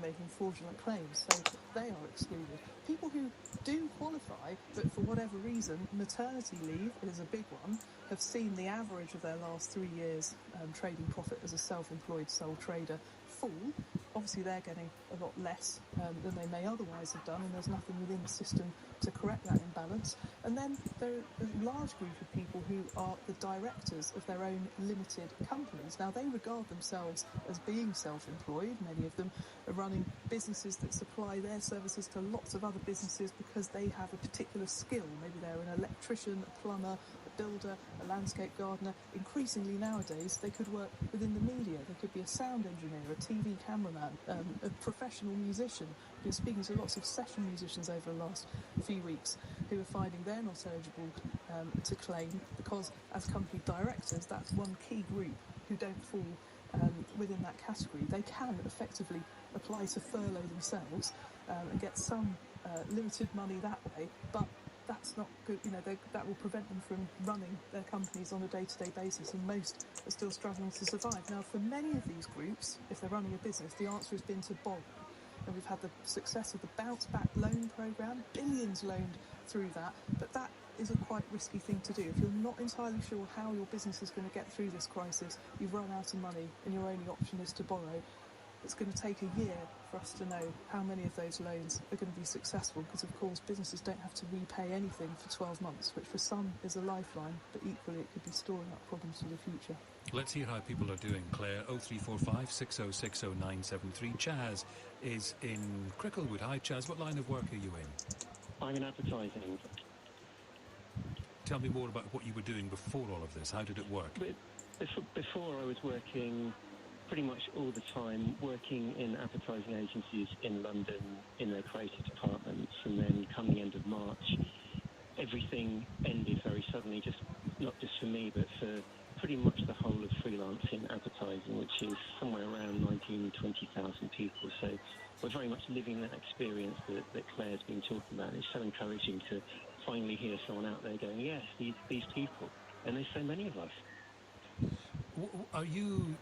making fraudulent claims, so they are excluded. People who do qualify, but for whatever reason, maternity leave is a big one, have seen the average of their last 3 years trading profit as a self-employed sole trader fall. Obviously they're getting a lot less than they may otherwise have done, and there's nothing within the system to correct that imbalance. And then there are a large group of people who are the directors of their own limited companies. Now, they regard themselves as being self-employed. Many of them are running businesses that supply their services to lots of other businesses because they have a particular skill. Maybe they're an electrician, a plumber, a builder, a landscape gardener. Increasingly nowadays, they could work within the media. They could be a sound engineer, a TV cameraman, a professional musician. I've been speaking to lots of session musicians over the last few weeks who are finding they're not eligible to claim because, as company directors, that's one key group who don't fall within that category. They can effectively apply to furlough themselves and get some limited money that way, but that's not good. That will prevent them from running their companies on a day-to-day basis, and most are still struggling to survive. Now, for many of these groups, if they're running a business, the answer has been to borrow. And we've had the success of the Bounce Back loan programme, billions loaned through that, but that is a quite risky thing to do. If you're not entirely sure how your business is going to get through this crisis, you've run out of money and your only option is to borrow, it's going to take a year for us to know how many of those loans are going to be successful, because of course businesses don't have to repay anything for 12 months, which for some is a lifeline, but equally it could be storing up problems for the future. Let's hear how people are doing, Claire. 0345 6060 973. Chaz is in Cricklewood. Hi, Chaz. What line of work are you in? I'm in advertising. Tell me more about what you were doing before all of this. How did it work? Before I was working pretty much all the time, working in advertising agencies in London in their creative departments, and then come the end of March, everything ended very suddenly, just not just for me, but for pretty much the whole of freelancing advertising, which is somewhere around 19,000, 20,000 people. So we're very much living that experience that Claire's been talking about. It's so encouraging to finally hear someone out there going, yes, these people. And there's so many of us. Are you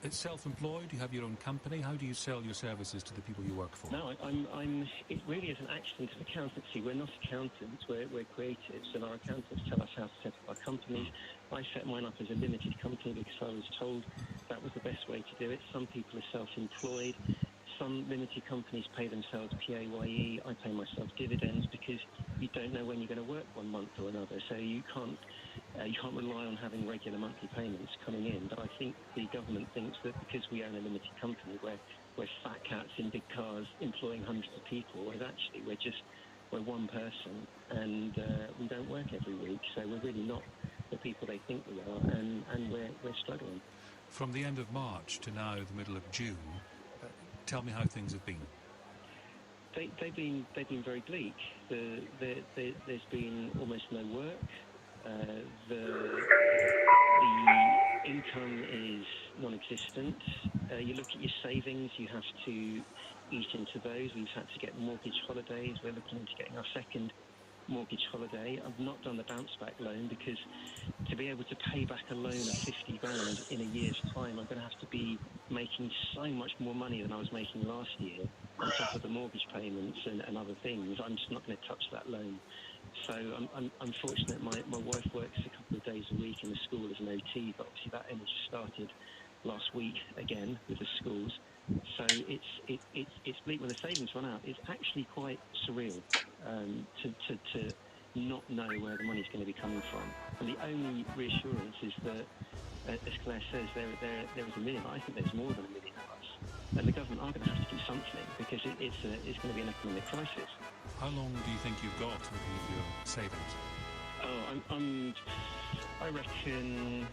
self-employed? Do you have your own company? How do you sell your services to the people you work for? No, it really is an accident of accountancy. We're not accountants, we're creatives, and our accountants tell us how to set up our companies. I set mine up as a limited company because I was told that was the best way to do it. Some people are self-employed. Some limited companies pay themselves PAYE. I pay myself dividends because you don't know when you're going to work one month or another. So you can't rely on having regular monthly payments coming in. But I think the government thinks that because we own a limited company, we're fat cats in big cars employing hundreds of people, whereas actually we're one person, and we don't work every week. So we're really not the people they think we are, and we're struggling. From the end of March to now, the middle of June, tell me how things have been. They've been very bleak. There's been almost no work. The income is non-existent. You look at your savings, you have to eat into those. We've had to get mortgage holidays. We're looking into getting our second mortgage holiday. I've not done the bounce back loan because to be able to pay back a loan of 50 grand in a year's time, I'm going to have to be making so much more money than I was making last year on top of the mortgage payments and other things. I'm just not going to touch that loan. So I'm fortunate my wife works a couple of days a week in the school as an OT, but obviously that only just started last week again with the schools. So it's bleak when the savings run out. It's actually quite surreal to not know where the money's going to be coming from. And the only reassurance is that, as Claire says, there is a million. I think there's more than a million of us. And the government are going to have to do something because it's going to be an economic crisis. How long do you think you've got with your savings? Oh, I reckon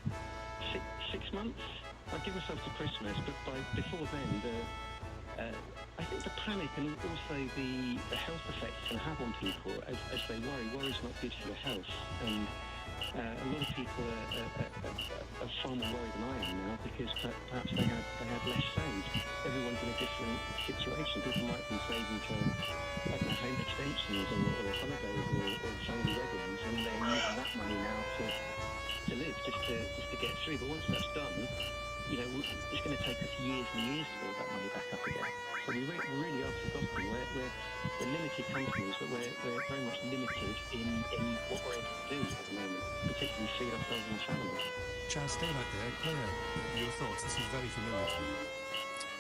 6 months. I'd give myself to Christmas, but before then, I think the panic and also the health effects it's going to have on people as they worry. Worry's not good for your health, and a lot of people are far more worried than I am now because perhaps they had less saved. Everyone's in a different situation. People might have been saving for home extensions or holidays or family weddings, and they're using that money now to live, just to get through. But once that's done, it's going to take us years and years to build that money back up again. So we really are forgotten. We're limited companies, but we're very much limited in what we're able to do at the moment, particularly feed ourselves and our families. Chaz, stay right there. Claire, your thoughts? This is very familiar to me.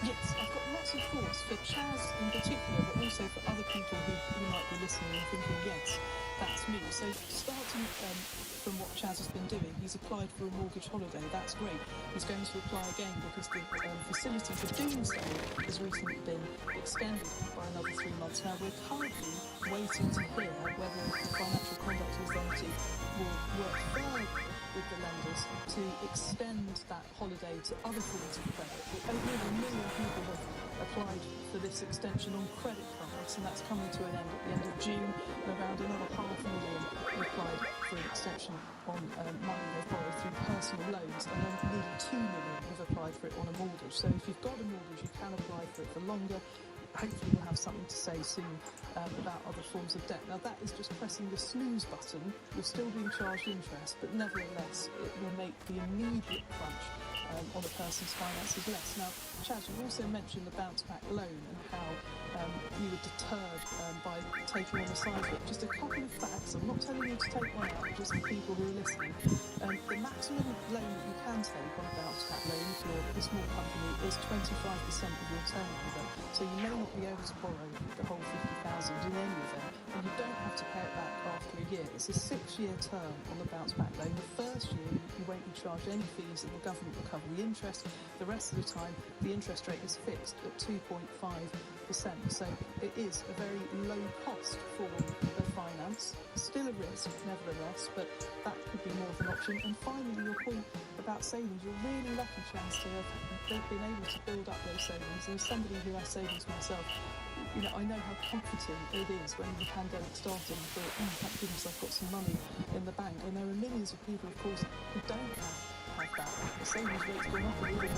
Yes, I've got lots of thoughts for Chaz in particular, but also for other people who might be listening and thinking, yes, that's me. So starting from what Chaz has been doing, he's applied for a mortgage holiday. That's great. He's going to apply again because the facility for doing so has recently been extended by another 3 months. Now, we're currently waiting to hear whether the Financial Conduct Authority will work further with the lenders to extend that holiday to other forms of credit. Over 1 million people have applied for this extension on credit cards, and that's coming to an end at the end of June. And around another 500,000 have applied for an extension on money they've borrowed through personal loans, and then nearly 2 million have applied for it on a mortgage. So if you've got a mortgage, you can apply for it for longer. Hopefully we'll have something to say soon about other forms of debt. Now, that is just pressing the snooze button. You're still being charged interest, but nevertheless it will make the immediate crunch on a person's finances less. Now, Chaz, you also mentioned the bounce back loan and how you were deterred by taking on the size of it. Just a couple of facts. I'm not telling you to take one out, just for people who are listening. The maximum loan that you can take on a bounce back loan if you're a small company is 25% of your turnover. So you may not be able to borrow the whole 50,000 in any event, and you don't have to pay it back after a year. It's a 6-year term on the bounce back loan. The first year you won't be charged any fees, and the government will cover the interest. The rest of the time the interest rate is fixed at 2.5%. So it is a very low cost form of finance. Still a risk, nevertheless, but that could be more of an option. And finally, your point about savings. You're really lucky, Chance, to have been able to build up those savings. And as somebody who has savings myself, I know how comforting it is when the pandemic started and thought, oh, thank goodness I've got some money in the bank. And there are millions of people, of course, who don't have that. The savings rate's gone up a little bit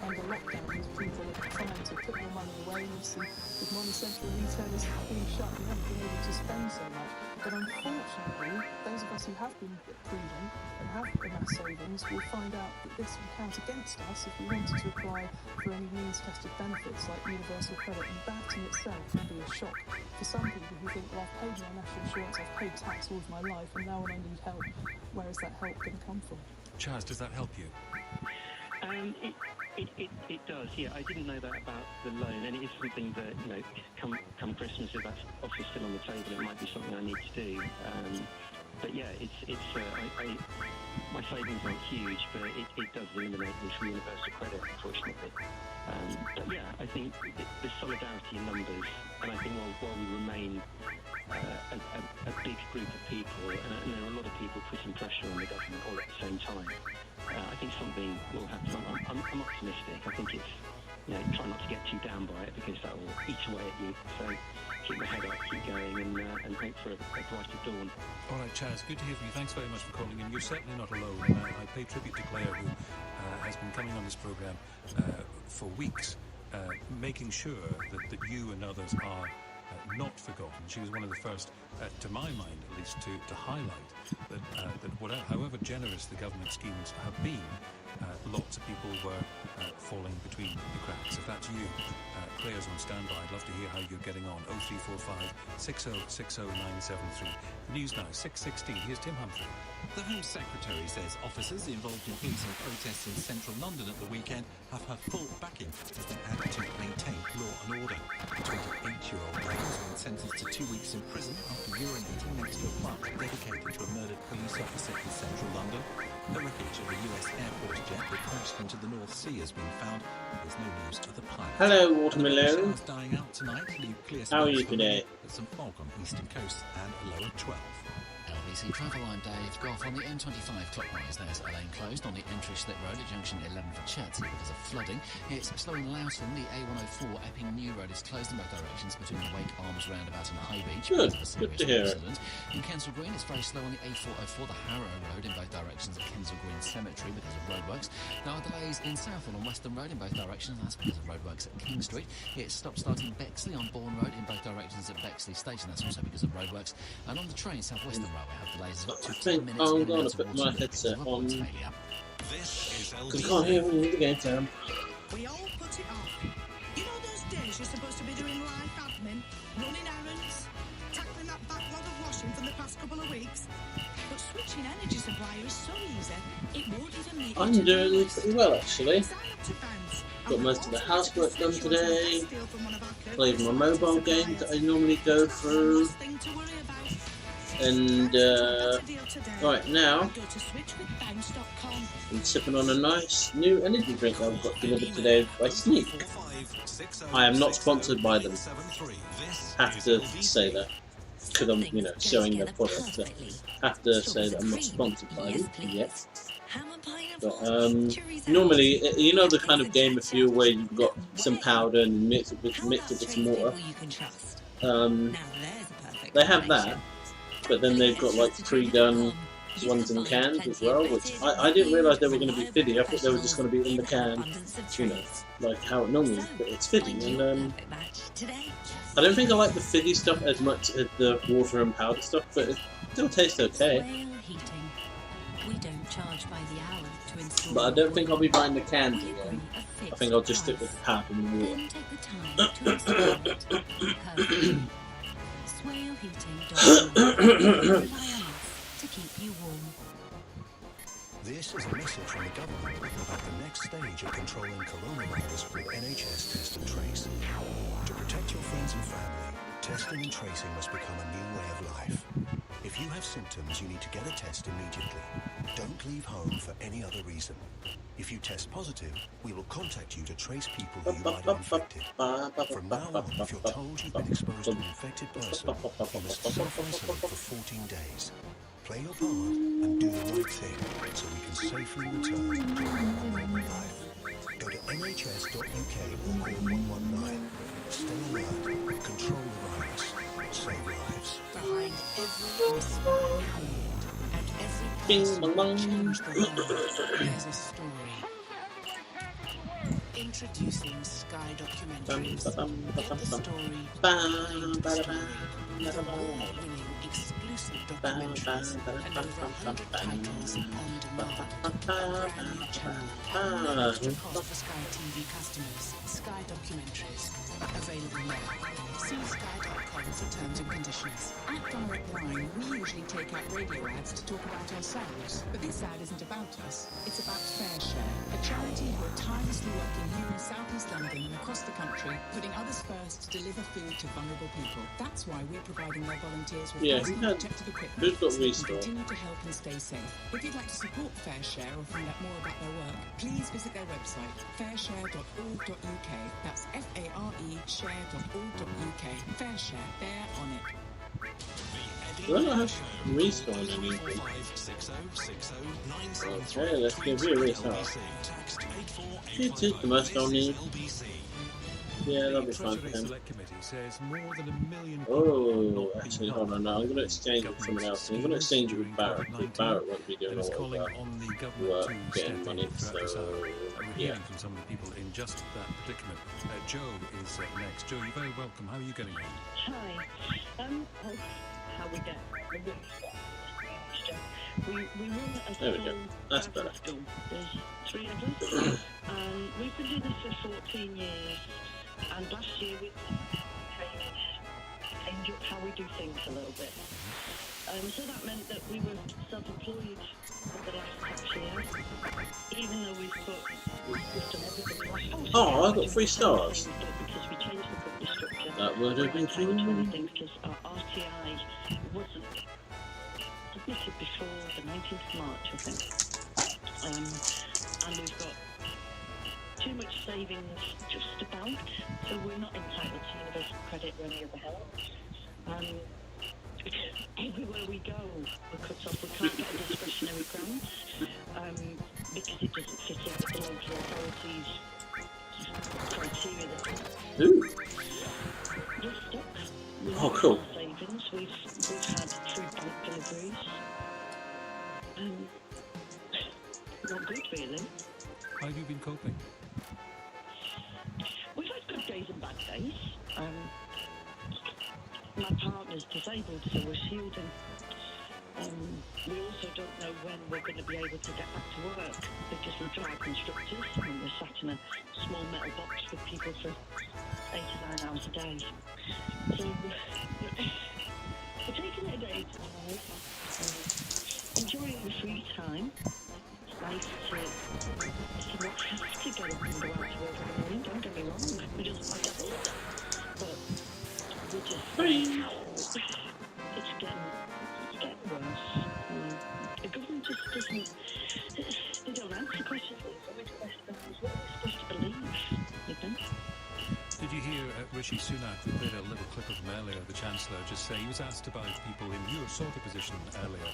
under lockdown as people are trying to put more money away. You see, with non-essential retailers being shut, we haven't been able to spend so much. But unfortunately, those of us who have been prudent and have amassed savings will find out that this will count against us if we wanted to apply for any means-tested benefits like universal credit, and that in itself can be a shock for some people who think, well, I've paid my national insurance, I've paid tax all of my life, and now when I need help, where is that help going to come from? Chaz, does that help you? It does, yeah. I didn't know that about the loan, and it is something that, come Christmas, if that's offer still on the table, it might be something I need to do. But yeah, my savings aren't huge, but it does eliminate me from universal credit, unfortunately. But yeah, I think there's solidarity in numbers, and I think while we remain a big group of people, and there are a lot of people putting pressure on the government all at the same time, I think something will happen. I'm optimistic. I think it's, try not to get too down by it, because that will eat away at you. So keep your head up, keep going, and hope for a brighter dawn. All right, Chaz, good to hear from you. Thanks very much for calling in. You're certainly not alone. I pay tribute to Claire, who has been coming on this programme for weeks, making sure that you and others are not forgotten. She was one of the first, to my mind at least, to highlight that whatever, however generous the government schemes have been, lots of people were falling between the cracks. If that's you, Claire's on standby. I'd love to hear how you're getting on. 0345 6060 973. The news now, 6:16. Here's Tim Humphrey. The Home Secretary says officers involved in policing protests in central London at the weekend have her full backing as they act to maintain law and order. The 28-year-old man has been sentenced to 2 weeks in prison after urinating next to a plant dedicated to a murdered police officer in central London. The wreckage of a US Air Force jet that crashed into the North Sea has been found. There's no news to the pilot. Hello, Watermelon. Dying out tonight, leave clear How are you today? With some fog on eastern coast and a low of 12. LBC Travel, I'm Dave Goff. On the M25 clockwise, there's a lane closed on the entry slip road at junction 11 for Chertsey because of flooding. It's slow in Loughton. The A104 Epping New Road is closed in both directions between the Wake Arms roundabout and High Beach. Good to hear. In Kensal Green, it's very slow on the A404, the Harrow Road in both directions at Kensal Green Cemetery because of roadworks. There are delays in Southall on Western Road in both directions. That's because of roadworks at King Street. It's stop-start in Bexley on Bourne Road in both directions at Bexley Station. That's also because of roadworks. And on the train, South Western Railway have delays of up to 10 minutes. I'm going to put my headset on. Because I can't hear when the game down. We all put it off. You know those days you're supposed to be doing life admin, running errands, tackling that backlog of washing from the past couple of weeks? But switching energy supplier is so easy, it won't even make I'm you doing pretty well actually. Sign up to Bounce. Got most of the housework done today. Played my mobile game that I normally go through. And right now, I'm sipping on a nice new energy drink that I've got delivered today by Sneak. I am not sponsored by them. Have to say that. Because I'm, you know, showing their product. So have to say that I'm not sponsored by them yet. But normally, you know the kind of game of Fuel where you've got some powder and mix it with some water. They have that, but then they've got like pre-done ones in cans as well, which I didn't realise they were going to be fizzy. I thought they were just going to be in the can, you know, like how it normally is. But it's fizzy, and I don't think I like the fizzy stuff as much as the water and powder stuff, but it still tastes okay. But I don't think I'll be buying the cans again. I think I'll just stick with the powder and the water. This is a message from the government about the next stage of controlling coronavirus with NHS Test and Trace. To protect your friends and family, testing and tracing must become a new way of life. If you have symptoms, you need to get a test immediately. Don't leave home for any other reason. If you test positive, we will contact you to trace people who you might have infected. From now on, if you're told you've been exposed to an infected person, you must self-isolate for 14 days. Play your part and do the right thing so we can safely return to normal life. Go to nhs.uk or call 119. Stay alert, control the virus, save lives. Behind every inspiring hand and every person who changed the world, there's a story. Introducing Sky Documentaries. Get the story, find the story. With award-winning exclusive documentaries and over 100 titles on demand. A brand new channel. Extra cost for Sky TV customers. Sky Documentaries. Available now. See sky.com for terms and conditions. At Direct Line, we usually take out radio ads to talk about ourselves. But this ad isn't about us. It's about Fair Share, a charity who are tirelessly working here in South East London and across the country, putting others first to deliver food to vulnerable people. That's why we're providing their volunteers with personal protective equipment so they can continue to help and stay safe. If you'd like to support Fair Share or find out more about their work, please visit their website, fairshare.org.uk. That's F-A-R-E share.org.uk. Fair Share, they're on it. Do I not have respawn anything? Okay, let's give you a restart. It is the most I'll need. Yeah, that'll be fine for him. Oh, actually, hold on now. I'm going to exchange with someone else. I'm going to exchange it with Barrett, because Barrett won't be doing all of that work, getting money, so yeah. From some of the people in just that predicament. Joe is next. Joe, you're very welcome. How are you getting on? Hi. How we get we run a there we go. That's better. School. There's 3 of us. We've been doing this for 14 years, and last year we changed up how we do things a little bit. So that meant that we were self-employed for the last tax year, even though we've done everything. Oh, I got 3 stars. Because we changed the company structure. That would have been cool. Because our RTI wasn't submitted before the 19th of March, I think. And we've got too much savings just about, so we're not entitled to universal credit or any other help. Everywhere we go, we're cut off. We can't get a discretionary grant because it doesn't fit in with the local authorities' criteria. Ooh. We're stuck. Oh, cool. Savings. We've had 3 bank deliveries. Not good, really. How have you been coping? We've had good days and bad days. My partner's disabled, so we're shielding. We also don't know when we're going to be able to get back to work because we're dry constructors and we're sat in a small metal box with people for 8 or 9 hours a day. So we're taking it a day at a time, enjoying the free time. It's nice to not have to get up and go out to work in the morning, don't get me wrong. We just like that older. But we're just it's getting worse. The government just doesn't, they don't answer questions. It's always questions. What are we supposed to believe, you think? Did you hear Rishi Sunak? We played a little clip of him earlier, the Chancellor, just say he was asked about people in your sort of position earlier,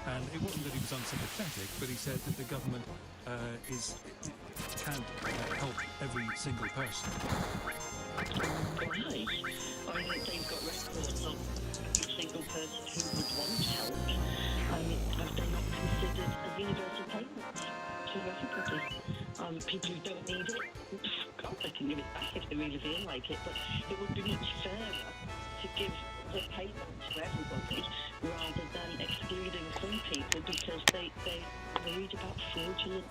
and it wasn't that he was unsympathetic, but he said that the government can't help every single person. Why? I mean, they've got records of every single person who would want help. I mean, have they not considered a universal payment to everybody? People who don't need it, God, they can give it back if they really feel like it, but it would be much fairer to give the payment to everybody rather than excluding some people because they worried about fraudulent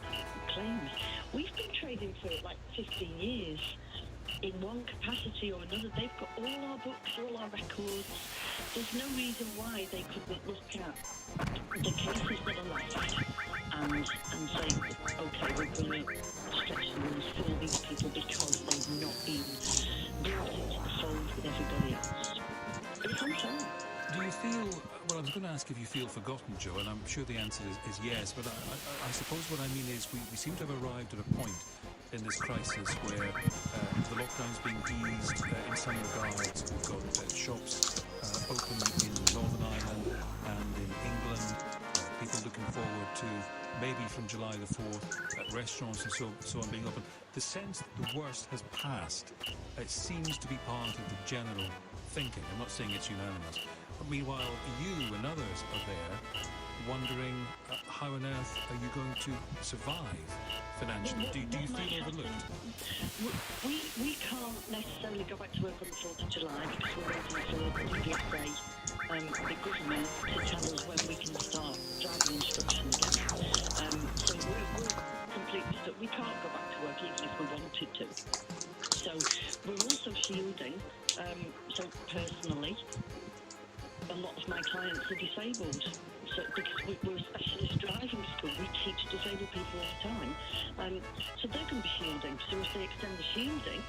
claims. We've been trading for like 15 years. In one capacity or another, they've got all our books, all our records. There's no reason why they couldn't look at the cases that are left and say, okay, we're going to stretch the rules for these people because they've not been brought into the fold with everybody else. But it's unfair. Do you feel, well, I was going to ask if you feel forgotten, Joe, and I'm sure the answer is yes, but I suppose what I mean is we seem to have arrived at a point in this crisis where the lockdown's being eased in some regards. We've got shops open in Northern Ireland and in England. People looking forward to maybe from July the 4th, restaurants and so on being open. The sense that the worst has passed, it seems to be part of the general thinking. I'm not saying it's unanimous. But meanwhile, you and others are there wondering how on earth are you going to survive financially? Do you feel overlooked? We can't necessarily go back to work on the 4th of July because we're waiting for the DVSA, the government, to tell us when we can start driving instruction again. So we're completely stuck. We can't go back to work even if we wanted to. So we're also shielding. So personally, a lot of my clients are disabled. So because we're a specialist driving school, we teach disabled people all the time. So they're going to be shielding. So if they extend the shielding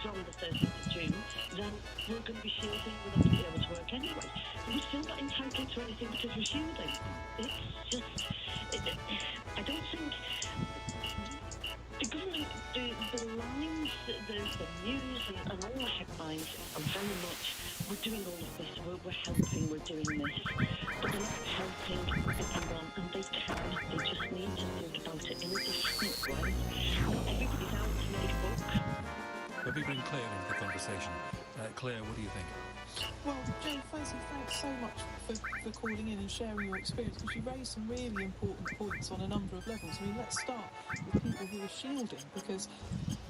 from the 13th of June, then we're going to be shielding. We're not going to be able to work anyway. We're still not entitled to anything because we're shielding. It's just, I don't think the government, the lines, the news and all the headlines are very much, we're doing all of this, we're helping, we're doing this. But they're not helping everyone, and they just need to think about it in a different way. Not everybody's out to make a book. Let me bring Claire into the conversation. Claire, what do you think? Well, Joe, firstly, thanks so much for calling in and sharing your experience, because you raised some really important points on a number of levels. I mean, let's start with people who are shielding, because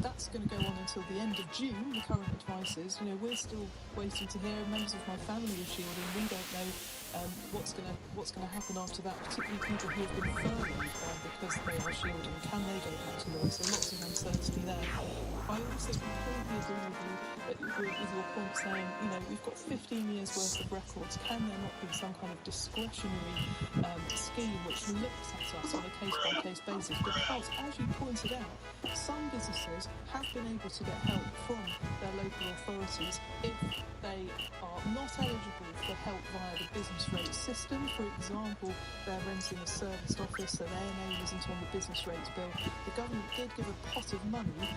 that's going to go on until the end of June, the current advice is. You know, we're still waiting to hear. Members of my family are shielding. We don't know what's going to happen after that, particularly people who have been furloughed because they are shielding. Can they go back to work? So lots of uncertainty there. I also completely agree with your point saying, you know, we've got 15 years worth of records. Can there not be some kind of discretionary scheme which looks at us on a case-by-case basis? Because, as you pointed out, some businesses have been able to get help from their local authorities if they are not eligible for help via the business rate system. For example, they're renting a serviced office, so their name isn't on the business rates bill. The government did give a pot of money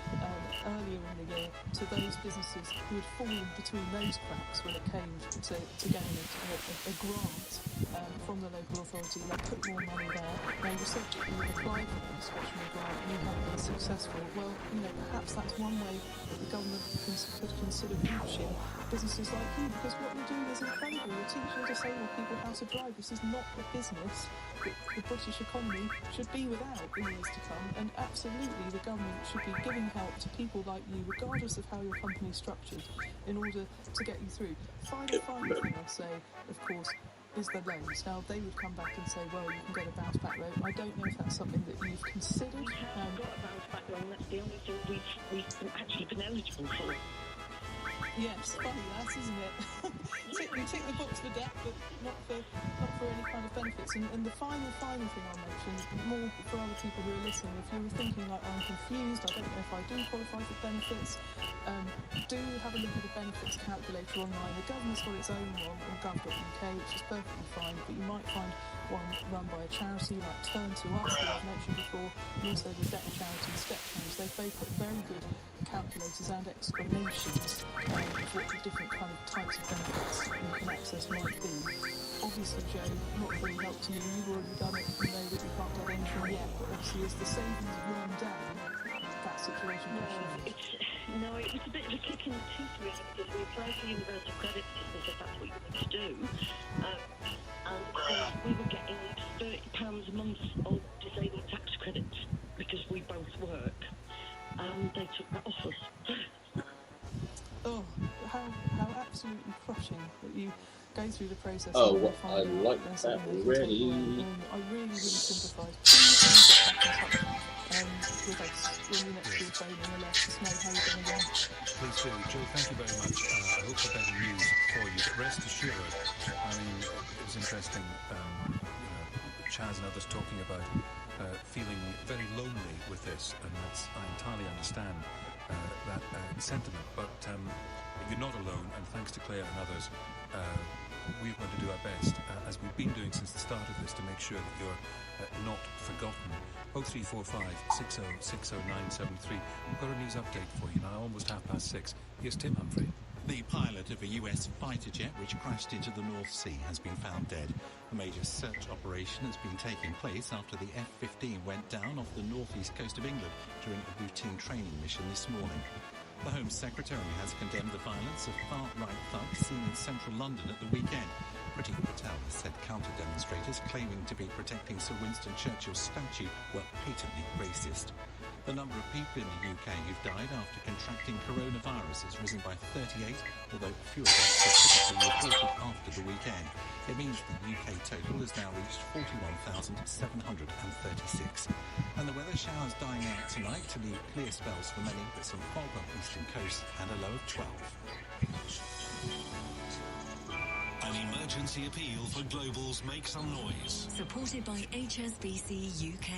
earlier in the year to those businesses who had fallen between those cracks when it came to getting a grant from the local authority. They put more money there. Now, you said that you applied for a discretionary grant and you haven't been successful. Well, you know, perhaps that's one way that the government could consider reaching businesses like you, because what you're doing is incredible. You're teaching disabled people how to drive. This is not a business that the British economy should be without in years to come, and absolutely the government should be giving help to people like you, regardless of how your company is structured, in order to get you through. Final thing I'd say, of course, is the loans. Now, they would come back and say, well, you can get a bounce back loan. I don't know if that's something that you've considered. We have got a bounce back loan. That's the only thing we've actually been eligible for. Yes, funny that, isn't it? You tick the box for debt, but not for any kind of benefits. And the final thing I'll mention, more for other people who are listening, if you were thinking like, I'm confused, I don't know if I do qualify for benefits, do have a look at the benefits calculator online. The government's got its own one on gov.uk, which is perfectly fine, but you might find one run by a charity like Turn to Us, that I've mentioned before, and also the debt charity, Step Change. They've both got very good calculators and explanations of what the different kind of types of benefits you can access might be. Obviously, Joe, not really help to you. You've already done it. You know that you can't get anything yet, but obviously as the savings run down, that situation can shift. No, it was a bit of a kick in the teeth, really, because we applied for universal credit because they said that's what you wanted to do. And we were getting £30 a month of disabled tax credits because we both work. They took that off us. Oh, how absolutely crushing that you go through the process. Oh, and well, find I out like there's that something already. I really sympathise. Please get back in touch with us when you next do phone and let us know how you're going to go. Please do. Joe, thank you very much. I hope for better news for you. But rest assured, I mean, it was interesting, Chaz and others talking about feeling very lonely with this, and I entirely understand that sentiment. But you're not alone, and thanks to Claire and others, we're going to do our best, as we've been doing since the start of this, to make sure that you're not forgotten. 0345 60 973. We've got a news update for you now, almost 6:30. Here's Tim Humphrey. The pilot of a US fighter jet which crashed into the North Sea has been found dead. A major search operation has been taking place after the F-15 went down off the northeast coast of England during a routine training mission this morning. The Home Secretary has condemned the violence of far-right thugs seen in central London at the weekend. Priti Patel has said counter-demonstrators claiming to be protecting Sir Winston Churchill's statue were patently racist. The number of people in the UK who've died after contracting coronavirus has risen by 38, although fewer deaths were typically reported after the weekend. It means the UK total has now reached 41,736. And the weather showers dying out tonight to leave clear spells for many, but some fog on eastern coast and a low of 12. An emergency appeal for Global's Make Some Noise. Supported by HSBC UK.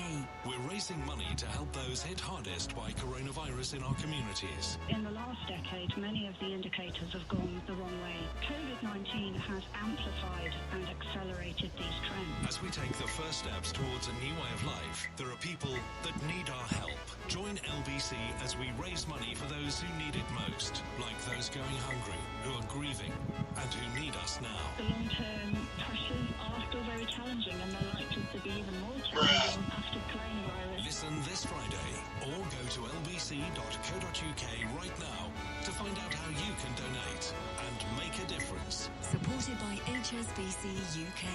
We're raising money to help those hit hardest by coronavirus in our communities. In the last decade, many of the indicators have gone the wrong way. COVID-19 has amplified and accelerated these trends. As we take the first steps towards a new way of life, there are people that need our help. Join LBC as we raise money for those who need it most, like those going hungry, who are grieving, and who need us now. The long-term pressures are still very challenging, and they're likely to be even more challenging after coronavirus. Listen this Friday, or go to lbc.co.uk right now to find out how you can donate and make a difference. Supported by HSBC UK.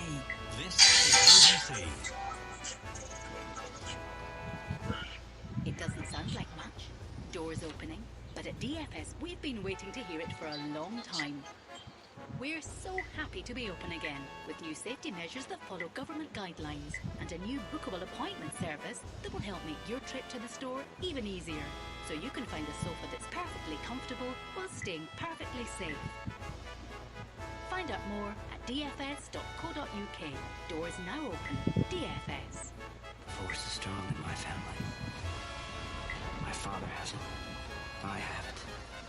This is LBC. It doesn't sound like much. Doors opening. But at DFS, we've been waiting to hear it for a long time. We're so happy to be open again, with new safety measures that follow government guidelines, and a new bookable appointment service that will help make your trip to the store even easier, so you can find a sofa that's perfectly comfortable while staying perfectly safe. Find out more at dfs.co.uk. Doors now open. DFS. The force is strong in my family. My father has it. I have it.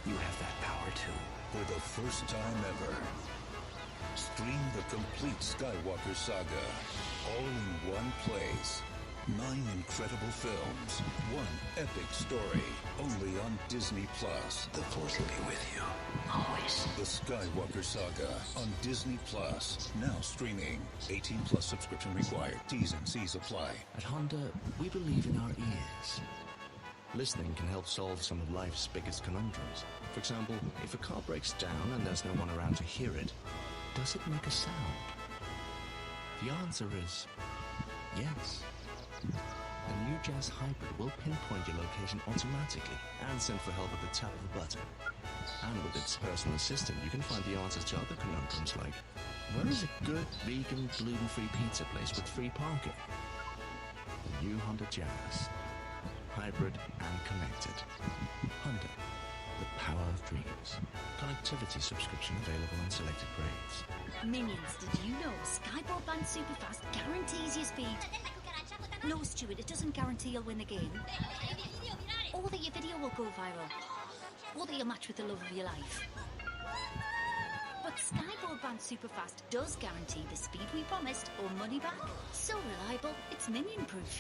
You have that power too. For the first time ever, stream the complete Skywalker saga, all in one place. 9 incredible films, one epic story, only on Disney+. The Force will be with you, always. The Skywalker saga on Disney+, now streaming. 18+ subscription required. T's and C's apply. At Honda, we believe in our ears. Listening can help solve some of life's biggest conundrums. For example, if a car breaks down and there's no one around to hear it, does it make a sound? The answer is yes. The new Jazz Hybrid will pinpoint your location automatically and send for help at the tap of a button. And with its personal assistant, you can find the answers to other conundrums like, where is a good vegan, gluten-free pizza place with free parking? The new Honda Jazz. Hybrid and connected. Honda. The power of dreams. Connectivity subscription available on selected grades. Minions, did you know Sky Broadband Superfast guarantees your speed? No, Stuart, it doesn't guarantee you'll win the game. Or that your video will go viral. Or that you'll match with the love of your life. But Sky Broadband Superfast does guarantee the speed we promised or money back. So reliable, it's minion-proof.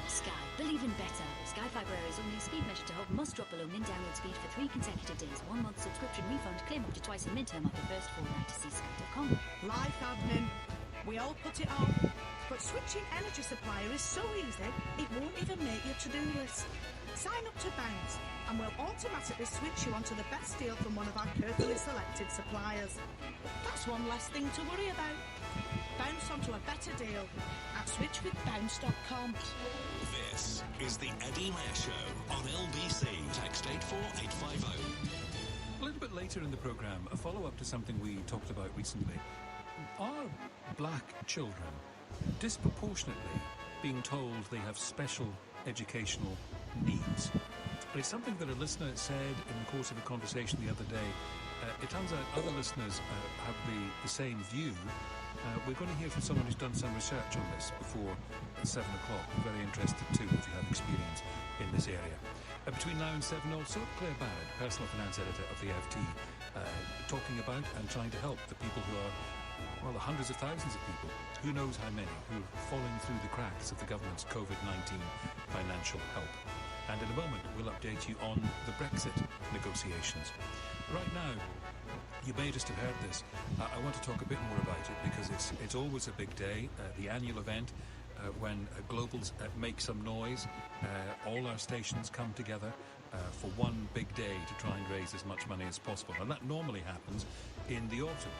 Sky, believe in better. Sky Fibre is only a speed measure to help must drop below min download speed for 3 consecutive days. 1 month subscription refund. Claim up to twice in midterm after first fortnight to see sky.com. Life admin. We all put it off. But switching energy supplier is so easy, it won't even make your to-do list. Sign up to Bounce, and we'll automatically switch you onto the best deal from one of our carefully selected suppliers. That's one less thing to worry about. Bounce onto a better deal at switchwithbounce.com. This is the Eddie Mair Show on LBC. Text 84850. A little bit later in the programme, a follow-up to something we talked about recently. Are black children disproportionately being told they have special educational needs? It's something that a listener said in the course of a conversation the other day. It turns out other listeners have the same view. We're going to hear from someone who's done some research on this before 7 o'clock. We're very interested too if you have experience in this area. Between now and 7 also, Claire Barrett, personal finance editor of the FT, talking about and trying to help the people who are, well, the hundreds of thousands of people, who knows how many, who are falling through the cracks of the government's COVID-19 financial help. And in a moment, we'll update you on the Brexit negotiations. Right now, you may just have heard this. I want to talk a bit more about it because it's always a big day, the annual event, when Globals make some noise. All our stations come together for one big day to try and raise as much money as possible. And that normally happens in the autumn.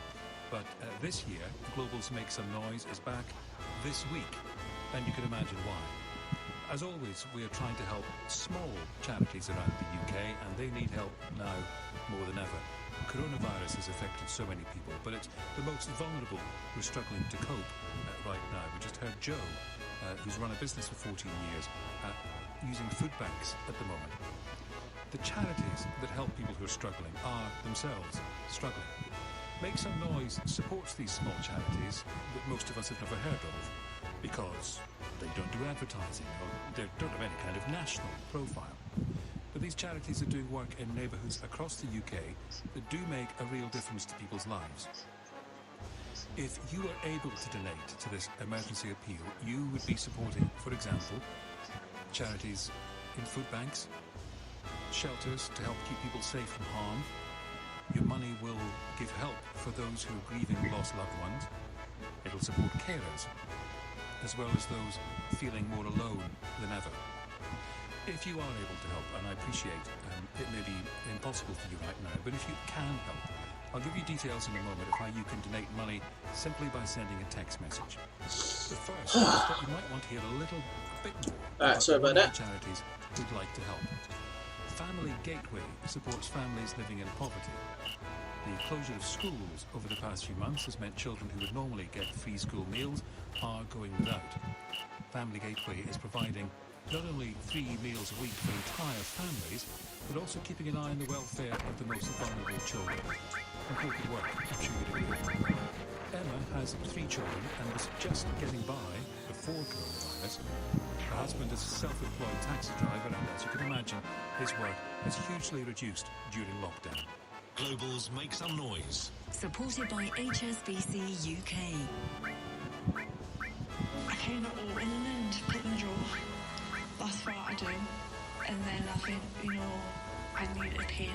But this year, Globals Make Some Noise is back this week, and you can imagine why. As always, we are trying to help small charities around the UK, and they need help now more than ever. Coronavirus has affected so many people, but it's the most vulnerable who are struggling to cope right now. We just heard Joe, who's run a business for 14 years, using food banks at the moment. The charities that help people who are struggling are themselves struggling. Make Some Noise supports these small charities that most of us have never heard of because they don't do advertising or they don't have any kind of national profile. But these charities are doing work in neighbourhoods across the UK that do make a real difference to people's lives. If you are able to donate to this emergency appeal, you would be supporting, for example, charities in food banks, shelters to help keep people safe from harm. Your money will give help for those who are grieving lost loved ones. It'll support carers, as well as those feeling more alone than ever. If you are able to help, and I appreciate it may be impossible for you right now, but if you can help, I'll give you details in a moment of how you can donate money simply by sending a text message. But first, I thought you might want to hear a bit more about charities who'd like to help. Family Gateway supports families living in poverty. The closure of schools over the past few months has meant children who would normally get free school meals are going without. Family Gateway is providing not only free meals a week for entire families, but also keeping an eye on the welfare of the most vulnerable children. Important work, I'm sure you'd agree. Emma has 3 children and was just getting by before coronavirus. Her husband is a self-employed taxi driver, and as you can imagine, his work has hugely reduced during lockdown. Globals Make Some Noise. Supported by HSBC UK. I kind of open and put in the drawer. That's what I do. And then I think, I need to pay it.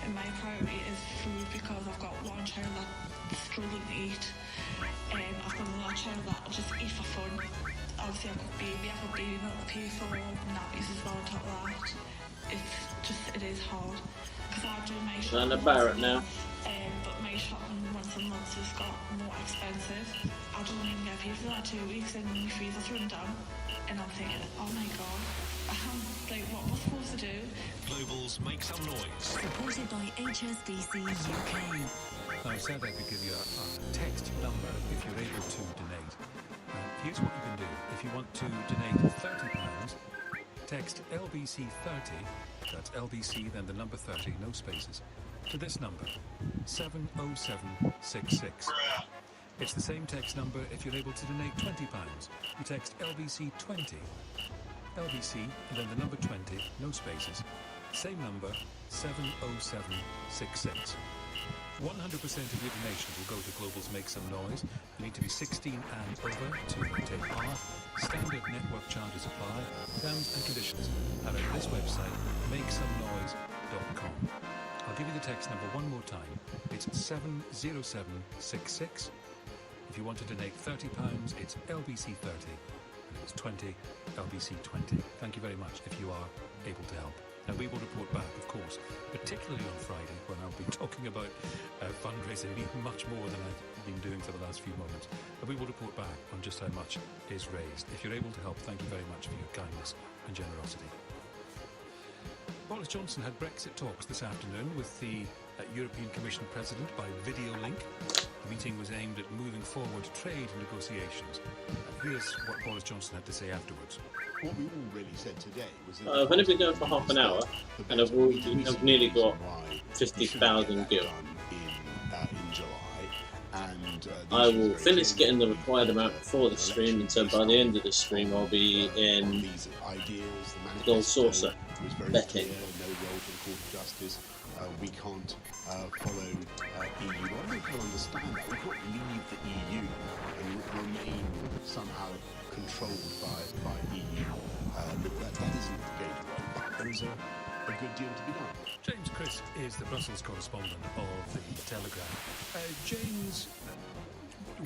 And my priority is food because I've got one child that's struggling to eat. And I've got another child that will just eat for fun. Obviously I've got baby not to pay for, nappies as well on top of that. It is hard. Because I do my shopping Barrett now. But my shopping once a month has got more expensive. I don't even get paid for that 2 weeks, and my fees are run down. And I'm thinking, oh my god, like, what am I supposed to do? Global's Make Some Noise. Supported by HSBC UK. Now, I said I could give you a text number if you're able to donate. Here's what you can do. If you want to donate £30, text LBC30, that's LBC, then the number 30, no spaces, to this number, 70766. It's the same text number if you're able to donate £20. You text LBC20, LBC, and then the number 20, no spaces, same number, 70766. 100% of your donation will go to Global's Make Some Noise. You need to be 16 and over to take part. Standard network charges apply. Terms and conditions are at this website, makesomenoise.com. I'll give you the text number one more time. It's 70766. If you want to donate £30, it's LBC30. And if it's 20, LBC20. Thank you very much if you are able to help. And we will report back, of course, particularly on Friday, when I'll be talking about fundraising much more than I've been doing for the last few moments. And we will report back on just how much is raised. If you're able to help, thank you very much for your kindness and generosity. Boris Johnson had Brexit talks this afternoon with the European Commission President by video link. The meeting was aimed at moving forward trade negotiations. Here's what Boris Johnson had to say afterwards. What we all really said today was that I've only been going for half an hour, and I've nearly got 50,000 gil. In July, and I will finish getting the required amount before the stream, and so by the end of the stream I'll be in the Gold Saucer betting. No role for the Court of Justice. We can't follow EU. I don't understand that. We can't leave the EU and remain somehow controlled by EU. Look, that isn't going to work. But there is a good deal to be done. James Crisp is the Brussels correspondent of the Telegraph. James,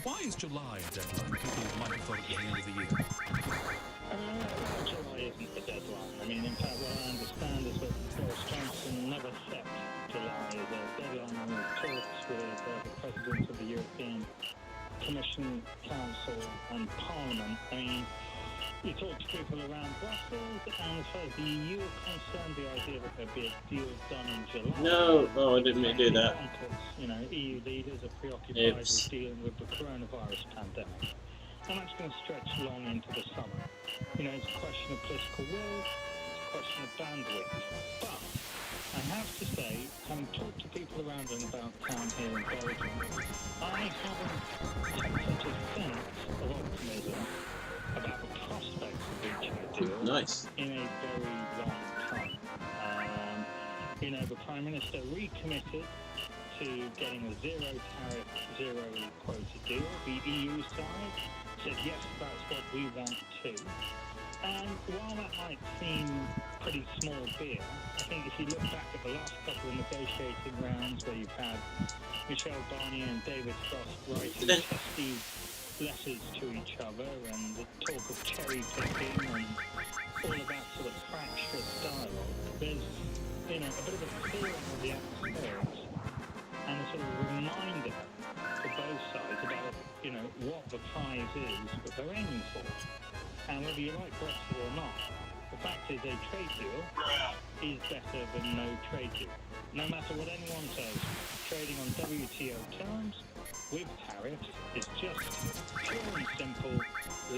why is July a deadline? People might have thought it was the end of the year. July isn't the deadline. I mean, in fact, what I understand is that Boris Johnson never set July as a deadline in talks with the President of the European Commission, Council and Parliament. I mean, you talk to people around Brussels, and as far as the EU are concerned, the idea that there'd be a deal done in July... No, I didn't mean to do that. You know, EU leaders are preoccupied with dealing with the coronavirus pandemic. And that's going to stretch long into the summer. You know, it's a question of political will, it's a question of bandwidth. But I have to say, having talked to people around and about town here in Belgium, I haven't had such a sense of optimism about the prospects of reaching a deal in a very long time. You know, the Prime Minister recommitted to getting a zero tariff, zero quota deal. The EU side said, yes, that's what we want too. And while that might seem pretty small beer, I think if you look back at the last couple of negotiating rounds where you've had Michel Barnier and David Frost writing testy letters to each other, and the talk of cherry picking and all of that sort of fractious dialogue, there's, you know, a bit of a clearing of the atmospheres and a sort of reminder to both sides about, you know, what the prize is that they're aiming for. And whether you like Brexit or not, the fact is a trade deal is better than no trade deal. No matter what anyone says, trading on WTO terms with tariffs is just pure and simple,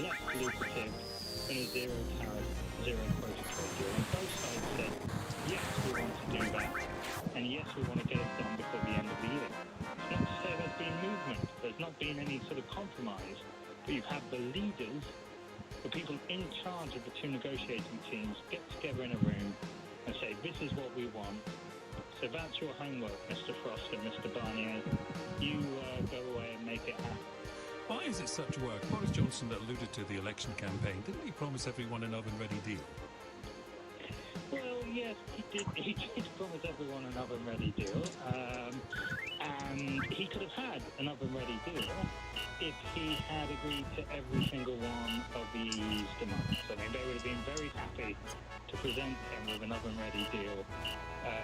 less lucrative than a zero tariff, zero quota trade deal. And both sides said, yes, we want to do that, and yes, we want to get it done before the end of the year. It's not to say there's been movement, there's not been any sort of compromise, but you've had the leaders, the people in charge of the two negotiating teams, get together in a room and say, this is what we want. So that's your homework, Mr. Frost and Mr. Barnier. You go away and make it happen. Why is it such work? Boris Johnson alluded to the election campaign. Didn't he promise everyone an oven-ready deal? Well, yes, he did. He did promise everyone an oven-ready deal. And he could have had an oven-ready deal if he had agreed to every single one of the EU's demands. I mean, they would have been very happy to present him with an oven-ready deal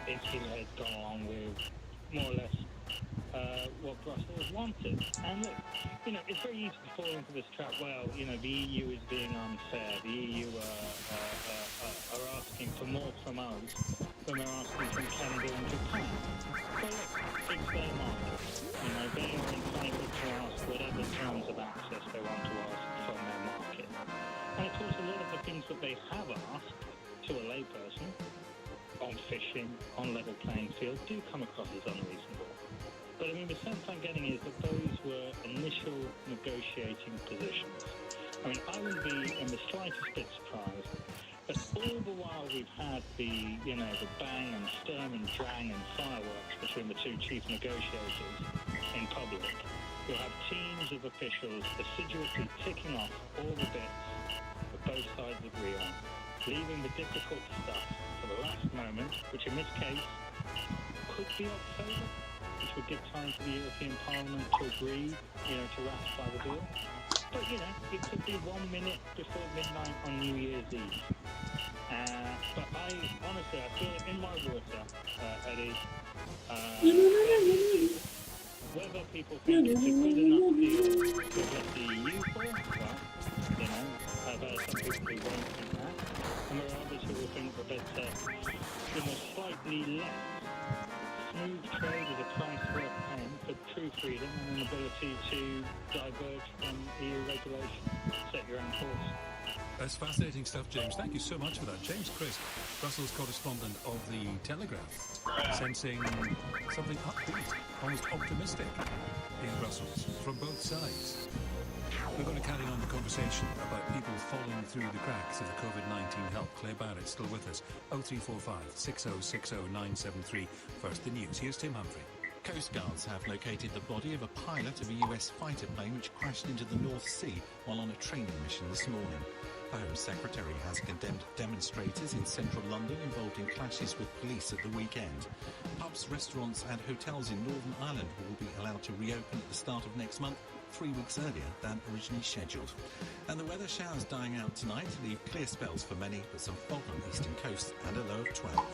if he had gone along with more or less what Brussels wanted. And look, you know, it's very easy to fall into this trap. Well, you know, the EU is being unfair. The EU are asking for more from us than they're asking from Canada and Japan. Well, look, it's their market. You know, they are entitled to ask whatever terms of access they want to ask from their market. And of course, a lot of the things that they have asked to a layperson on fishing, on level playing field, do come across as unreasonable. But I mean, the sense I'm getting is that those were initial negotiating positions. I mean, I wouldn't be in the slightest bit surprised that all the while we've had the, you know, the bang and sturm and drang and fireworks between the two chief negotiators in public, you'll have teams of officials assiduously ticking off all the bits that both sides agree on, leaving the difficult stuff for the last moment, which in this case could be October, which would give time for the European Parliament to agree, you know, to ratify the deal. But, you know, it could be 1 minute before midnight on New Year's Eve. But honestly, I feel it in my water, Eddie. Whether people think it's a good enough deal to get the EU for, well, you know, there are some people who won't think that, and there are others who will think that it's you know, slightly less smooth trade at a price worth paying for true freedom and an ability to diverge from EU regulation, set your own course. That's fascinating stuff, James. Thank you so much for that. James Crisp, Brussels correspondent of The Telegraph, sensing something upbeat, almost optimistic in Brussels from both sides. We're going to carry on the conversation about people falling through the cracks of the COVID-19 help. Claire Barrett's still with us. 0345 6060 973. First, the news. Here's Tim Humphrey. Coast Guards have located the body of a pilot of a US fighter plane which crashed into the North Sea while on a training mission this morning. The Home Secretary has condemned demonstrators in central London involved in clashes with police at the weekend. Pubs, restaurants and hotels in Northern Ireland will be allowed to reopen at the start of next month, 3 weeks earlier than originally scheduled. And the weather, showers dying out tonight, leave clear spells for many, but some fog on the eastern coast and a low of 12.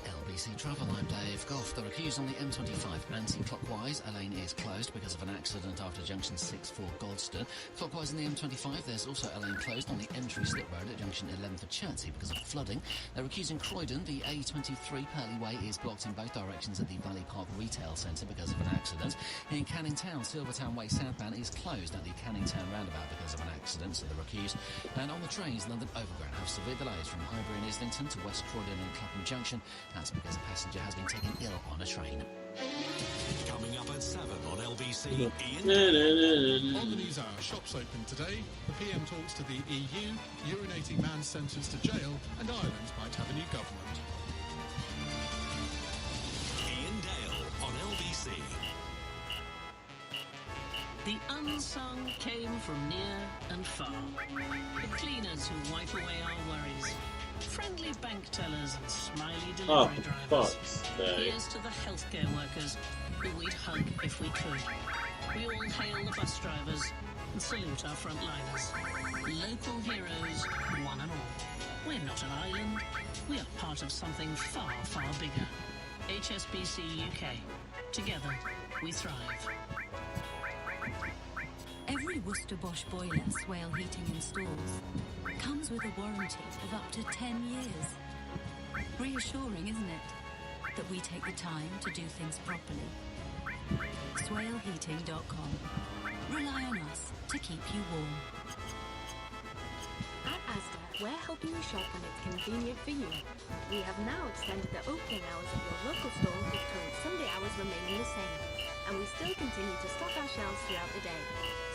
LBC Travel, I'm Dave Goff. They're accused on the M25 anti-clockwise. A lane is closed because of an accident after junction 6 for Godstone. Clockwise in the M25, there's also a lane closed on the entry slip road at junction 11 for Chertsey because of flooding. They're accusing Croydon. The A23 Purley Way is blocked in both directions at the Valley Park Retail Centre because of an accident. In Canning Town, Silvertown Way southbound is closed at the Canning Town roundabout because of an accident, so they're accused. And on the trains, London Overground have severe delays from Highbury and Islington to West Croydon and Clapham Junction. That's because a passenger has been taken ill on a train. Coming up at 7 on LBC, On the News Hour, shops open today. The PM talks to the EU, urinating man sentenced to jail, and Ireland might have a new government. Ian Dale on LBC. The unsung came from near and far. The cleaners who wipe away our worries. Friendly bank tellers and smiley delivery drivers. Here's to the healthcare workers who we'd hug if we could. We all hail the bus drivers and salute our frontliners. Local heroes, one and all. We're not an island. We are part of something far, far bigger. HSBC UK. Together, we thrive. Every Worcester Bosch boiler, Swale Heating installs, comes with a warranty of up to 10 years. Reassuring, isn't it? That we take the time to do things properly. SwaleHeating.com. Rely on us to keep you warm. At Asda, we're helping you shop when it's convenient for you. We have now extended the opening hours of your local store with current Sunday hours remaining the same. And we still continue to stock our shelves throughout the day.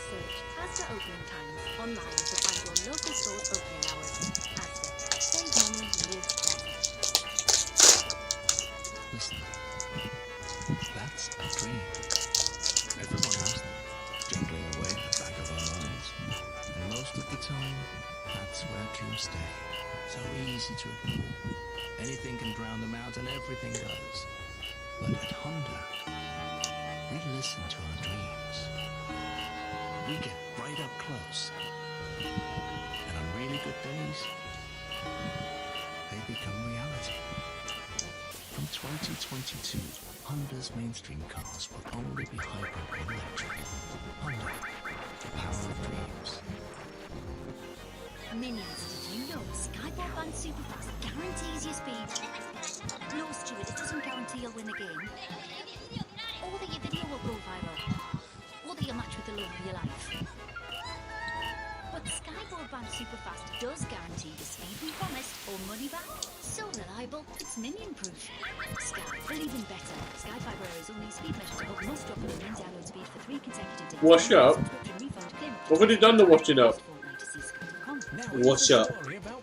Search Asda opening times online to find your local store's opening hours. Asda. Save money, live better. Listen, that's a dream. Everyone has them, jungling away in the back of our minds. And most of the time, that's where dreams stay. So easy to ignore. Anything can drown them out and everything does. But at Honda, we listen to our dreams. We get right up close. And on really good days, they become reality. From 2022, Honda's mainstream cars will only be hybrid or electric. Honda, the power of dreams. Minions, did you know Skyboard Band Superfast guarantees your speed? No, Stuart, it doesn't guarantee you'll win the game. Or that your video will go viral. Or that you'll match with the love of your life. But Skyboard Band Superfast does guarantee the speed we promised or money back. So reliable, it's minion-proof. Sky, believe in better. Sky Fiber Air is only speed measured above most drop means download speed for 3 consecutive days. Wash up? What have you done to washing up? Wash up.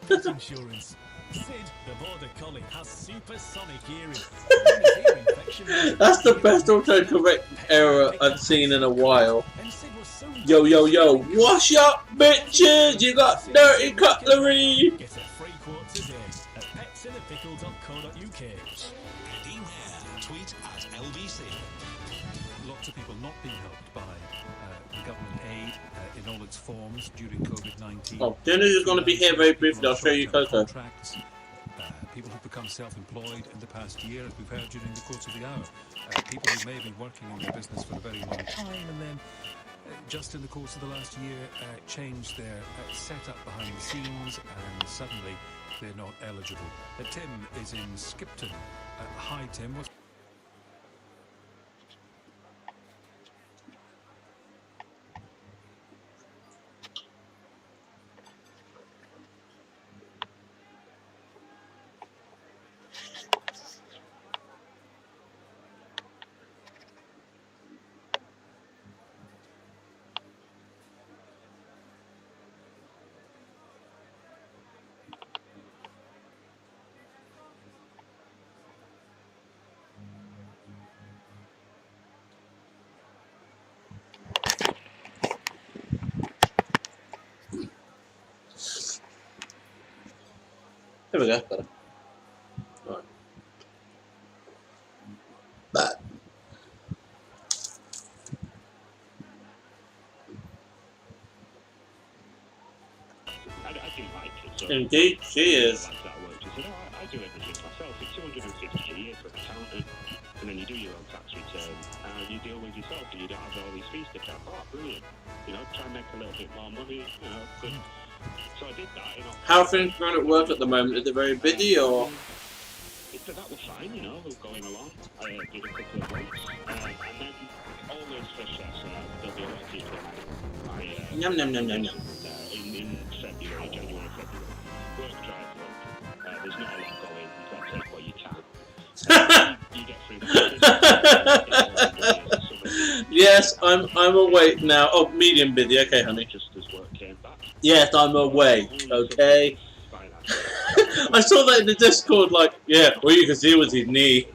Pet insurance. Sid, the border collie, has supersonic hearing. That's the best autocorrect error I've seen in a while. Yo, yo, yo, wash up, bitches! You got dirty cutlery! Get a free quote today at petsinthepickle.co.uk. Beware. Tweet at LBC. Lots of people not being helped by the government aid in all its forms during COVID-19. Oh, Dennis is going to be here very briefly. I'll show you Coco. People who've become self-employed in the past year, as we've heard during the course of the hour. People who may have been working in their business for a very long time and then just in the course of the last year changed their setup behind the scenes and suddenly they're not eligible. Tim is in Skipton. Hi Tim. There we go, better. Right. But I do like it. So indeed, she is. I do everything myself. It's 250 a year for an accountant, and then you do your own tax return, and you deal with yourself, and you don't have all these fees to pay. Oh, brilliant! You know, try and make a little bit more money. You know, good. So I did that. You know. How are things going at work at the moment? Is it very busy or? That was fine. You know, we were going along. I did a couple of months, and then always for chefs. There'll be a lot of people. Yum yum yum yum yum. In February, January, February, work dry up. There's not a lot going. You've got to take what you can. You get through. Yes, I'm awake now. Oh, medium busy. Okay, honey. Just as work came back. Yes, I'm awake. Okay. I saw that in the Discord. Like, yeah, all you can see was his knee.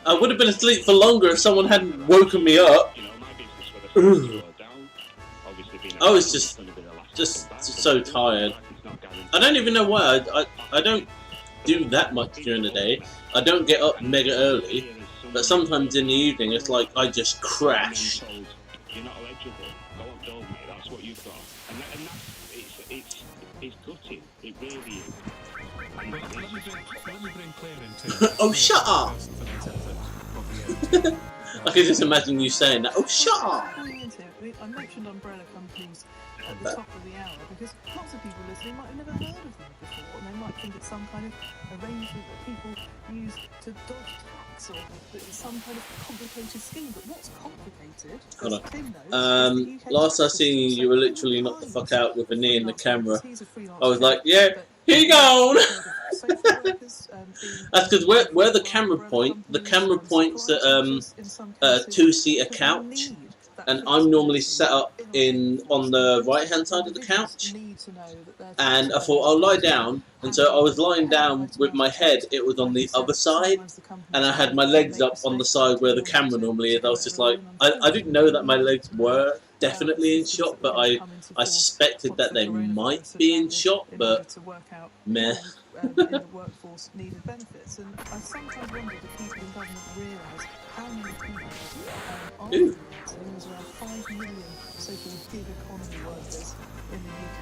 I would have been asleep for longer if someone hadn't woken me up. I was just so tired. I don't even know why. I don't do that much during the day. I don't get up mega early, but sometimes in the evening it's like I just crash. You're not eligible. Go on, don't, mate. That's what you've got. And that's it's gutting. It really is. Let me bring Claire into Oh, shut up! I can just imagine you saying that. Oh, shut up! I mentioned umbrella companies at the top of the hour because lots of people listening might have never heard of them before, and they might think it's some kind of arrangement that people use to dodge tax or that it's some kind of complicated scheme. But what's complicated? Hold on. Last I seen you, you were literally knocked the fuck out with a knee in the camera. I was like, yeah, here you go. That's because where the camera points at a two-seater couch, and I'm normally set up on the right-hand side of the couch. And I thought I'll lie down, and so I was lying down with my head. It was on the other side, and I had my legs up on the side where the camera normally is. I was just like, I didn't know that my legs were definitely in shop, but I suspected that they might be in shop, but meh. In the workforce needed benefits, and I sometimes wonder, do people in government realise how many people are freelancing? There's around 5 million so-called gig economy workers in the UK,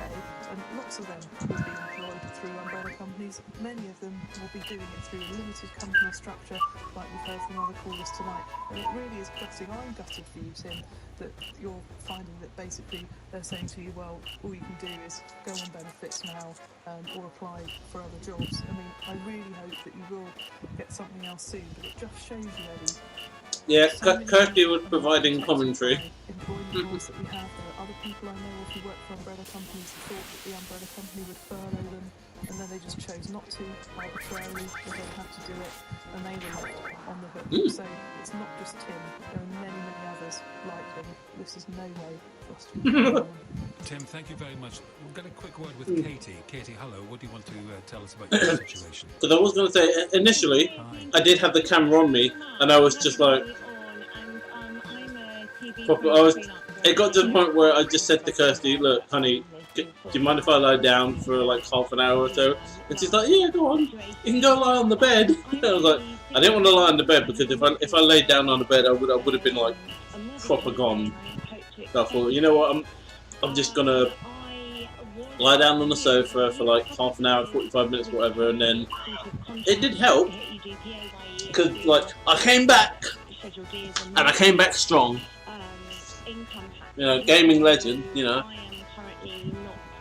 and lots of them will be employed through umbrella companies. Many of them will be doing it through a limited company structure, like we've heard from other callers tonight. And it really is gutting. I'm gutted for you, Tim, that you're finding that basically they're saying to you, well, all you can do is go on benefits now or apply for other jobs. I mean, I really hope that you will get something else soon, but it just shows you, Eddie. Yeah, Kirsty was providing commentary. Employment laws that we have. There are other people I know who work for umbrella companies who thought that the umbrella company would furlough them, and then they just chose not to, arbitrarily. They don't have to do it, and they were left on the hook. So it's not just Tim. There are many, many others like him. This is no way for us to Tim, thank you very much. We'll get a quick word with Katie. Katie, hello. What do you want to tell us about your situation? Because I was going to say, initially, I did have the camera on me, and I was just like, it got to the point where I just said to Kirsty, look, honey, do you mind if I lie down for like half an hour or so? And she's like, yeah, go on. You can go lie on the bed. And I was like, I didn't want to lie on the bed because if I laid down on the bed, I would have been like proper gone. So I thought, you know what, I'm just gonna lie down on the sofa for like half an hour, 45 minutes, whatever, and then it did help because like I came back and I came back strong. You know, gaming legend. You know,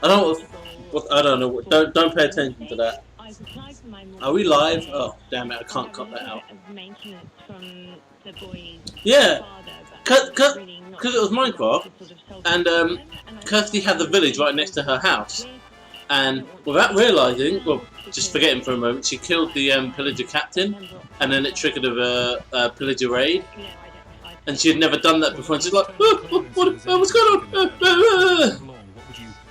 I don't know. Don't pay attention to that. Are we live? Oh damn it! I can't cut that out. Yeah, because it was Minecraft, and Kirsty had the village right next to her house, and without realising, well, just forgetting for a moment, she killed the pillager captain, and then it triggered a pillager raid, and she had never done that before. And she's like, what's going on?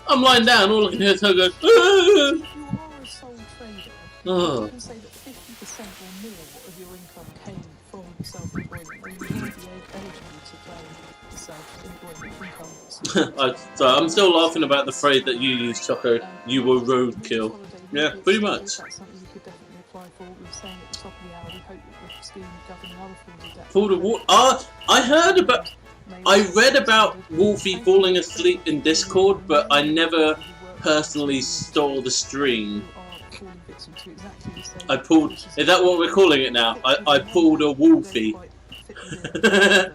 I'm lying down, all I can hear is her go. You are a sole trader. You can say that 50% or more of your income came from self-employment, and you would be eligible to claim the self-employment income. So I'm still laughing about the phrase that you used, Choco. You were roadkill. Yeah, pretty much. That's something you could definitely apply for. We were saying at the top of the hour, we hope that the scheme governing other forms of debt. Pull the water. I read about Wolfie falling asleep in Discord, but I never personally stole the stream. I pulled. Is that what we're calling it now? I pulled a Wolfie. And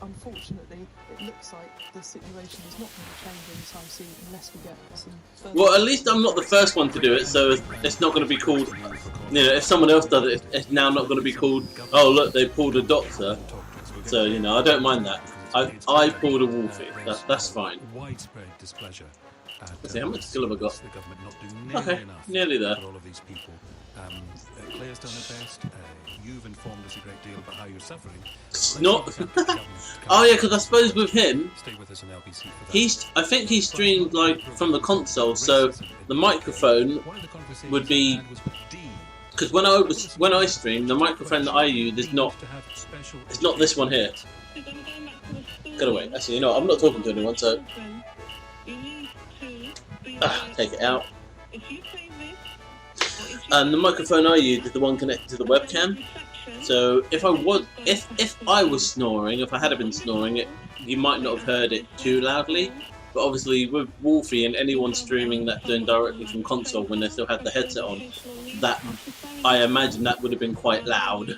unfortunately, it looks like the situation is not going to change anytime soon unless we get some further. Well, at least I'm not the first one to do it, so it's not going to be called. You know, if someone else does it, it's now not going to be called. Oh, look, they pulled a doctor. So you know, I don't mind that. I pulled a Wolfie. That's fine. Widespread displeasure. Let's see, how much skill have I got? The government not doing nearly enough nearly there. for all of these people. Claire's done her best. You've informed us a great deal about how you're suffering. Not. Oh yeah, because I suppose with him, stay with us on LBC for that. I think he streamed like from the console, so the microphone would be. Because when I stream, the microphone that I use is not. It's not this one here. Get away. Actually, you know, I'm not talking to anyone, so. Take it out. And the microphone I use is the one connected to the webcam. So if I was snoring, if I had been snoring, you might not have heard it too loudly. But obviously with Wolfie and anyone streaming that doing directly from console when they still had the headset on, that I imagine that would have been quite loud.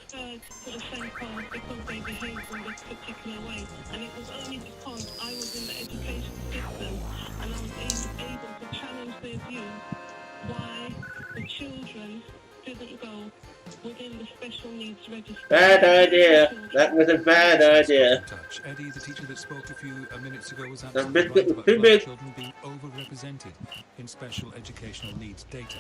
Bad idea. That was a bad idea. Eddie, the teacher that spoke a few minutes ago, was That biscuit was too big. Children being overrepresented in special educational needs data.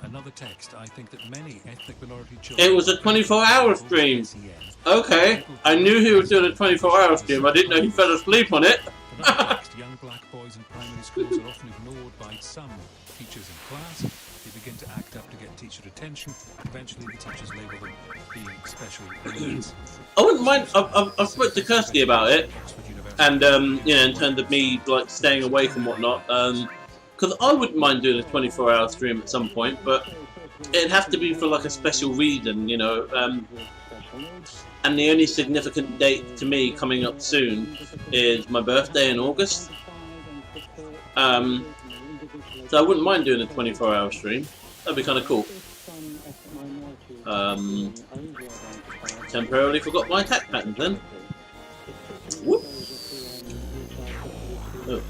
Another text. I think that many ethnic minority children. It was a 24-hour stream. Okay, I knew he was doing a 24-hour stream. I didn't know he fell asleep on it. Young black boys in primary schools are often ignored by some teachers in class. They begin to act up to get teacher attention. Eventually, the teachers label them being special needs. I wouldn't mind. I've spoken to Kirsty about it. and you know, in terms of me like staying awake and whatnot, because I wouldn't mind doing a 24-hour stream at some point, but it'd have to be for like a special reason, you know. And the only significant date to me coming up soon is my birthday in August. So I wouldn't mind doing a 24-hour stream. That'd be kind of cool. Temporarily forgot my attack pattern then. Whoop. Oh.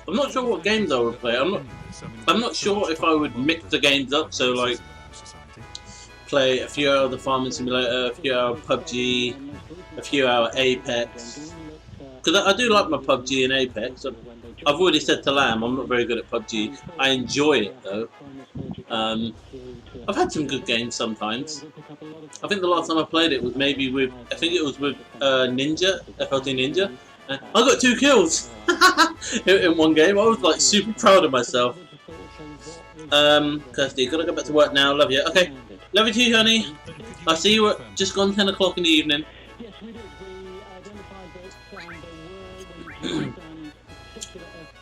I'm not sure what games I would play. I'm not sure if I would mix the games up. So like, play a few hours of Farming Simulator, a few hours of PUBG, a few hours Apex. Because I do like my PUBG and Apex. I've already said to Lamb, I'm not very good at PUBG. I enjoy it though. I've had some good games sometimes. I think the last time I played it was maybe with, I think it was with Ninja, FLT Ninja. I got 2 kills in one game. I was like super proud of myself. Kirsty, gotta go back to work now. Love you. Okay, love you too, honey. I'll see you at just gone 10 o'clock in the evening.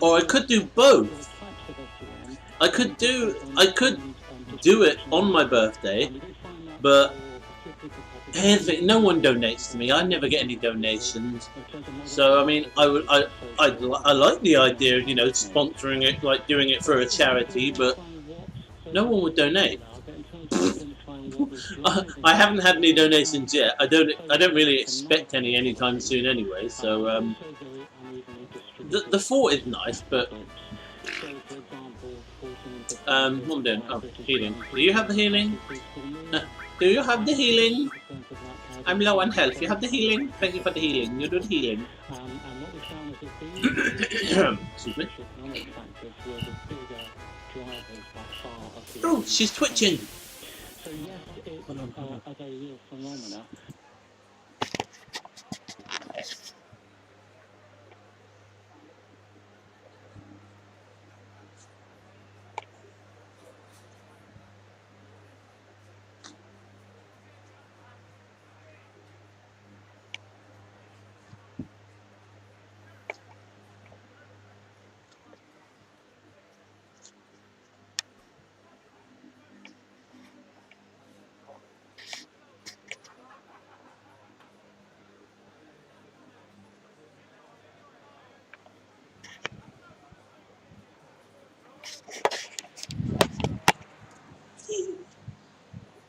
Or I could do both. I could do it on my birthday, but here's the thing, no one donates to me. I never get any donations. So I mean, I like the idea of, you know, sponsoring it, like doing it for a charity, but no one would donate. I haven't had any donations yet. I don't really expect any anytime soon anyway. So the fort is nice, but what am I doing? Oh, healing. Do you have the healing? Do you have the healing? I'm low on health. You have the healing? Thank you for the healing. You do the healing. Excuse me. Oh, she's twitching.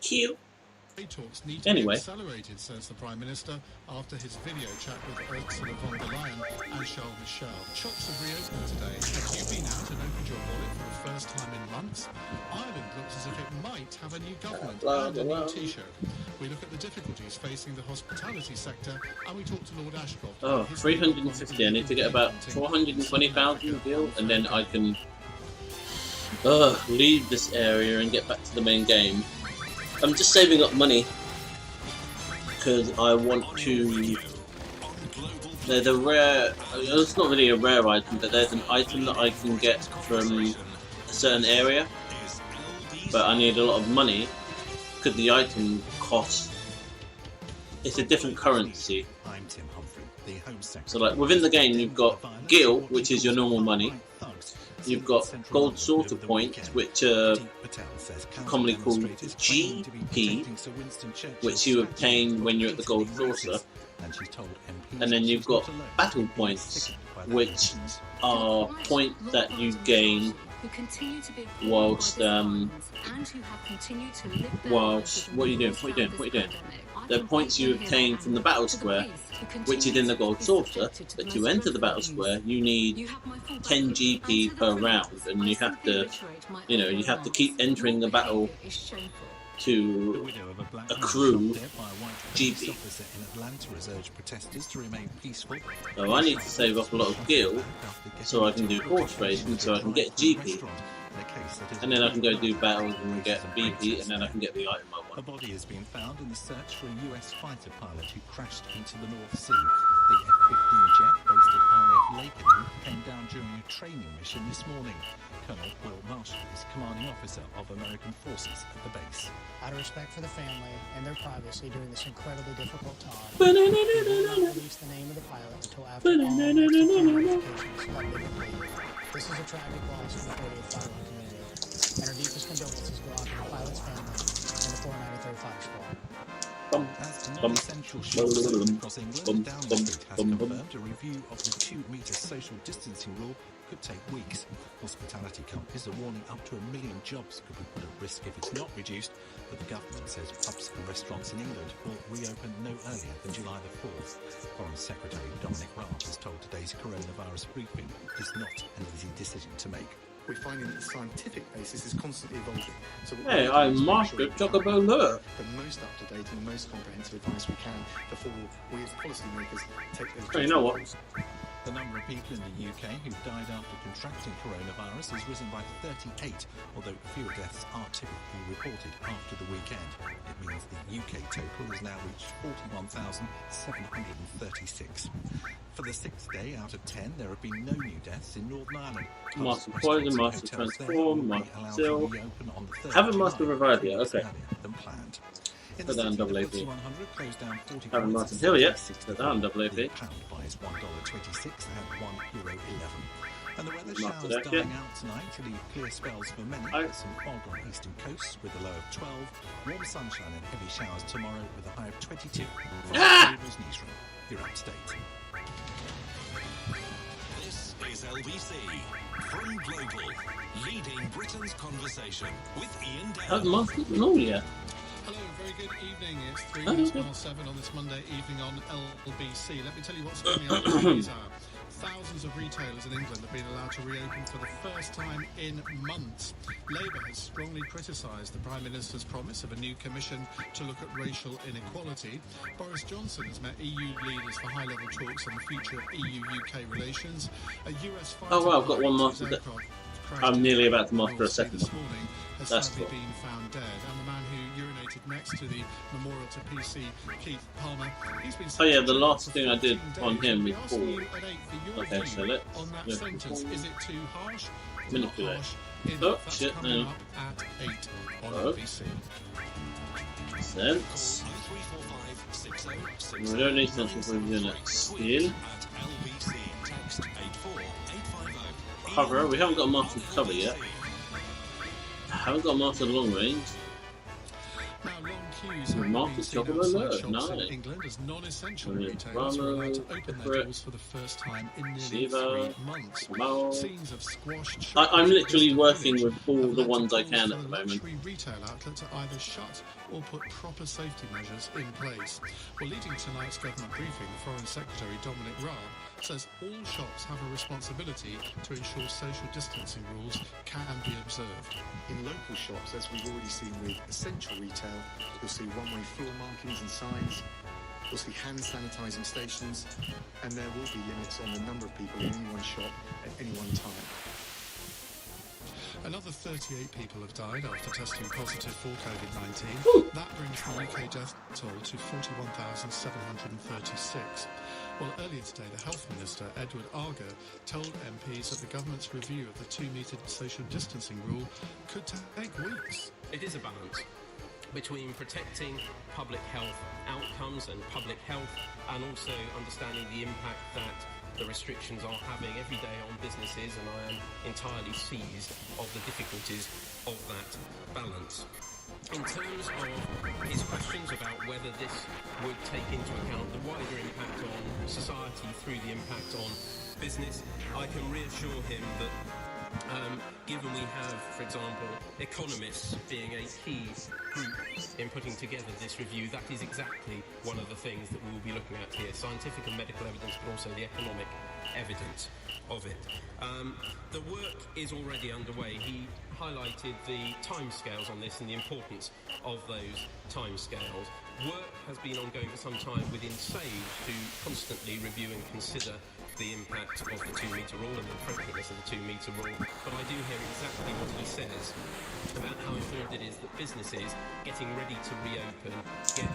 Cute. Talks need to Anyway. be accelerated, says the Prime Minister, after his video chat with Ursula von der Leyen and Charles Michel. Shops have reopened today. Have you been out and opened your wallet for the first time in months? Ireland looks as if it might have a new government and a new Taoiseach. We look at the difficulties facing the hospitality sector, and we talk to Lord Ashcroft. Oh, 350. I need to get about 420,000 deal, and then I can leave this area and get back to the main game. I'm just saving up money because I want to. There's a rare. It's not really a rare item, but there's an item that I can get from a certain area. But I need a lot of money because the item costs. It's a different currency. So, like within the game, you've got gil, which is your normal money. You've got gold sorter points, which are commonly called GP, which you obtain when you're at the gold sorter. And then you've got battle points, which are points that you gain whilst what are you doing? What are you doing? They're points you obtain from the battle square, which is in the gold sorter. But to enter the battle square, you need 10 GP per round, and you have to, you have to keep entering the battle to accrue GP. So I need to save up a lot of gil so I can do horse racing, so I can get GP. And then I can go do battles and get BP, and then I can get the item I want. A body has been found in the search for a US fighter pilot who crashed into the North Sea. The F-15 jet based at RAF Lakenham came down during a training mission this morning. Colonel Will Marshall is commanding officer of American forces at the base. Out of respect for the family and their privacy during this incredibly difficult time, we will not release the name of the pilot until after all next of kin notifications have been completed. This is a tragic loss for the 40th Fighter Line community, and our deepest condolences go out to the pilot's family and the 493rd Fighter Squad. As non-essential shops across England, Downing Street has confirmed a review of the 2-metre social distancing rule could take weeks. Hospitality companies are warning up to 1 million jobs could be put at risk if it's not reduced, but the government says pubs and restaurants in England will reopen no earlier than July the 4th. Foreign Secretary Dominic Raab has told today's coronavirus briefing it's not an easy decision to make. We're finding that the scientific basis is constantly evolving. So hey, I'm Master Chocobo Lure. The most up-to-date and the most comprehensive advice we can before we as policymakers take those... Hey, you know what? The number of people in the UK who died after contracting coronavirus has risen by 38, although fewer deaths are typically reported after the weekend. It means the UK total has now reached 41,736. For the 6th day out of 10, there have been no new deaths in Northern Ireland. Master Poison, Master Transform, Master Seal. Haven't Master Revived yet, okay. Put that on double AP. Haven't Mastered Hill yet, put that on double AP. $1.26 and €1.11. And the weather showers dying out tonight to leave clear spells for many. Some fog on eastern coasts with a low of 12. Warm sunshine and heavy showers tomorrow with a high of 22. From Global's newsroom, you're up to date. This is LBC from Global, leading Britain's conversation with Ian Dale. Hasn't Mastered Hill yet. Hello, very good evening. It's 7 on this Monday evening on LBC. Let me tell you what's coming up this hour. Thousands of retailers in England have been allowed to reopen for the first time in months. Labour has strongly criticised the Prime Minister's promise of a new commission to look at racial inequality. Boris Johnson has met EU leaders for high-level talks on the future of EU-UK relations. A US fighter... Oh wow, I've got one master. I'm nearly about to master a second one. That's cool. Been found dead, and the man who urinated next to the memorial to PC, Keith Palmer, he's been... Oh yeah, the last thing I did on him before. Okay, so let's... On that sentence, is it too harsh? Manipulate. Oh, shit, no. At 8 on LBC. Sense. We don't need central for units. Steel. Cover. We haven't got a mastered cover yet. Haven't got a mastered long range. Mastered Chocobo Alert. Nice. England as non-essential retailers are allowed to open their doors for the first time in nearly 3 months. Scenes of squashed... I'm literally working with all the ones I can at the moment. Retail outlets are either shut or put proper safety measures in place. Well, leading tonight's government briefing, the Foreign Secretary Dominic Raab says all shops have a responsibility to ensure social distancing rules can be observed. In local shops, as we've already seen with essential retail, you'll see one-way floor markings and signs, you'll see hand sanitising stations, and there will be limits on the number of people in any one shop at any one time. Another 38 people have died after testing positive for COVID-19. That brings the UK death toll to 41,736. Well, earlier today, the Health Minister, Edward Arger, told MPs that the government's review of the 2-metre social distancing rule could take weeks. It is a balance between protecting public health outcomes and public health, and also understanding the impact that the restrictions are having every day on businesses, and I am entirely seized of the difficulties of that balance. In terms of his questions about whether this would take into account the wider impact on society through the impact on business, I can reassure him that given we have, for example, economists being a key group in putting together this review, that is exactly one of the things that we will be looking at here. Scientific and medical evidence, but also the economic evidence of it. The work is already underway. He highlighted the timescales on this and the importance of those timescales. Work has been ongoing for some time within SAGE to constantly review and consider the impact of the 2-metre rule and the appropriateness of the 2-metre rule, but I do hear exactly what he says about how important it is that businesses getting ready to reopen get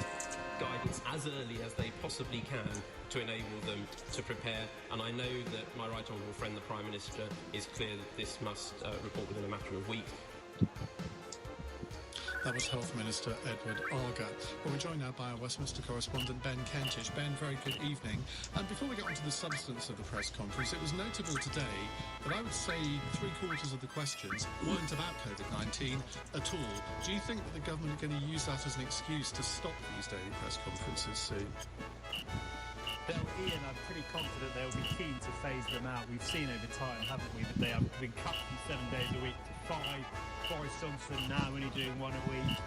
guidance as early as they possibly can to enable them to prepare. And I know that my right honourable friend, the Prime Minister, is clear that this must report within a matter of weeks. That was Health Minister Edward Arger. Well, we're joined now by our Westminster correspondent Ben Kentish. Ben, very good evening. And before we get on to the substance of the press conference, it was notable today that I would say 3/4 of the questions weren't about COVID-19 at all. Do you think that the government are going to use that as an excuse to stop these daily press conferences soon? Well, Ian, I'm pretty confident they'll be keen to phase them out. We've seen over time, haven't we, that they have been cut from 7 days a week to 5. Boris Johnson now only doing 1 a week.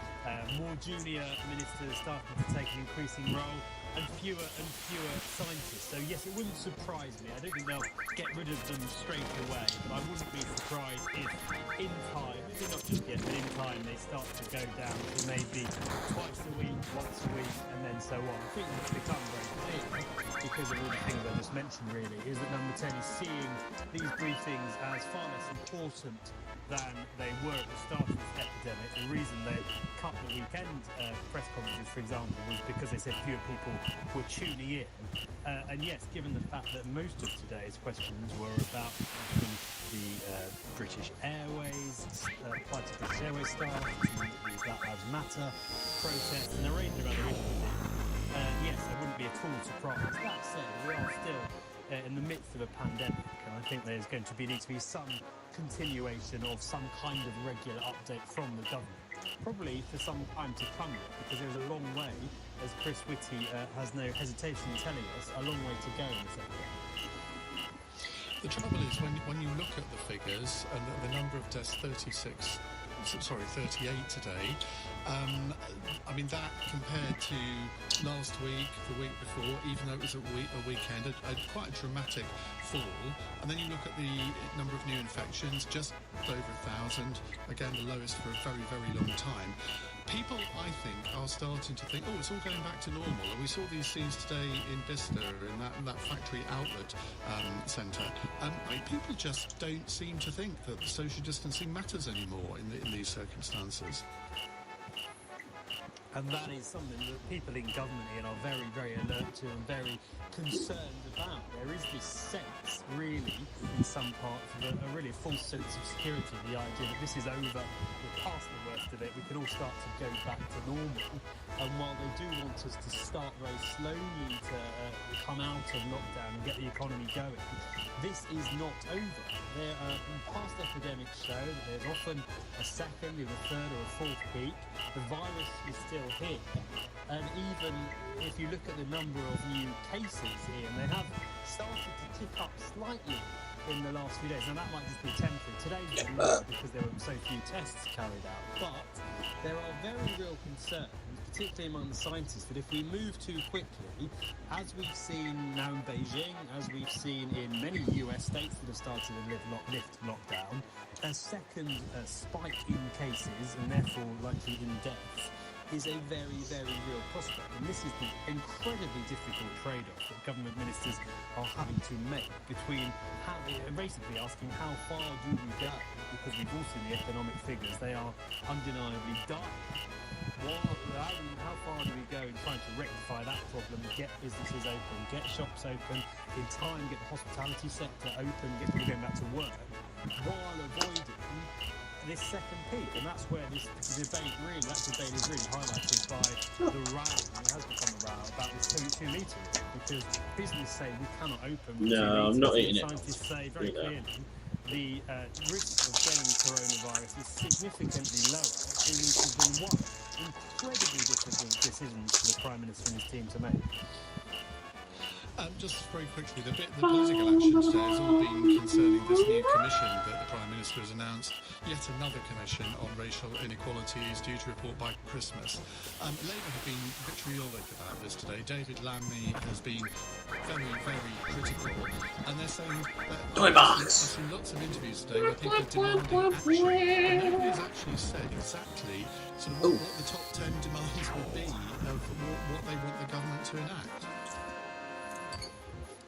More junior ministers starting to take an increasing role, and fewer scientists. So yes, it wouldn't surprise me. I don't think they'll get rid of them straight away, but I wouldn't be surprised if in time, maybe not just yet, but in time they start to go down to maybe twice a week, once a week, and then so on. I think it's become very clear, because of all the things I just mentioned really, is that Number 10 is seeing these briefings as far less important than they were at the start of this epidemic. The reason they cut the weekend press conferences, for example, was because they said fewer people were tuning in. And yes, given the fact that most of today's questions were about the British Airways, flight to British Airways staff, the Black Lives Matter protests, and a range of other issues. Yes, I wouldn't be at all surprised. That said, we are still in the midst of a pandemic, and I think there's going to need to be some continuation of some kind of regular update from the government, probably for some time to come, because there's a long way, as Chris Whitty has no hesitation in telling us, a long way to go in this area. The trouble is, when you look at the figures and the number of deaths, 38 today, I mean, that compared to last week, the week before, even though it was a weekend, quite a dramatic fall. And then you look at the number of new infections, just over 1,000, again the lowest for a very, very long time. People, I think, are starting to think, oh, it's all going back to normal. And we saw these scenes today in Bicester, in that factory outlet centre. I mean, people just don't seem to think that social distancing matters anymore in these circumstances. And that is something that people in government here are very, very alert to and very concerned about. There is this sense, really, in some parts, of a really false sense of security, the idea that this is over, we're past the worst of it, we can all start to go back to normal. And while they do want us to start very slowly to come out of lockdown and get the economy going, this is not over. Past epidemics show that there's often a second, a third or a fourth peak. The virus is still here. And even if you look at the number of new cases here, and they have started to tick up slightly in the last few days. Now that might just be temporary. Today's was low because there were so few tests carried out. But there are very real concerns, particularly among the scientists, that if we move too quickly, as we've seen now in Beijing, as we've seen in many US states that have started to lift lockdown, a second spike in cases, and therefore likely in deaths, is a very, very real prospect. And this is the incredibly difficult trade-off that government ministers are having to make between basically asking how far do we go, because we've all seen the economic figures, they are undeniably dying. How far do we go in trying to rectify that problem, get businesses open, get shops open, in time get the hospitality sector open, get people going back to work, while avoiding this second peak? And that's where this debate is really highlighted by the row, and it has become a row about this 2 metre, because business say we cannot open with 2 meters. No, I'm not eating it. Scientists say very clearly the risk of getting coronavirus is significantly lower at 2 metres than 1. Incredibly difficult decisions for the Prime Minister and his team to make. Just very quickly, the political action today has all been concerning this new commission that the Prime Minister has announced. Yet another commission on racial inequality is due to report by Christmas. Labour have been vitriolic about this today. David Lammy has been very, very critical, and they're saying that I've seen lots of interviews today where people are demanding action, but nobody's actually said exactly sort of what the top 10 demands would be of what they want the government to enact.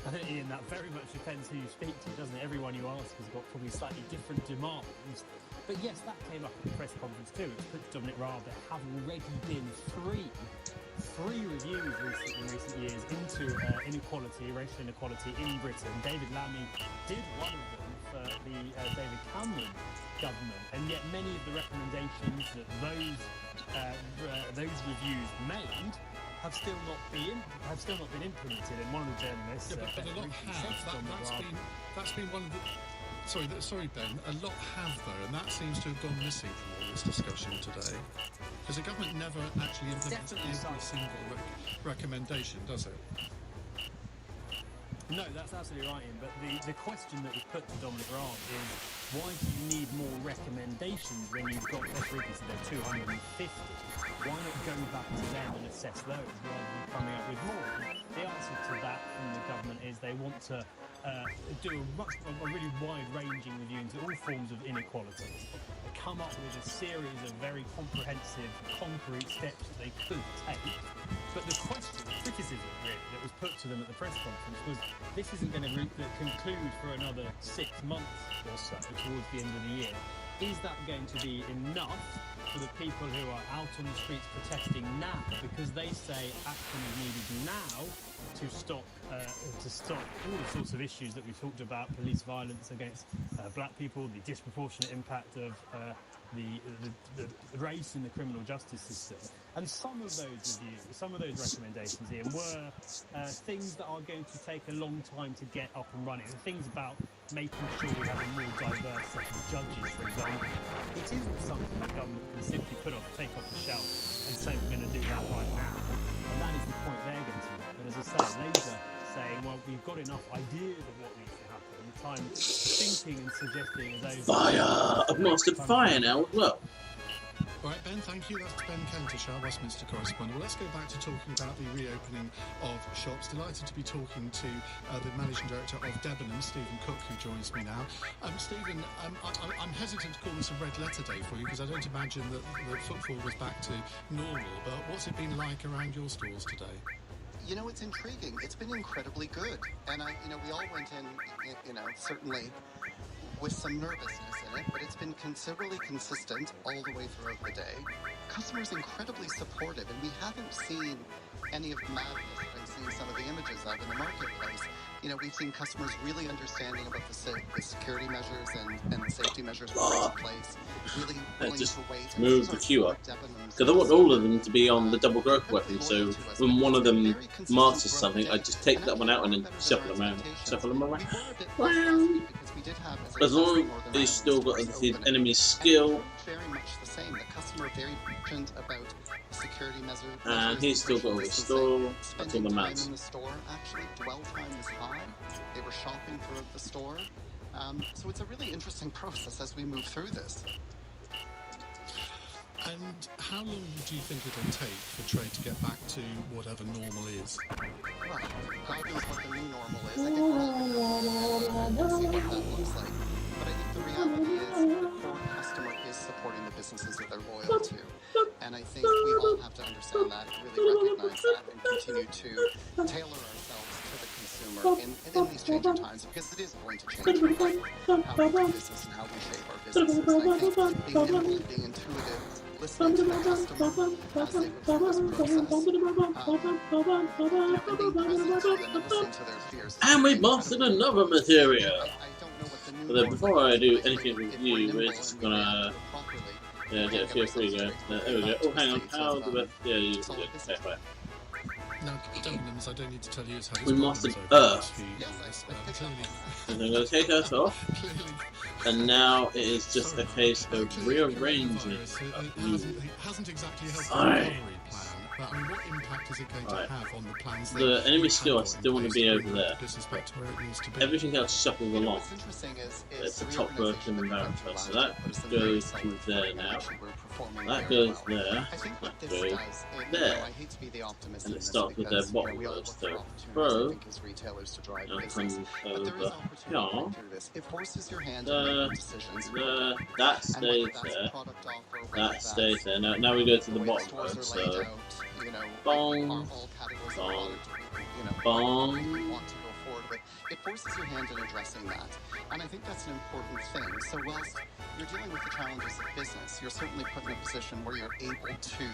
I think, Ian, that very much depends who you speak to, doesn't it? Everyone you ask has got probably slightly different demands. But yes, that came up at the press conference too. It's put to Dominic Raab there have already been three reviews in recent years into inequality, racial inequality in Britain. David Lammy did one of them for the David Cameron government, and yet many of the recommendations that those reviews made have still not been implemented. And one of the journalists, but a lot have. That's been one of the. Sorry, Ben. A lot have though, and that seems to have gone missing from all this discussion today. Because the government never actually implements every single recommendation, does it? No, that's absolutely right, Ian. But the question that was put to Dominic Raab is, why do you need more recommendations when you've got, let's read this, there 250? Why not go back to them and assess those rather than coming up with more? The answer to that from the government is they want to do a really wide-ranging review into all forms of inequality. They come up with a series of very comprehensive, concrete steps that they could take. But the criticism really that was put to them at the press conference was, this isn't going to conclude for another 6 months or so towards the end of the year. Is that going to be enough for the people who are out on the streets protesting now? Because they say action is needed now to stop all the sorts of issues that we've talked about: police violence against black people, the disproportionate impact of the race in the criminal justice system. And some of those reviews, some of those recommendations, Ian, were things that are going to take a long time to get up and running. Things about making sure we have a more diverse set of judges, for example. It isn't something the government can simply take off the shelf and say we're going to do that right now. And that is the point they're going to make. But as I say, Labour saying, well, we've got enough ideas of what needs to happen. The time thinking and suggesting is over. Fire! I've mastered fire now as well. Right, Ben, thank you. That's Ben Kentish, our Westminster correspondent. Well, let's go back to talking about the reopening of shops. Delighted to be talking to the Managing Director of Debenhams, Stephen Cook, who joins me now. Stephen, I'm hesitant to call this a red letter day for you because I don't imagine that the footfall was back to normal, but what's it been like around your stores today? You know, it's intriguing. It's been incredibly good. And we all went in, certainly with some nervousness in it, but it's been considerably consistent all the way throughout the day. Customers incredibly supportive, and we haven't seen any of the madness that I'm seeing some of the images of in the marketplace. We've seen customers really understanding about the security measures and the safety measures put in place, really willing just to wait. move the queue up. Because I want all of them to be on the double growth weapon, so when one of them masters something, I just take that one out and then shuffle them around. As long as he's still got his enemy skill. Very much the same. The customer very patient about security measures. And he's still got his store. That's all that matters. In the store, actually, dwell time is high. They were shopping throughout the store. So it's a really interesting process as we move through this. And how long do you think it'll take for trade to get back to whatever normal is? Well, God knows what the new normal is. I think we're all going to see what that looks like. But I think the reality is the core customer is supporting the businesses that they're loyal to. And I think we all have to understand that, really recognize that, and continue to tailor ourselves to the consumer in these changing times, because it is going to change how we do business and how we shape our businesses. And I think being nimble, being intuitive, listening to the customer as they go through this process, and being present to them and listening to their fears. And we've mastered another material. But then before I do anything with you, we're just gonna feel free to go. There we go. Oh, hang on. How the best? Yeah, you can do it. Okay, right. Now, Debenhams, I don't need to tell you how we mastered Earth. And I'm going to take Earth off. And now it is just a case of rearranging it. It hasn't exactly helped the recovery plan. But I mean, what impact is it going to have on the plans? The enemy skill, I still want to be over there. Everything else shuffles along. It's the top version of America, so that goes to there now. That goes there. That goes there. And it starts with their bottom row. So Pro now comes over here. That stays there. That stays there. Now we go to the bottom row. So bong, bong, bong, It forces your hand in addressing that. And I think that's an important thing. So whilst you're dealing with the challenges of business, you're certainly put in a position where you're able to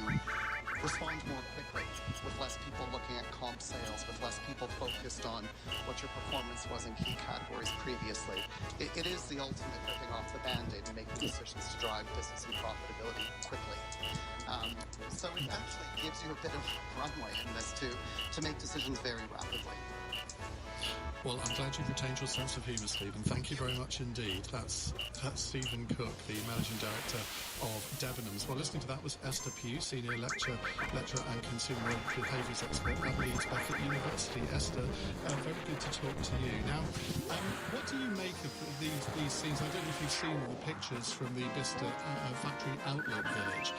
respond more quickly, with less people looking at comp sales, with less people focused on what your performance was in key categories previously. It is the ultimate ripping off the Band-Aid and making decisions to drive business and profitability quickly. So it actually gives you a bit of runway in this to make decisions very rapidly. Well, I'm glad you've retained your sense of humour, Stephen. Thank you very much indeed. That's Stephen Cook, the Managing Director of Debenhams. Well, listening to that was Esther Pugh, Senior Lecturer and Consumer Behaviours Expert at Leeds Beckett University. Esther, very good to talk to you. Now, what do you make of these scenes? I don't know if you've seen the pictures from the Bicester factory outlet village.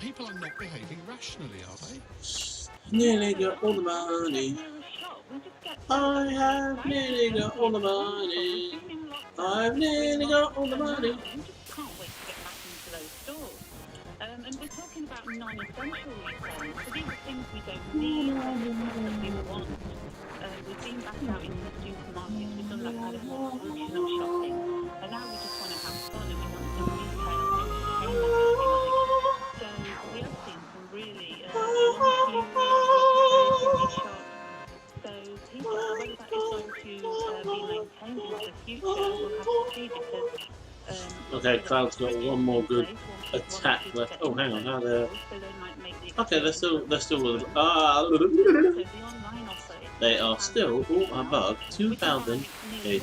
People are not behaving rationally, are they? Nearly got all the money. I have nearly got all the money. I've nearly got all the money. We just can't wait to get back into those stores. And we're talking about non-essential retail. So these are things we don't need, that we want. We've been back out into the supermarkets. We've done that kind of more functional shopping. And now we just want to have fun and we want some retail and entertainment, if you like. So we have seen some really long queues, shops. So people, whether that is going to be maintained into the future, we'll have to see because... Okay, Cloud's got one more good attack left. Oh, hang on, now they're... Okay, they're still they are still all above 2,000 HP. You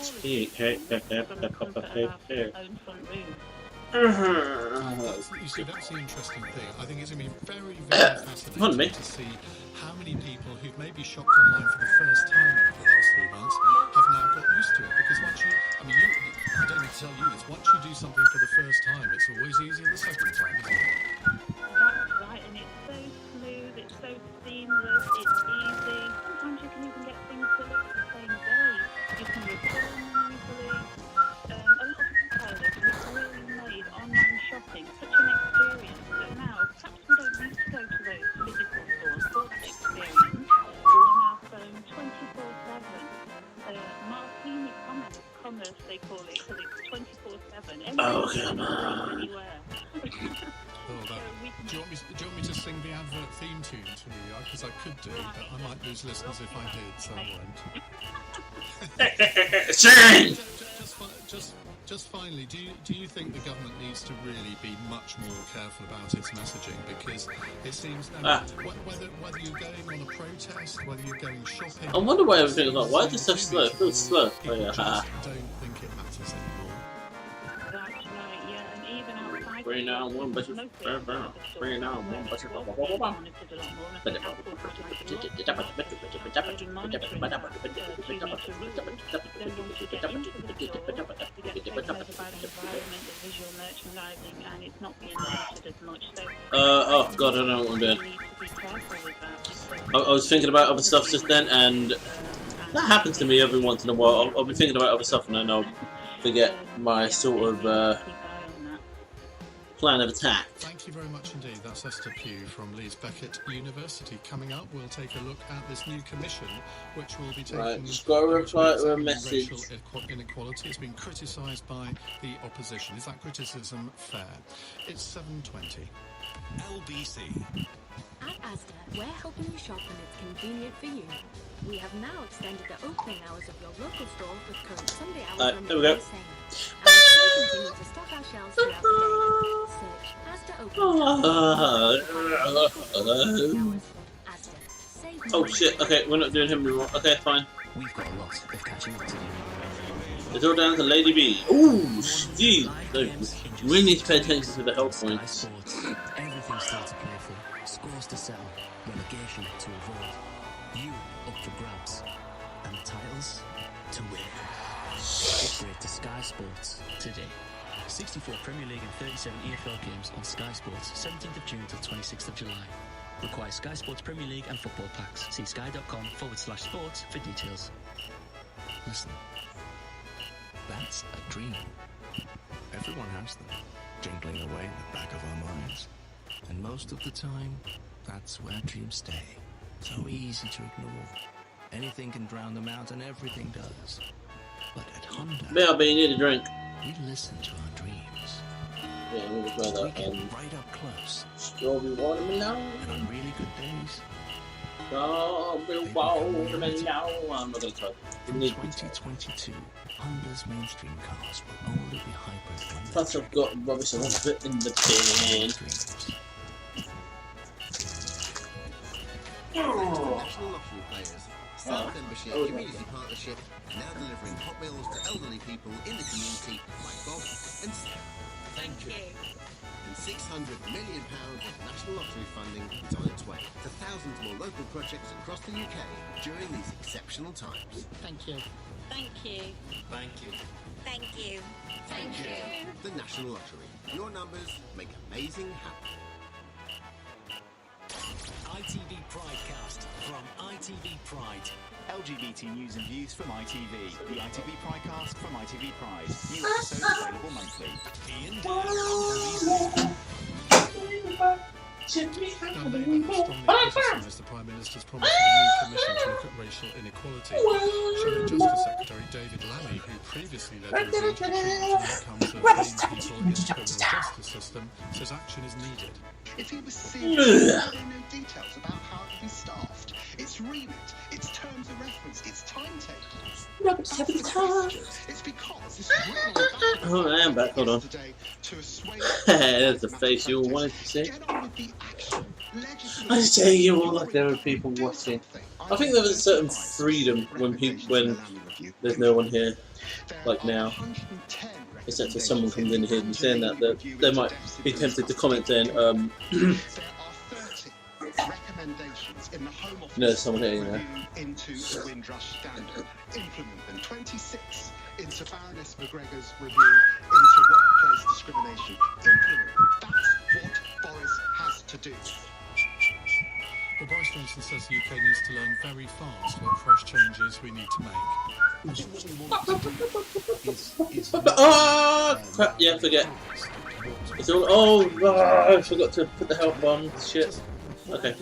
see, that's the interesting thing. I think it's going to be very, very fascinating to see how many people who've maybe shopped online for the first time over the last 3 months have now got used to it. Because once you, I don't need to tell you this, once you do something for the first time, it's always easier the second time, isn't it? That's right, and it's so smooth, it's so seamless, it's easy. Sometimes you can even get things delivered the same day. You can return them easily. A lot of retailers have really made online shopping such an experience that now perhaps we don't need to go to those physical stores for that experience. We're on our phone 24/7. Martini commerce they call it, because it's 24/7. Oh, come on. Anywhere. Do you want me to sing the advert theme tune to you? Because I could do, but I might lose listeners if I did, so I won't. Sing! Just finally, do you think the government needs to really be much more careful about its messaging? Because it seems that whether you're going on a protest, whether you're going shopping... I wonder why everything is like, why is it so slow? It feels slow. Oh, yeah. I don't think it matters anymore. That's right, yeah, and even outside... Bring down one bishop. Bring down one bishop. Oh god, I don't know what I'm doing. I was thinking about other stuff just then, and that happens to me every once in a while. I'll be thinking about other stuff and then I'll forget my sort of plan of attack. Thank you very much indeed. That's Esther Pugh from Leeds Beckett University. Coming up, we'll take a look at this new commission, which will be taking... Right, just got to reply to a message. Racial inequality. It's been criticised by the opposition. Is that criticism fair? It's 7:20. LBC. At Asda, we're helping you shop when it's convenient for you. We have now extended the opening hours of your local store with current Sunday hours there we go. the same. And we still continue to stock our shelves throughout the day. Search Asda opening hours. Oh shit, okay, we're not doing him anymore. Okay, fine. We've got a lot of catching up to do. It's all down to Lady B. Ooh, jeez. We really need to pay attention to the health points. Everything still to play for. Scores to settle. Relegation to avoid. You up for grabs. And titles to win. Upgrade to Sky Sports today. 64 Premier League and 37 EFL games on Sky Sports, 17th of June till 26th of July. Require Sky Sports Premier League and football packs. See sky.com/sports for details. Listen, that's a dream. Everyone has them, jingling away in the back of our minds. And most of the time, that's where dreams stay. So easy to ignore. Anything can drown them out, and everything does. But at Honda, BRB, you need a drink. we listen to our dreams. Yeah, we'll try that. We get right up close. Strawberry watermelon. And on really good days, strawberry watermelon. I'm not going to try. From 2022, Honda's mainstream cars will only be hybrid when Plus, I've got rubbish I want to put in the bin. National Lottery players. Self-membership community partnership now delivering Hot Wheels to elderly people in the community like Bob and Sarah. Thank you. And £600 million of national lottery funding is on its way to thousands more local projects across the UK during these exceptional times. Thank you. Thank you. Thank you. Thank you. Thank you. The National Lottery. Your numbers make amazing happen. ITV Pridecast from ITV Pride. LGBT news and views from ITV. The ITV Pridecast from ITV Pride. New episodes available monthly. Ian Now, Labour has strongly criticised the Prime Minister's promise of a new commission to look at racial inequality. Shadow Justice Secretary David Lammy, who previously led a review into the treatment when it comes to paying people in the criminal justice system, says action is needed. If he was serious, there are no details about how it is staffed, its remit, its terms of reference, its timetables. That's the question. It's because this Oh, I am back. Hold on. There's the face you all wanted to see. I say you all like there are people watching. I think there was a certain freedom when there's no one here, like now. Except if someone comes in here and saying that they might be tempted to comment saying, recommendations in the Home Office no, someone here, you know. Into the Windrush Standard. Implement them. 26 into Baroness McGregor's review into workplace discrimination. Implement them. That's what Boris has to do. Well, Boris Johnson says the UK needs to learn very fast what fresh changes we need to make. Oh crap! Yeah, forget. It's all. Oh, I forgot to put the help on. Shit. Okay.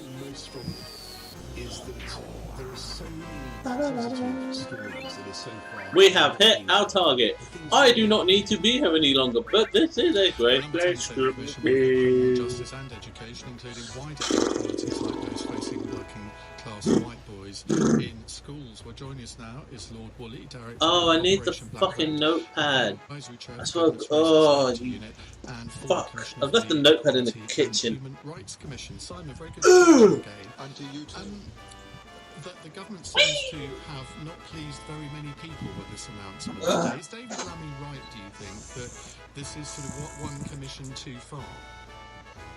We have hit our target. I do not need to be here any longer, but this is a great place to be. Justice and education, including wider inequalities like those facing working class white boys in schools. Well, joining us now is Lord Woolley, Director. Oh, I need the fucking notepad. I swear. Oh, you fuck! I've left the notepad in the kitchen. Human Rights Commission. Simon, very good again. And to you too. That the government seems to have not pleased very many people with this announcement today. Is David Lammy right, do you think, that this is sort of one commission too far?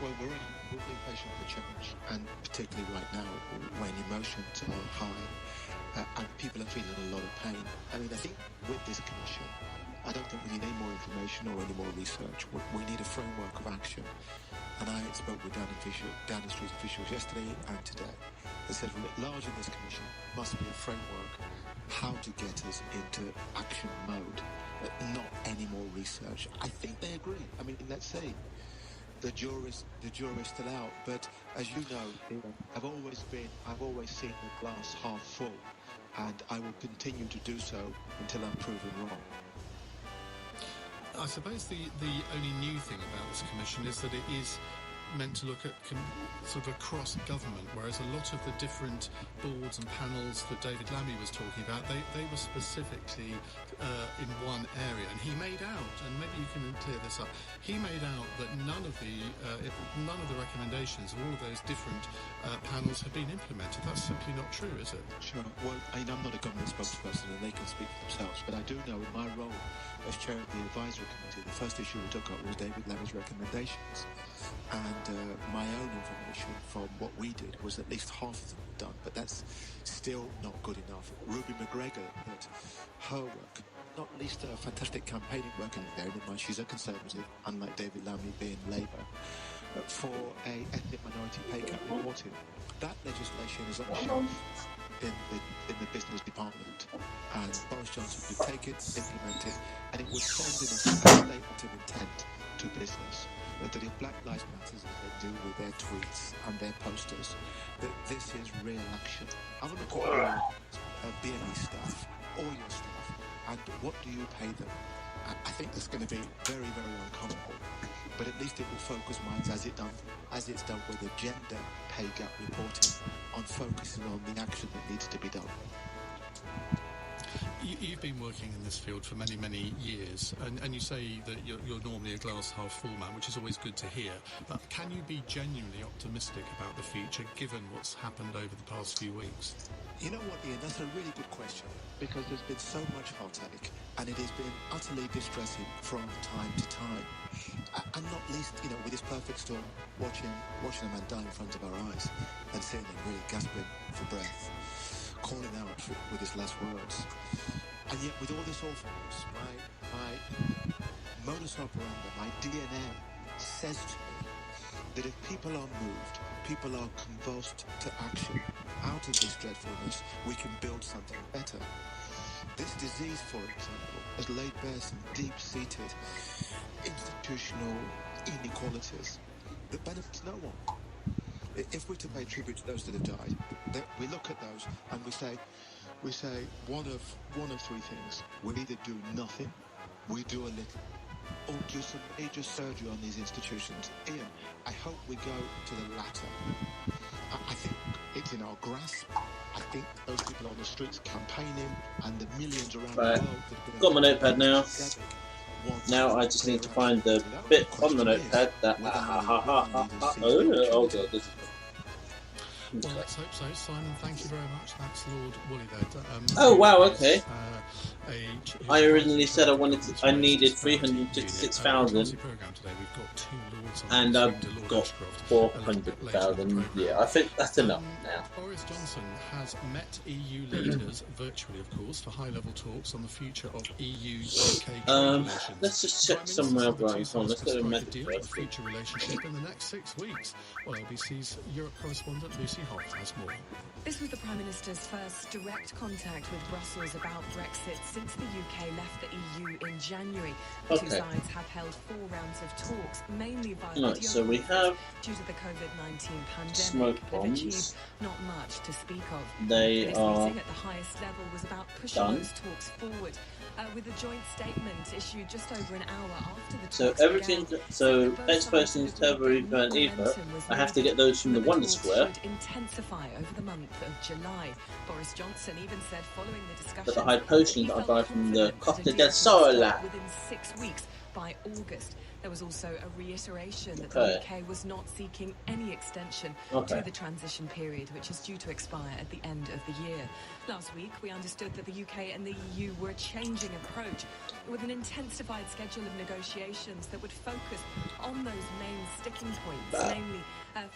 Well, we're being patient for change, and particularly right now when emotions are high and people are feeling a lot of pain. I mean, I think with this commission, I don't think we need any more information or any more research. We need a framework of action. And I spoke with Downing Street officials yesterday and today. They said, large in this commission must be a framework how to get us into action mode, but not any more research. I think they agree. I mean, let's say the jury's still out, but as you know, I've always seen the glass half full, and I will continue to do so until I'm proven wrong. I suppose the only new thing about this commission is that it is meant to look at sort of across government, whereas a lot of the different boards and panels that David Lammy was talking about, they were specifically in one area, and he made out, and maybe you can clear this up, he made out that none of the recommendations of all of those different panels have been implemented. That's simply not true, is it? Sure. Well, I'm not a government spokesperson, and they can speak for themselves, but I do know in my role as chair of the advisory committee, the first issue we took up was David Lammy's recommendations. And my own information from what we did was at least half of them were done, but that's still not good enough. Ruby McGregor, that her work, not least her fantastic campaigning work, and bearing in mind she's a Conservative, unlike David Lammy being Labour, for a ethnic minority pay gap reporting. That legislation is on the shelf in the business department, and Boris Johnson could take it, implement it, and it would send in a statement of intent to to business. That if Black Lives Matter, as they do with their tweets and their posters, that this is real action. Have a look at your BME staff, all your staff, and what do you pay them? I think that's going to be very, very uncomfortable. But at least it will focus minds as it's done with the gender pay gap reporting, on focusing on the action that needs to be done. You've been working in this field for many, many years, and you say that you're normally a glass half full man, which is always good to hear. But can you be genuinely optimistic about the future, given what's happened over the past few weeks? You know what, Ian, that's a really good question, because there's been so much heartache, and it has been utterly distressing from time to time. And not least, with this perfect storm, watching a man die in front of our eyes, and sitting there really gasping for breath, calling out with his last words. And yet, with all this awfulness, my modus operandi, my DNA says to me that if people are moved, people are convulsed to action, out of this dreadfulness, we can build something better. This disease, for example, has laid bare some deep-seated institutional inequalities that benefits no one. If we're to pay tribute to those that have died, we look at those and we say one of three things. We either do nothing, we do a little, or do some major surgery on these institutions. Ian, I hope we go to the latter. I think it's in our grasp. I think those people on the streets campaigning and the millions around the world that have been... Got my notepad now. Now I just need to find the bit on the notepad that... Oh god, this is... Well, let's hope so. Simon, thank you very much. That's Lord Woolley there. Oh wow, okay. I originally said I needed 356,000, and I've got 400,000. Yeah, I think that's enough now. Boris Johnson has met EU leaders, virtually of course, for high-level talks on the future of EU-UK relations. Let's just check somewhere going on. Let's go to medical future relationship in the next 6 weeks. Well, LBC's Europe correspondent Lucy Hoff has more. This was the Prime Minister's first direct contact with Brussels about Brexit since the UK left the EU in January. The two sides have held 4 rounds of talks, mainly via video so we have due to the COVID-19 pandemic. smoke They've bombs. achieved not much to speak of. They this are meeting at the highest level was about pushing done. those talks forward, with a joint statement issued just over an hour after the So talks everything, began. so expressions, Terroriva and Eva, I have to get those from the Wonder Square. Should intensify over the month of July. Boris Johnson even said following the discussion But the high potions that I buy from the Costa del Sol within 6 weeks by August. There was also a reiteration that the UK was not seeking any extension to the transition period, which is due to expire at the end of the year. Last week, we understood that the UK and the EU were changing approach with an intensified schedule of negotiations that would focus on those main sticking points, namely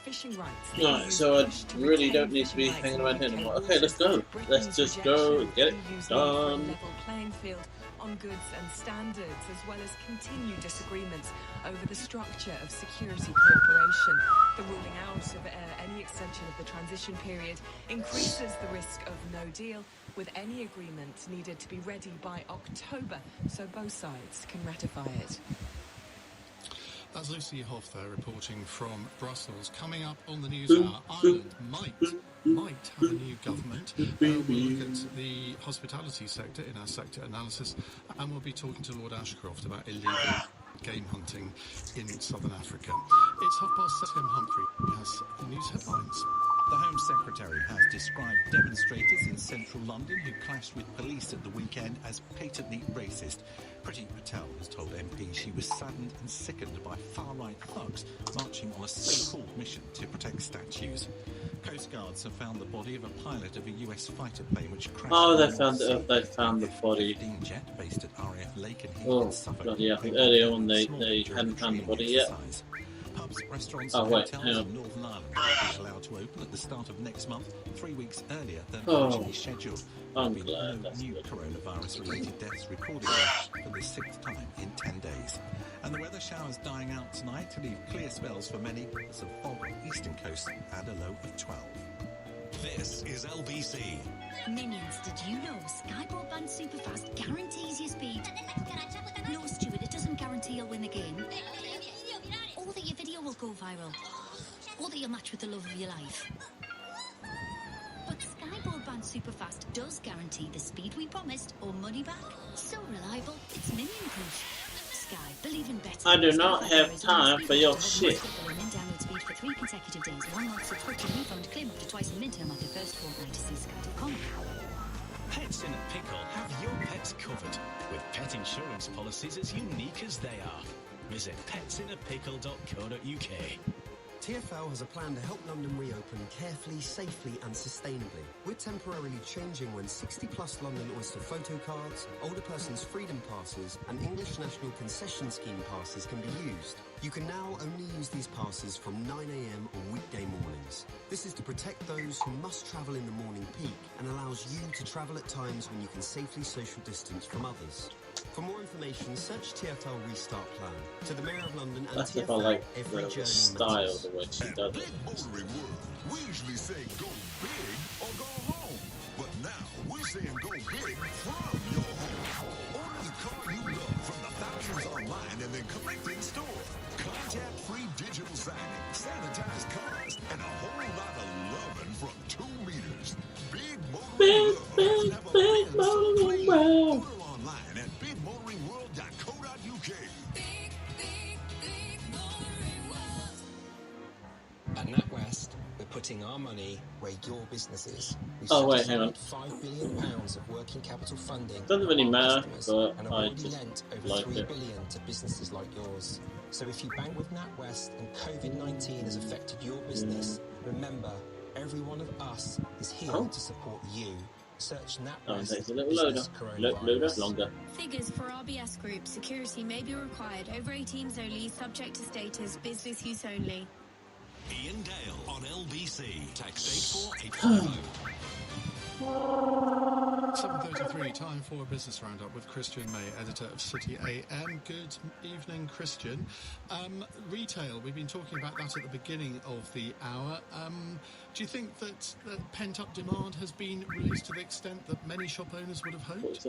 fishing rights. No, so I really don't need to be hanging around here anymore. Okay, let's go. Let's just go get it done. Level playing field on goods and standards, as well as continued disagreements over the structure of security cooperation. The ruling out of any extension of the transition period increases the risk of no deal, with any agreement needed to be ready by October, so both sides can ratify it. That's Lucy Hoff there reporting from Brussels. Coming up on the news hour, Ireland might have a new government. We'll look at the hospitality sector in our sector analysis, and we'll be talking to Lord Ashcroft about illegal game hunting in southern Africa. It's 7:30. Tim Humphrey has the news headlines. The Home Secretary has described demonstrators in central London who clashed with police at the weekend as patently racist. Priti Patel has told MPs she was saddened and sickened by far-right thugs marching on a so-called mission to protect statues. Coast Guards have found the body of a pilot of a US fighter plane which crashed. Oh, they found the body. Jet based at RAF Lakenheath in Suffolk. Yeah, I think earlier on they hadn't found the body yet. Pubs, restaurants and hotels in Northern Ireland will be allowed to open at the start of next month, 3 weeks earlier than originally scheduled. There will be no new coronavirus-related deaths recorded there for the 6th time in 10 days. And the weather showers dying out tonight to leave clear spells for many, with some fog on the eastern coast and a low of 12. This is LBC. Minions, did you know Sky Broadband Superfast guarantees your speed? No, Stuart, it doesn't guarantee you'll win the game. viral. Or that you'll match with the love of your life. But Sky Broadband Superfast does guarantee the speed we promised or money back. So reliable, it's minion-proof. Sky, believe in better. I do not have time for your shit. Download speed for 3 consecutive days. 1 month subscription refund. Claim up to twice in midterm after first fortnight to see Sky.com. Pets in a Pickle have your pets covered with pet insurance policies as unique as they are. Visit petsinApickle.co.uk. TfL has a plan to help London reopen carefully, safely and sustainably. We're temporarily changing when 60-plus London Oyster photo cards, older persons freedom passes and English National Concession Scheme passes can be used. You can now only use these passes from 9 a.m. on weekday mornings. This is to protect those who must travel in the morning peak and allows you to travel at times when you can safely social distance from others. For more information, search TfL Restart Plan. To the Mayor of London and That's TfL, if I like every the journey style, matters. the way she does it. Motoring world, we usually say go big or go home. But now we're saying go big from your home. Order the car you love from the thousands online and then collect in store. Contact-free digital signing, sanitized cars, and a whole lot of loving from 2 meters. Big Motoring World. Order online at bigmotoringworld.co.uk. At NatWest, we're putting our money where your business is. We've Oh wait, hang on. £5 billion of working capital funding. Doesn't really for our matter, customers but and have I already just lent over like $3 it. billion to businesses like yours. So if you bank with NatWest and COVID-19 has affected your business, remember, every one of us is here to support you. Search NatWest. Takes a little loader. Loader longer. Figures for RBS Group. Security may be required. Over 18s only. Subject to status. Business use only. Ian Dale on LBC. Text 84850. 7:33, time for a business roundup with Christian May, editor of City AM. Good evening, Christian. Retail, we've been talking about that at the beginning of the hour. Do you think that pent-up demand has been released to the extent that many shop owners would have hoped?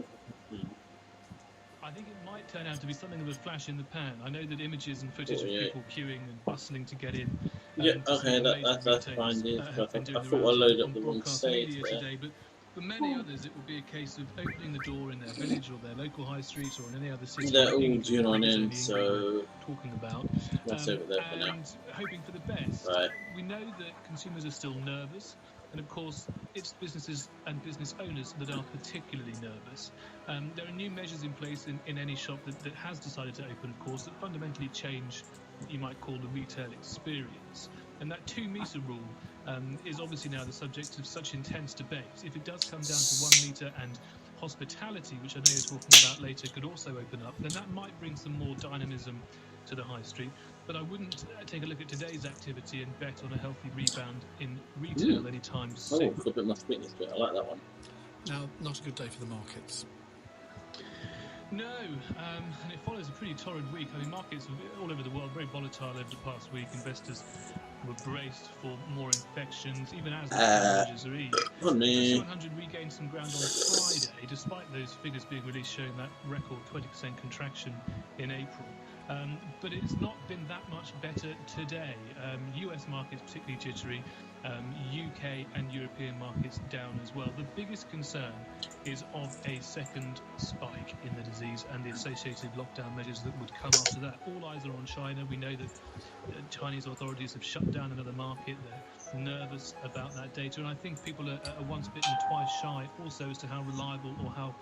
I think it might turn out to be something of a flash in the pan. I know that images and footage of people queuing and bustling to get in. Yeah, okay, that's fine. I thought I loaded up the wrong stage there. Today, but for many others, it will be a case of opening the door in their village or their local high street or in any other city. They're all due on in, so talking about that's over there for now. And hoping for the best. Right. We know that consumers are still nervous. And of course, it's businesses and business owners that are particularly nervous. There are new measures in place in any shop that has decided to open, of course, that fundamentally change what you might call the retail experience. And that 2-metre rule is obviously now the subject of such intense debate. If it does come down to 1 metre and hospitality, which I know you're talking about later, could also open up, then that might bring some more dynamism to the high street. But I wouldn't take a look at today's activity and bet on a healthy rebound in retail anytime soon. Oh, a bit more sweetness to it. I like that one. Now, not a good day for the markets. No, and it follows a pretty torrid week. I mean, markets all over the world, very volatile over the past week. Investors were braced for more infections, even as the measures are eased. The 100 regained some ground on Friday, despite those figures being released showing that record 20% contraction in April. But it's not been that much better today. US markets particularly jittery, UK and European markets down as well. The biggest concern is of a second spike in the disease and the associated lockdown measures that would come after that. All eyes are on China. We know that Chinese authorities have shut down another market. They're nervous about that data, and I think people are once bitten, twice shy also as to how reliable or how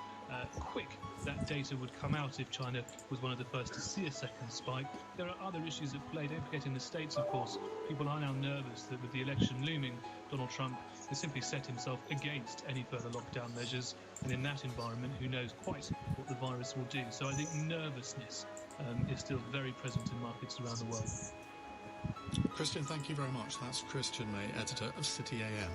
quick that data would come out if China was one of the first to see a second spike. There are other issues at play. Don't forget, in the States, of course, people are now nervous that with the election looming, Donald Trump has simply set himself against any further lockdown measures, and in that environment, who knows quite what the virus will do. So I think nervousness is still very present in markets around the world. Christian, thank you very much. That's Christian May, editor of City AM.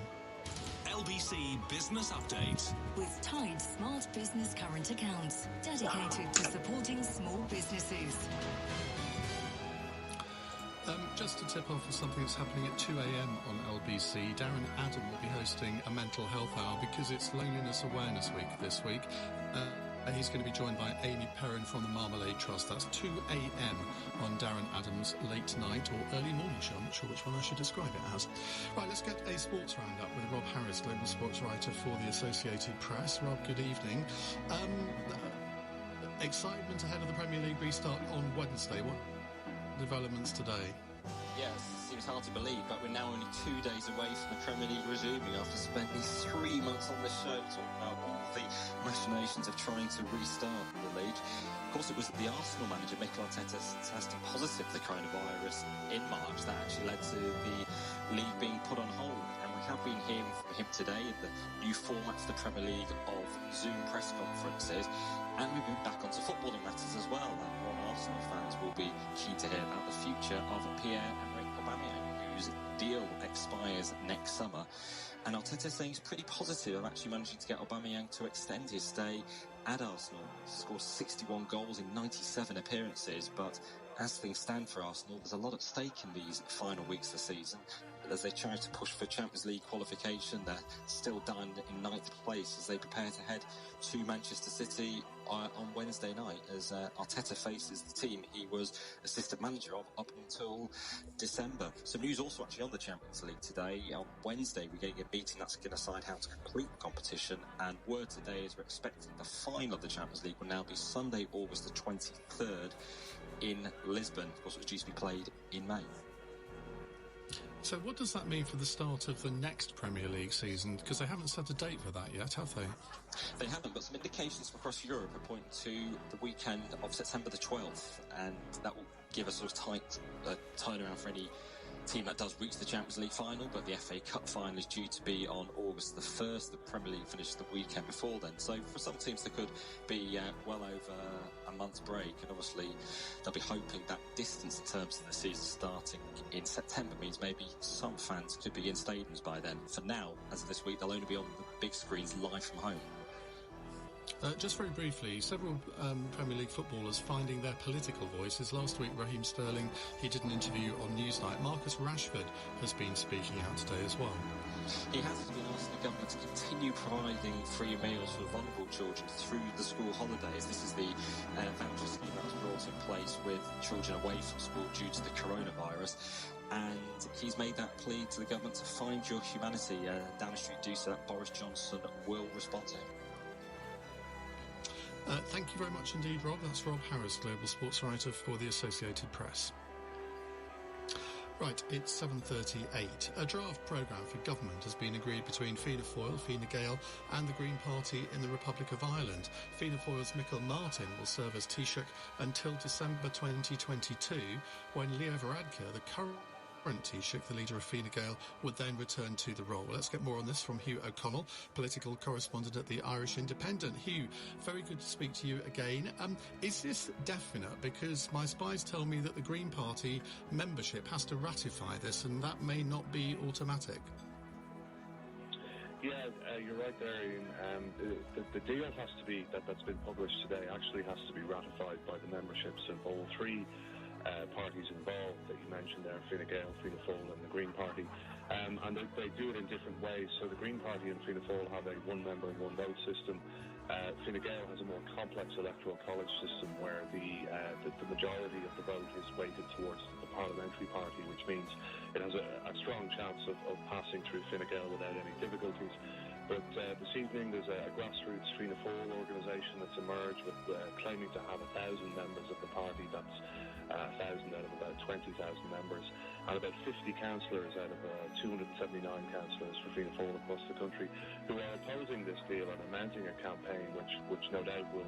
LBC Business Update. With Tide Smart Business Current Accounts, dedicated to supporting small businesses. Just to tip off for something that's happening at 2 a.m. on LBC, Darren Adam will be hosting a mental health hour because it's Loneliness Awareness Week this week. And he's going to be joined by Amy Perrin from the Marmalade Trust. That's 2 a.m. on Darren Adams' late night or early morning show. I'm not sure which one I should describe it as. Right, let's get a sports roundup with Rob Harris, global sports writer for the Associated Press. Rob, good evening. Excitement ahead of the Premier League restart on Wednesday. What developments today? Yes, seems hard to believe, but we're now only 2 days away from the Premier League resuming after spending 3 months on the show talking about all the machinations of trying to restart the league. Of course, it was the Arsenal manager, Mikel Arteta, testing positive for the coronavirus in March that actually led to the league being put on hold. And we have been hearing from him today in the new format for the Premier League of Zoom press conferences. And we've been back onto footballing matters as well. And Arsenal fans will be keen to hear about the future of Pierre-Emerick Aubameyang, whose deal expires next summer. And Arteta saying he's pretty positive of actually managing to get Aubameyang to extend his stay at Arsenal. He scored 61 goals in 97 appearances, but as things stand for Arsenal, there's a lot at stake in these final weeks of the season. As they try to push for Champions League qualification, they're still down in 9th place as they prepare to head to Manchester City on Wednesday night as Arteta faces the team he was assistant manager of up until December. Some news also actually on the Champions League today. On Wednesday, we're getting a meeting that's going to decide how to complete the competition, and word today is we're expecting the final of the Champions League will now be Sunday, August the 23rd in Lisbon. Of course, it was due to be played in May. So what does that mean for the start of the next Premier League season? Because they haven't set a date for that yet, have they? They haven't, but some indications from across Europe are pointing to the weekend of September the 12th, and that will give us a sort of tight turnaround for any team that does reach the Champions League final, but the FA Cup final is due to be on August the 1st. The Premier League finishes the weekend before then. So for some teams, there could be well over a month's break, and obviously they'll be hoping that distance in terms of the season starting in September means maybe some fans could be in stadiums by then. For now, as of this week, they'll only be on the big screens live from home. Just very briefly, several Premier League footballers finding their political voices. Last week, Raheem Sterling, he did an interview on Newsnight. Marcus Rashford has been speaking out today as well. He has been asking the government to continue providing free meals for vulnerable children through the school holidays. This is the voucher scheme that was brought in place with children away from school due to the coronavirus. And he's made that plea to the government to find your humanity. Downing Street do so that Boris Johnson will respond to him. Thank you very much indeed, Rob. That's Rob Harris, global sports writer for the Associated Press. Right, it's 7:38. A draft programme for government has been agreed between Fianna Fáil, Fine Gael and the Green Party in the Republic of Ireland. Fianna Fáil's Michael Martin will serve as Taoiseach until December 2022, when Leo Varadkar, the current Taoiseach, the leader of Fine Gael, would then return to the role. Let's get more on this from Hugh O'Connell, political correspondent at the Irish Independent. Hugh, very good to speak to you again. Is this definite? Because my spies tell me that the Green Party membership has to ratify this, and that may not be automatic. Yeah, you're right there, Ian. The deal has to be, that's been published today, actually has to be ratified by the memberships of all three parties involved that you mentioned there, Fine Gael, Fianna Fáil and the Green Party. And they do it in different ways. So the Green Party and Fianna Fáil have a one-member, one-vote system. Fine Gael has a more complex electoral college system where the majority of the vote is weighted towards the parliamentary party, which means it has a strong chance of passing through Fine Gael without any difficulties. But this evening there's a grassroots Fianna Fáil organisation that's emerged with claiming to have 1,000 members of the party. That's 1,000 out of about 20,000 members, and about 50 councillors out of 279 councillors for Fianna Fáil across the country who are opposing this deal and are mounting a campaign which no doubt will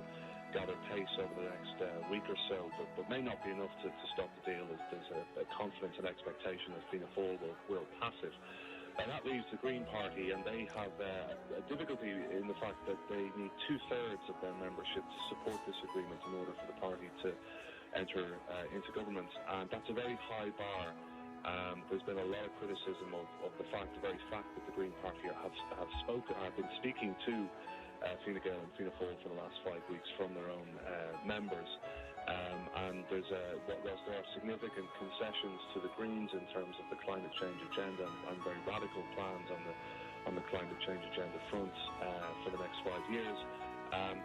gather pace over the next week or so, but may not be enough to stop the deal. There's a confidence and expectation that Fianna Fáil will pass it. And that leaves the Green Party, and they have a difficulty in the fact that they need 2/3 of their membership to support this agreement in order for the party to enter into government, and that's a very high bar. There's been a lot of criticism of the very fact that the Green Party have been speaking to Fine Gael and Fianna Fáil for the last 5 weeks from their own members. And whilst there are significant concessions to the Greens in terms of the climate change agenda and very radical plans on the climate change agenda front for the next 5 years,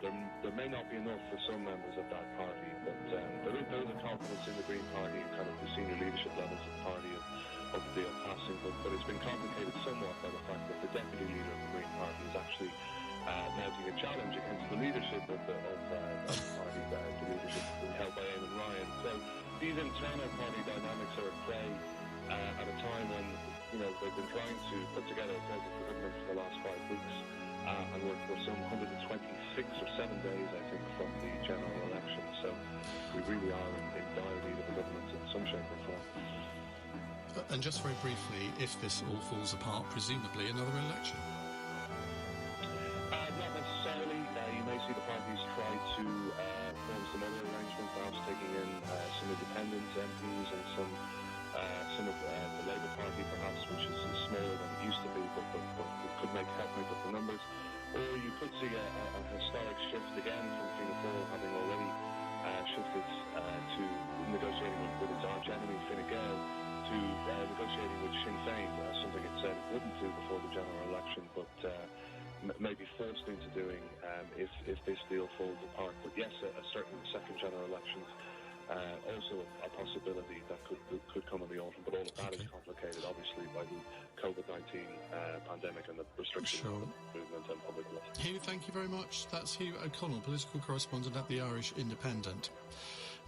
There may not be enough for some members of that party, but there is a confidence in the Green Party and kind of the senior leadership levels of the party of the deal passing, but it's been complicated somewhat by the fact that the deputy leader of the Green Party is actually mounting a challenge against the leadership of the party, the leadership being held by Eamon Ryan. So these internal party dynamics are at play at a time when they've been trying to put together a budget for government for the last 5 weeks. And we're some 126 or 7 days, I think, from the general election. So we really are in dire need of a government in some shape or form. And just very briefly, if this all falls apart, presumably another election? Not necessarily. You may see the parties try to form some other arrangement, perhaps taking in some independent MPs and some of the Labour Party, perhaps, which is smaller than it used to be, but could help make up the numbers. Or you could see a historic shift again from Fianna Fáil, having already shifted to negotiating with its arch enemy, Fine Gael, to negotiating with Sinn Féin, something it said it wouldn't do before the general election, but may be forced into doing if this deal falls apart. But yes, a certain second general election. Also a possibility that could come in the autumn, but all of that is complicated, obviously, by the COVID-19 pandemic and the restrictions of movement and public life. Hugh, thank you very much. That's Hugh O'Connell, political correspondent at the Irish Independent.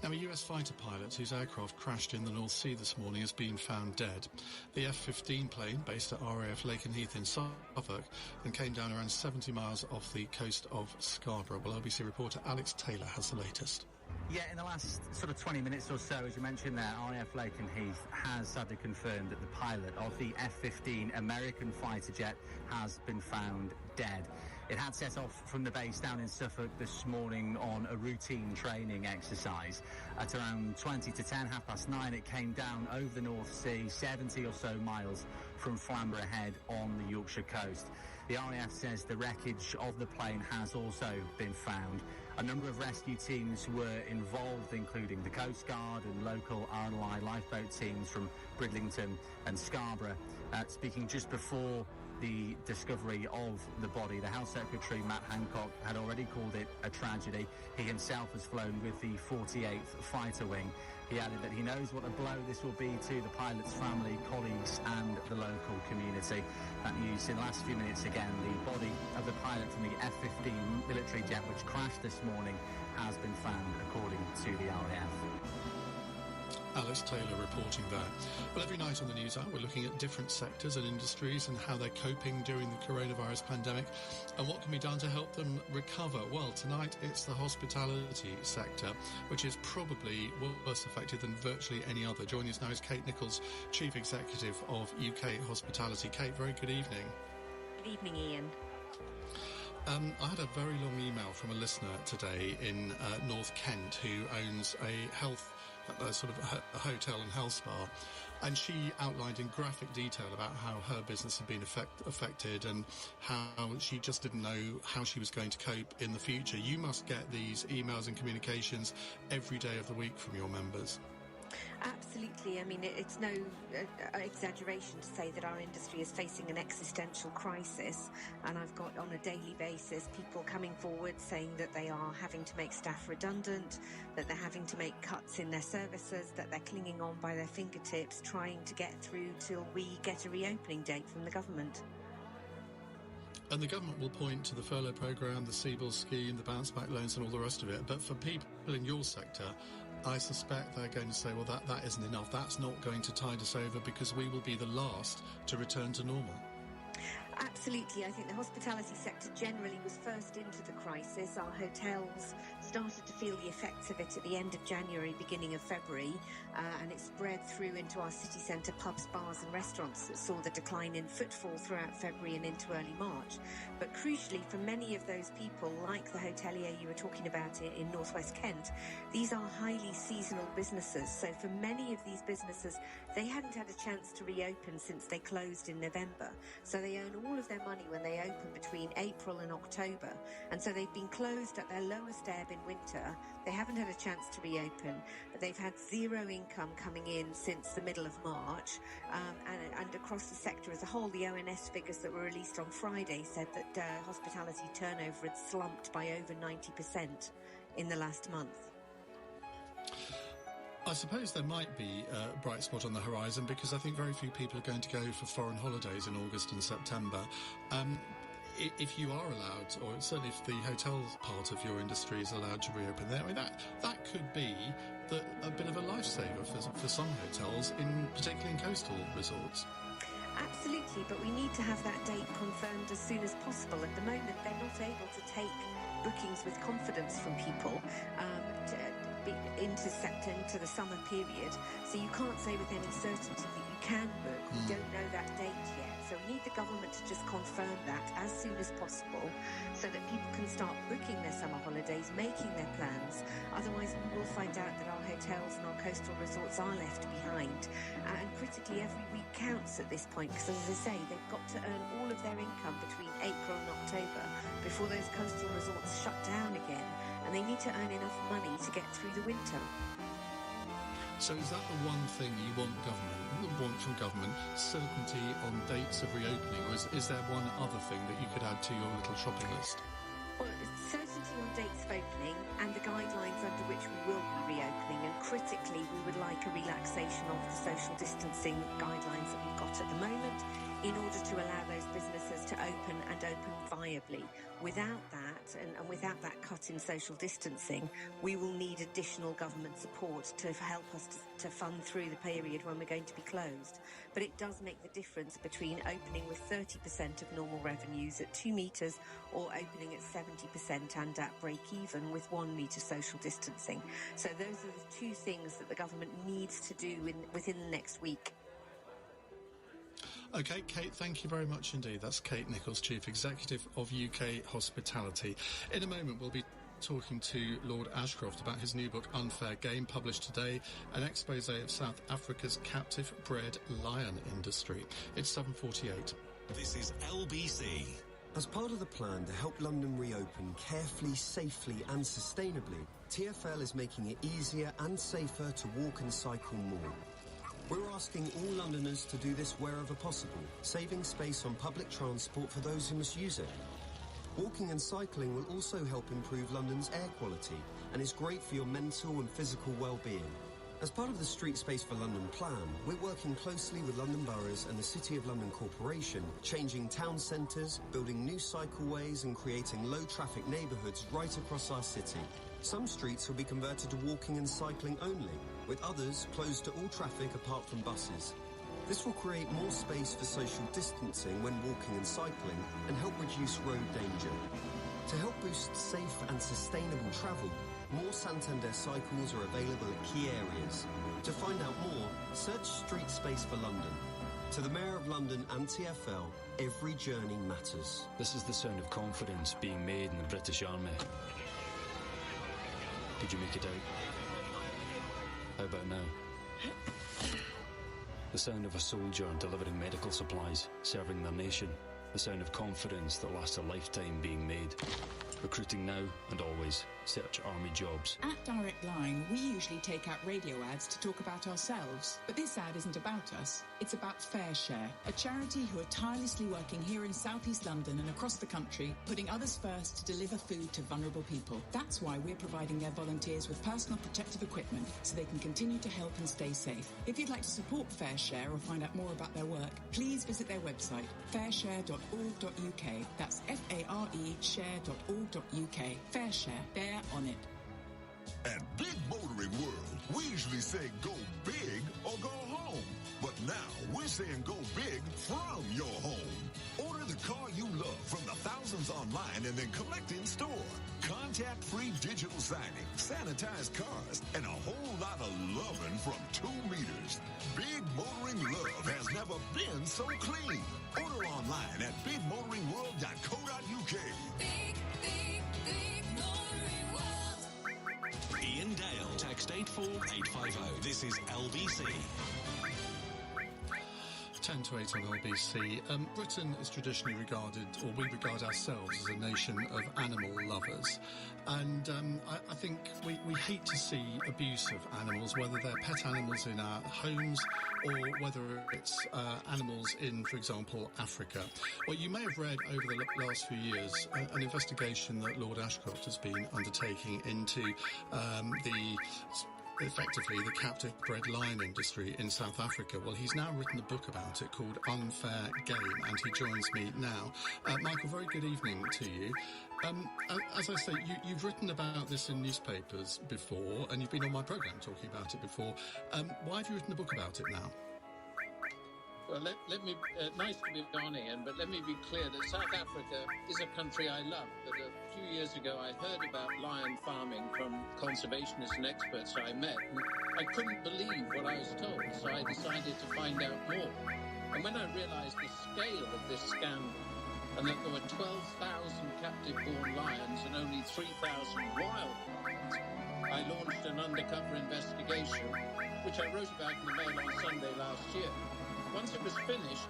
Now, a US fighter pilot whose aircraft crashed in the North Sea this morning has been found dead. The F-15 plane, based at RAF Lakenheath in Suffolk, and came down around 70 miles off the coast of Scarborough. Well, LBC reporter Alex Taylor has the latest. Yeah, in the last sort of 20 minutes or so, as you mentioned there, RAF Lakenheath has sadly confirmed that the pilot of the F-15 American fighter jet has been found dead. It had set off from the base down in Suffolk this morning on a routine training exercise. At around 20 to 10, 9:30, it came down over the North Sea, 70 or so miles from Flamborough Head on the Yorkshire coast. The RAF says the wreckage of the plane has also been found. A number of rescue teams were involved, including the Coast Guard and local RNLI lifeboat teams from Bridlington and Scarborough. Speaking just before the discovery of the body, the Health Secretary, Matt Hancock, had already called it a tragedy. He himself has flown with the 48th Fighter Wing. He added that he knows what a blow this will be to the pilot's family, colleagues and the local community. That news in the last few minutes again. The body of the pilot from the F-15 military jet which crashed this morning has been found, according to the RAF. Alex Taylor reporting there. Well, every night on the News Hour, we're looking at different sectors and industries and how they're coping during the coronavirus pandemic and what can be done to help them recover. Well, tonight it's the hospitality sector, which is probably worse affected than virtually any other. Joining us now is Kate Nichols, Chief Executive of UK Hospitality. Kate, very good evening. Good evening, Ian. I had a very long email from a listener today in North Kent who owns a a hotel and health spa, and she outlined in graphic detail about how her business had been affected and how she just didn't know how she was going to cope in the future. You must get these emails and communications every day of the week from your members. Absolutely. I mean, it's no exaggeration to say that our industry is facing an existential crisis, and I've got on a daily basis people coming forward saying that they are having to make staff redundant, that they're having to make cuts in their services, that they're clinging on by their fingertips, trying to get through till we get a reopening date from the government. And the government will point to the furlough programme, the CBILS scheme, the bounce back loans and all the rest of it. But for people in your sector, I suspect they're going to say, well, that isn't enough. That's not going to tide us over because we will be the last to return to normal. Absolutely. I think the hospitality sector generally was first into the crisis. Our hotels started to feel the effects of it at the end of January, beginning of February, and it spread through into our city centre pubs, bars and restaurants that saw the decline in footfall throughout February and into early March. But crucially, for many of those people, like the hotelier you were talking about in northwest Kent, these are highly seasonal businesses. So for many of these businesses, they hadn't had a chance to reopen since they closed in November. So they earn all all of their money when they open between April and October, and so they've been closed at their lowest ebb in winter. They haven't had a chance to reopen, but they've had zero income coming in since the middle of March, and across the sector as a whole, the ONS figures that were released on Friday said that hospitality turnover had slumped by over 90% in the last month. I suppose there might be a bright spot on the horizon, because I think very few people are going to go for foreign holidays in August and September. If you are allowed, or certainly if the hotel part of your industry is allowed to reopen there, I mean, that could be a bit of a lifesaver for some hotels, particularly in coastal resorts. Absolutely, but we need to have that date confirmed as soon as possible. At the moment, they're not able to take bookings with confidence from people into the summer period, so you can't say with any certainty that you can book. We don't know that date yet, so we need the government to just confirm that as soon as possible, so that people can start booking their summer holidays, making their plans. Otherwise, we will find out that our hotels and our coastal resorts are left behind, and critically, every week counts at this point, because as I say, they've got to earn all of their income between April and October before those coastal resorts shut down again, and they need to earn enough money to get through the winter. So is that the one thing you want from government, certainty on dates of reopening, or is there one other thing that you could add to your little shopping list? Well, certainty on dates of opening and the guidelines under which we will be reopening, and critically we would like a relaxation of the social distancing guidelines that we've got at the moment in order to allow those businesses to open and open viably. Without that, and without that cut in social distancing, we will need additional government support to help us to fund through the period when we're going to be closed. But it does make the difference between opening with 30% of normal revenues at 2 metres or opening at 70% and at break-even with 1 metre social distancing. So those are the two things that the government needs to do within the next week. OK, Kate, thank you very much indeed. That's Kate Nichols, Chief Executive of UK Hospitality. In a moment, we'll be talking to Lord Ashcroft about his new book, Unfair Game, published today, an expose of South Africa's captive-bred lion industry. It's 7:48. This is LBC. As part of the plan to help London reopen carefully, safely and sustainably, TfL is making it easier and safer to walk and cycle more. We're asking all Londoners to do this wherever possible, saving space on public transport for those who must use it. Walking and cycling will also help improve London's air quality and is great for your mental and physical well-being. As part of the Street Space for London plan, we're working closely with London boroughs and the City of London Corporation, changing town centres, building new cycleways and creating low-traffic neighbourhoods right across our city. Some streets will be converted to walking and cycling only, with others closed to all traffic apart from buses. This will create more space for social distancing when walking and cycling and help reduce road danger. To help boost safe and sustainable travel, more Santander cycles are available at key areas. To find out more, search Street Space for London. To the Mayor of London and TfL, every journey matters. This is the sound of confidence being made in the British Army. Did you make it out? How about now? The sound of a soldier delivering medical supplies, serving their nation. The sound of confidence that lasts a lifetime being made. Recruiting now and always. Search Army Jobs. At Direct Line, we usually take out radio ads to talk about ourselves. But this ad isn't about us. It's about Fair Share, a charity who are tirelessly working here in South East London and across the country, putting others first to deliver food to vulnerable people. That's why we're providing their volunteers with personal protective equipment so they can continue to help and stay safe. If you'd like to support Fair Share or find out more about their work, please visit their website, fairshare.org.uk. That's FARE share.org.uk. Fair Share. They're on it. At Big Motoring World, we usually say go big or go home. But now we're saying go big from your home. Order the car you love from the thousands online and then collect in store. Contact-free digital signing, sanitized cars, and a whole lot of loving from 2 meters. Big Motoring Love has never been so clean. Order online at bigmotoringworld.co.uk. Big Motoring World. Ian Dale, text 84850. This is LBC. 10 to 8 on LBC. Britain is traditionally regarded, or we regard ourselves as a nation of animal lovers. And I think we hate to see abuse of animals, whether they're pet animals in our homes or whether it's animals in, for example, Africa. Well, you may have read over the last few years an investigation that Lord Ashcroft has been undertaking into effectively the captive bred lion industry in South Africa. Well, he's now written a book about it called Unfair Game, and he joins me now. Michael, very good evening to you. As I say, you've written about this in newspapers before, and you've been on my programme talking about it before. Why have you written a book about it now? Well, let me, nice to be on, Ian, but let me be clear that South Africa is a country I love. But a few years ago, I heard about lion farming from conservationists and experts I met, and I couldn't believe what I was told, so I decided to find out more. And when I realised the scale of this scandal, and that there were 12,000 captive-born lions and only 3,000 wild lions, I launched an undercover investigation, which I wrote about in the Mail on Sunday last year. Once it was finished,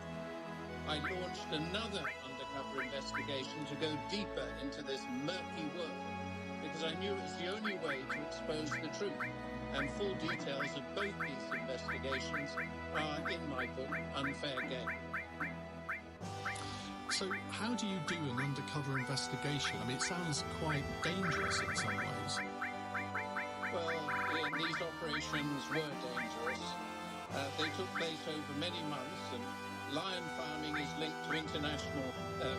I launched another undercover investigation to go deeper into this murky world, because I knew it was the only way to expose the truth. And full details of both these investigations are in my book, Unfair Game. So how do you do an undercover investigation? I mean, it sounds quite dangerous in some ways. Well, Ian, these operations were dangerous. They took place over many months, and lion farming is linked to international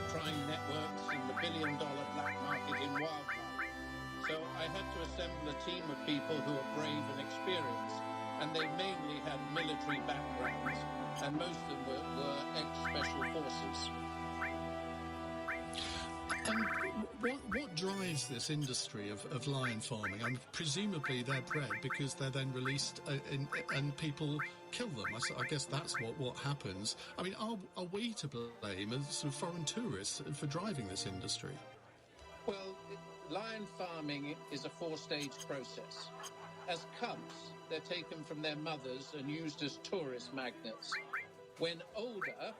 crime networks and the billion-dollar black market in wildlife. So I had to assemble a team of people who are brave and experienced, and they mainly had military backgrounds, and most of them were ex-special forces. And what drives this industry of lion farming? I mean, presumably they're bred because they're then released and people kill them. I guess that's what happens. I mean, are we to blame as sort of foreign tourists for driving this industry? Well, lion farming is a four-stage process. As cubs, they're taken from their mothers and used as tourist magnets. When older,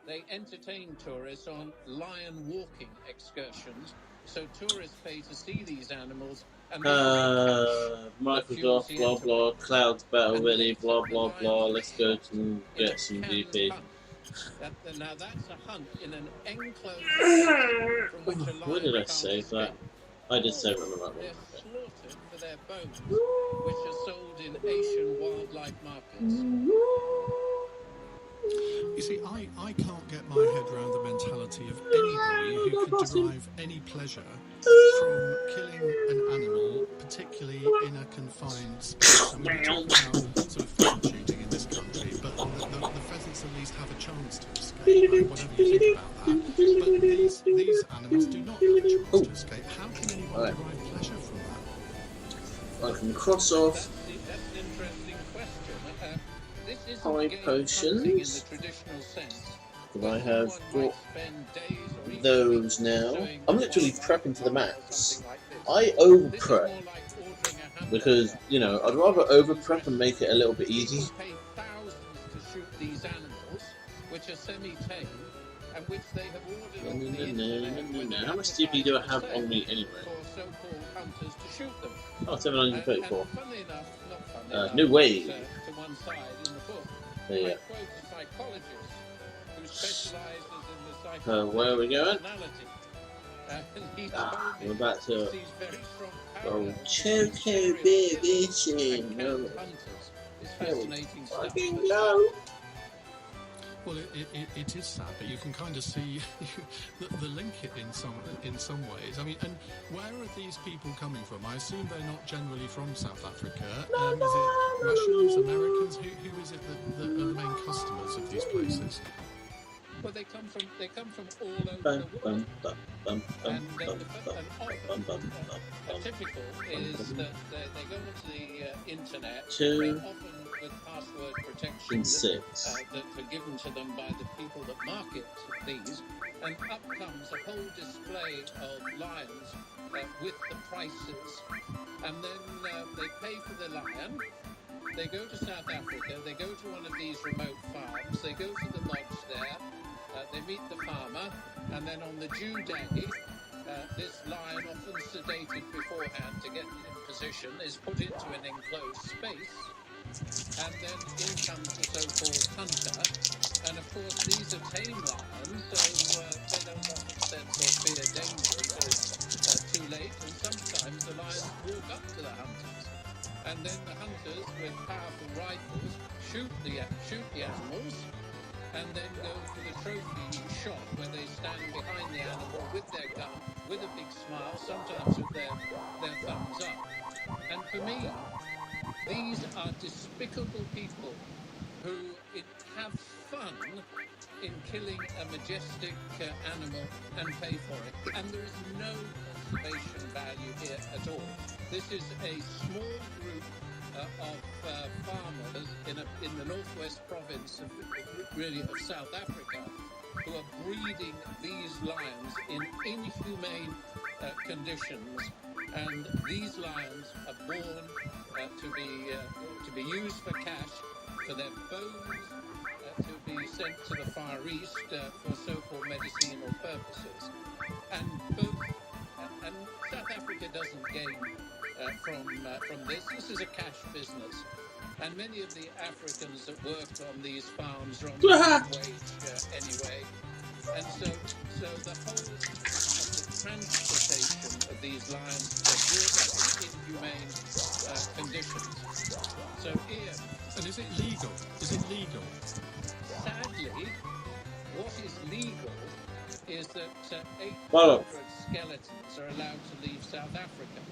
they entertain tourists on lion walking excursions, so tourists pay to see these animals. And Microsoft, blah blah, clouds battle ready, blah blah blah. Let's go to get some DP. Now that's a hunt in an enclosed from which a lion Where did I save that? I did save it on the right one. They're slaughtered for their bones, which are sold in Asian wildlife markets. You see, I can't get my head around the mentality of anybody who could derive any pleasure from killing an animal, particularly in a confined space. I mean, we talk about sort of pheasant shooting in this country, but the pheasants at least have a chance to escape, right? Whatever you think about that. But these animals do not have a chance to escape. How can anyone derive pleasure from that? I can cross off. That's an interesting question. This isn't High game potions. hunting in the traditional sense. And I have got those now. I'm literally prepping to the max. I over prep because, you know, I'd rather over prep and make it a little bit easy. Pay thousands to shoot these animals, which are semi-tame, and which they have ordered on the internet. How much DP do I have on me anyway? For so-called hunters to shoot them. Oh, 734. Funnily enough, not funnily enough, New wave. to one side in the book, There you I go. quote a psychologist who specialises in the psychology Where are we going? of personality. And he told me We're about to sees very strong go parallels Choco Baby and camp hunters. It's fascinating stuff. Fucking go! Well, it is sad, but you can kind of see the link in some ways. I mean, and where are these people coming from? I assume they're not generally from South Africa. Is it Russians, Americans? Who is it that are the main customers of these places? Well, they come from all over the world. And often, typical is that they go onto the internet, often with password protection that are given to them by the people that market these, and up comes a whole display of lions with the prices, and then they pay for the lion, they go to South Africa, they go to one of these remote farms, they go to the lodge there, they meet the farmer, and then on the due day, this lion, often sedated beforehand to get in position, is put into an enclosed space, and then in comes the so-called hunter. And of course, these are tame lions, so they don't often sense or fear danger until too late, and sometimes the lions walk up to the hunters. And then the hunters, with powerful rifles, shoot the animals, and then go for the trophy shot, where they stand behind the animal with their gun, with a big smile, sometimes with their thumbs up. And for me, these are despicable people who have fun in killing a majestic animal and pay for it. And there is no conservation value here at all. This is a small group of farmers in the northwest province of South Africa who are breeding these lions in inhumane conditions, and these lions are born to be used for cash, for their bones to be sent to the Far East for so-called medicinal purposes, and South Africa doesn't gain from this. This is a cash business, and many of the Africans that work on these farms are on minimum wage anyway, and so the whole of the transportation of these lions are brought up in inhumane conditions. So, Ian. And is it legal? Is it legal? Sadly, what is legal is that 800 skeletons are allowed to leave South Africa,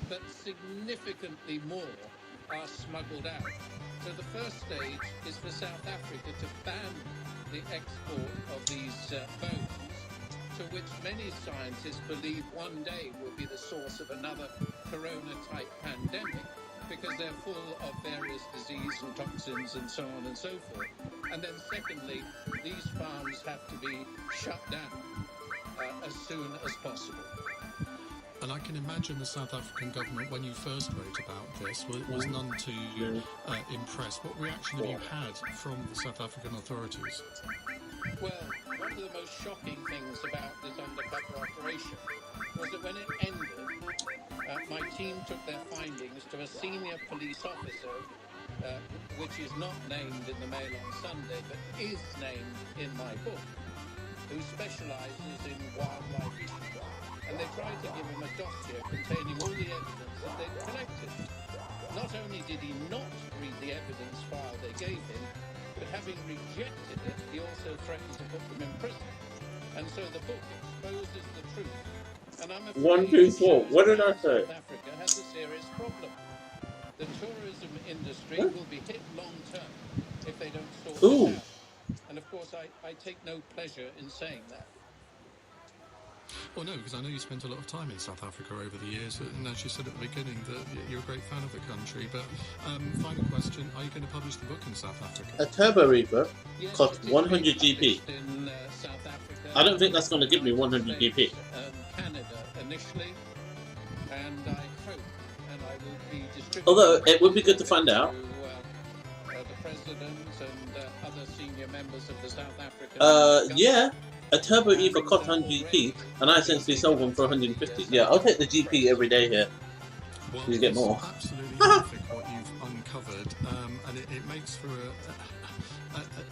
but significantly more are smuggled out. So the first stage is for South Africa to ban the export of these bones, to which many scientists believe one day will be the source of another corona-type pandemic, because they're full of various disease and toxins and so on and so forth. And then secondly, these farms have to be shut down as soon as possible. And I can imagine the South African government, when you first wrote about this, was none too impressed. What reaction have you had from the South African authorities? Well, one of the most shocking things about this undercover operation was that when it ended, my team took their findings to a senior police officer, which is not named in the Mail on Sunday, but is named in my book, who specialises in wildlife issues. And they tried to give him a dossier containing all the evidence that they'd collected. Not only did he not read the evidence file they gave him, but having rejected it, he also threatened to put them in prison. And so the book exposes the truth. And I'm afraid 1, 2, 4. What did I say? South Africa has a serious problem. The tourism industry will be hit long term if they don't sort this out. And of course, I take no pleasure in saying that. Well, no, because I know you spent a lot of time in South Africa over the years, and as you said at the beginning, that you're a great fan of the country. But final question, are you going to publish the book in South Africa? A Turbo Reaver cost 100 GP. I don't think that's going to give me 100 GP. Canada initially, and I hope, and I will be distributing. Although it would be good to find out. The president and other senior members of the South African. Yeah. A Turbo Eva cost 100 GP, and I essentially sold one for 150. Yeah, I'll take the GP every day here. Well, you get more. Absolutely terrific what you've uncovered, and it makes for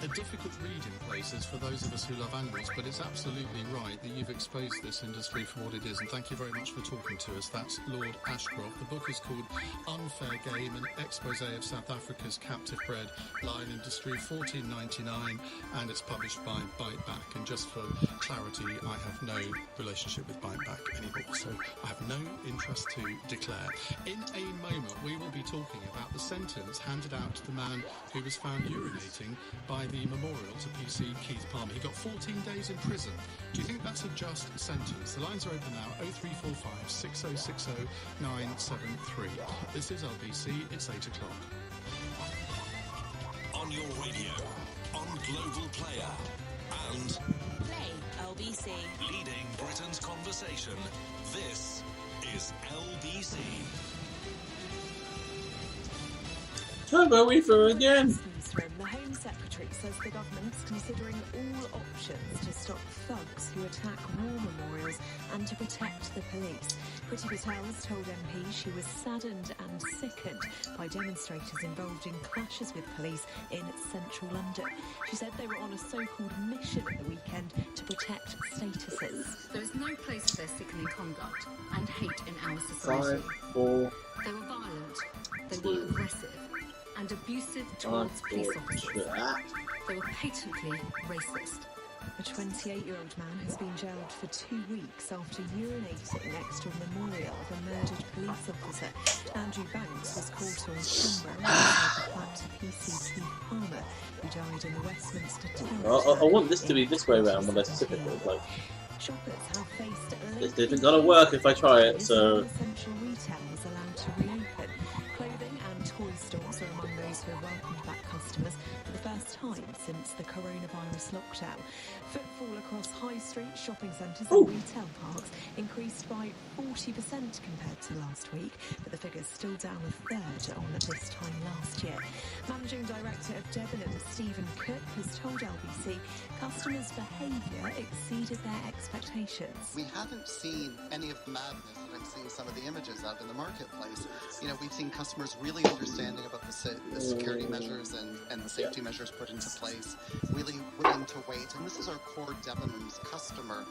a difficult read in places for those of us who love animals, but it's absolutely right that you've exposed this industry for what it is, and thank you very much for talking to us. That's Lord Ashcroft. The book is called Unfair Game, an expose of South Africa's captive-bred lion industry, $14.99, and it's published by Bite Back. And just for clarity, I have no relationship with Bite Back anymore, so I have no interest to declare. In a moment, we will be talking about the sentence handed out to the man who was found urinating by the memorial to PC Keith Palmer. He got 14 days in prison. Do you think that's a just sentence? The lines are open now, 0345 6060 973. This is LBC, it's 8 o'clock. On your radio, on Global Player, and Play LBC. Leading Britain's conversation. This is LBC. Turbo Weaver again. Newsroom, the Home Secretary says the government's considering all options to stop thugs who attack war memorials and to protect the police. Priti Patel has told MPs she was saddened and sickened by demonstrators involved in clashes with police in central London. She said they were on a so-called mission at the weekend to protect statuses. There is no place for their sickening conduct and hate in our society. 5, 4. They were violent, they were aggressive and abusive towards police officers. They were patently racist. A 28-year-old man has been jailed for 2 weeks after urinating next to a memorial of a murdered police officer. Andrew Banks was caught on camera outside the flat of PC Keith Palmer, who died in the Westminster Tower. I want this to be this way around when I sip it. Like, shoppers have faced this isn't gonna work if I try it, so... Essential retail is allowed to reopen. Clothing and toy stores are among those who have welcomed back customers for the first time since the coronavirus lockdown. Footfall across high street, shopping centres and retail parks increased by 40% compared to last week, but the figure's still down a third on this time last year. Managing Director of Debenhams, Stephen Cook, has told LBC customers' behaviour exceeded their expectations. We haven't seen any of the madness that I'm seeing some of the images of in the marketplace. You know, we've seen customers really understanding about the security measures and the safety measures put into place, really willing to wait. And this is our core Debenhams customer.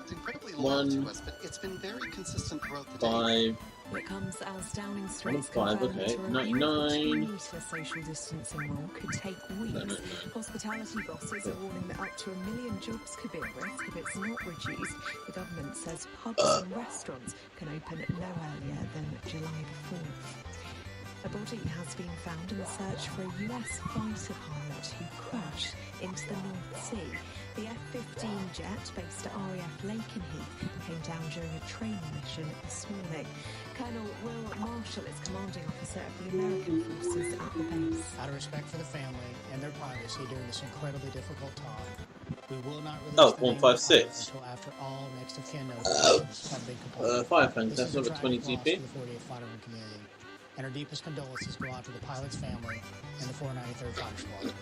It's incredibly loyal to us, but it's been very consistent throughout the day. It comes as Downing Street's 5, okay. 99. social distancing rule could take weeks. Hospitality bosses are warning that up to 1 million jobs could be at risk if it's not reduced. The government says pubs and restaurants can open no earlier than July the 4th. A body has been found in the search for a US fighter pilot who crashed into the North Sea. The F-15 jet based at RAF Lakenheath came down during a training mission this morning. Colonel Will Marshall is commanding officer of the American forces at the base. Out of respect for the family and their privacy during this incredibly difficult time, we will not release the name of the pilot until after all next of kin notifications have been completed. 5 pounds, that's over 20 GP. The 48th Fighter community. And our deepest condolences go out to the pilot's family and the 493rd Fighter Squadron.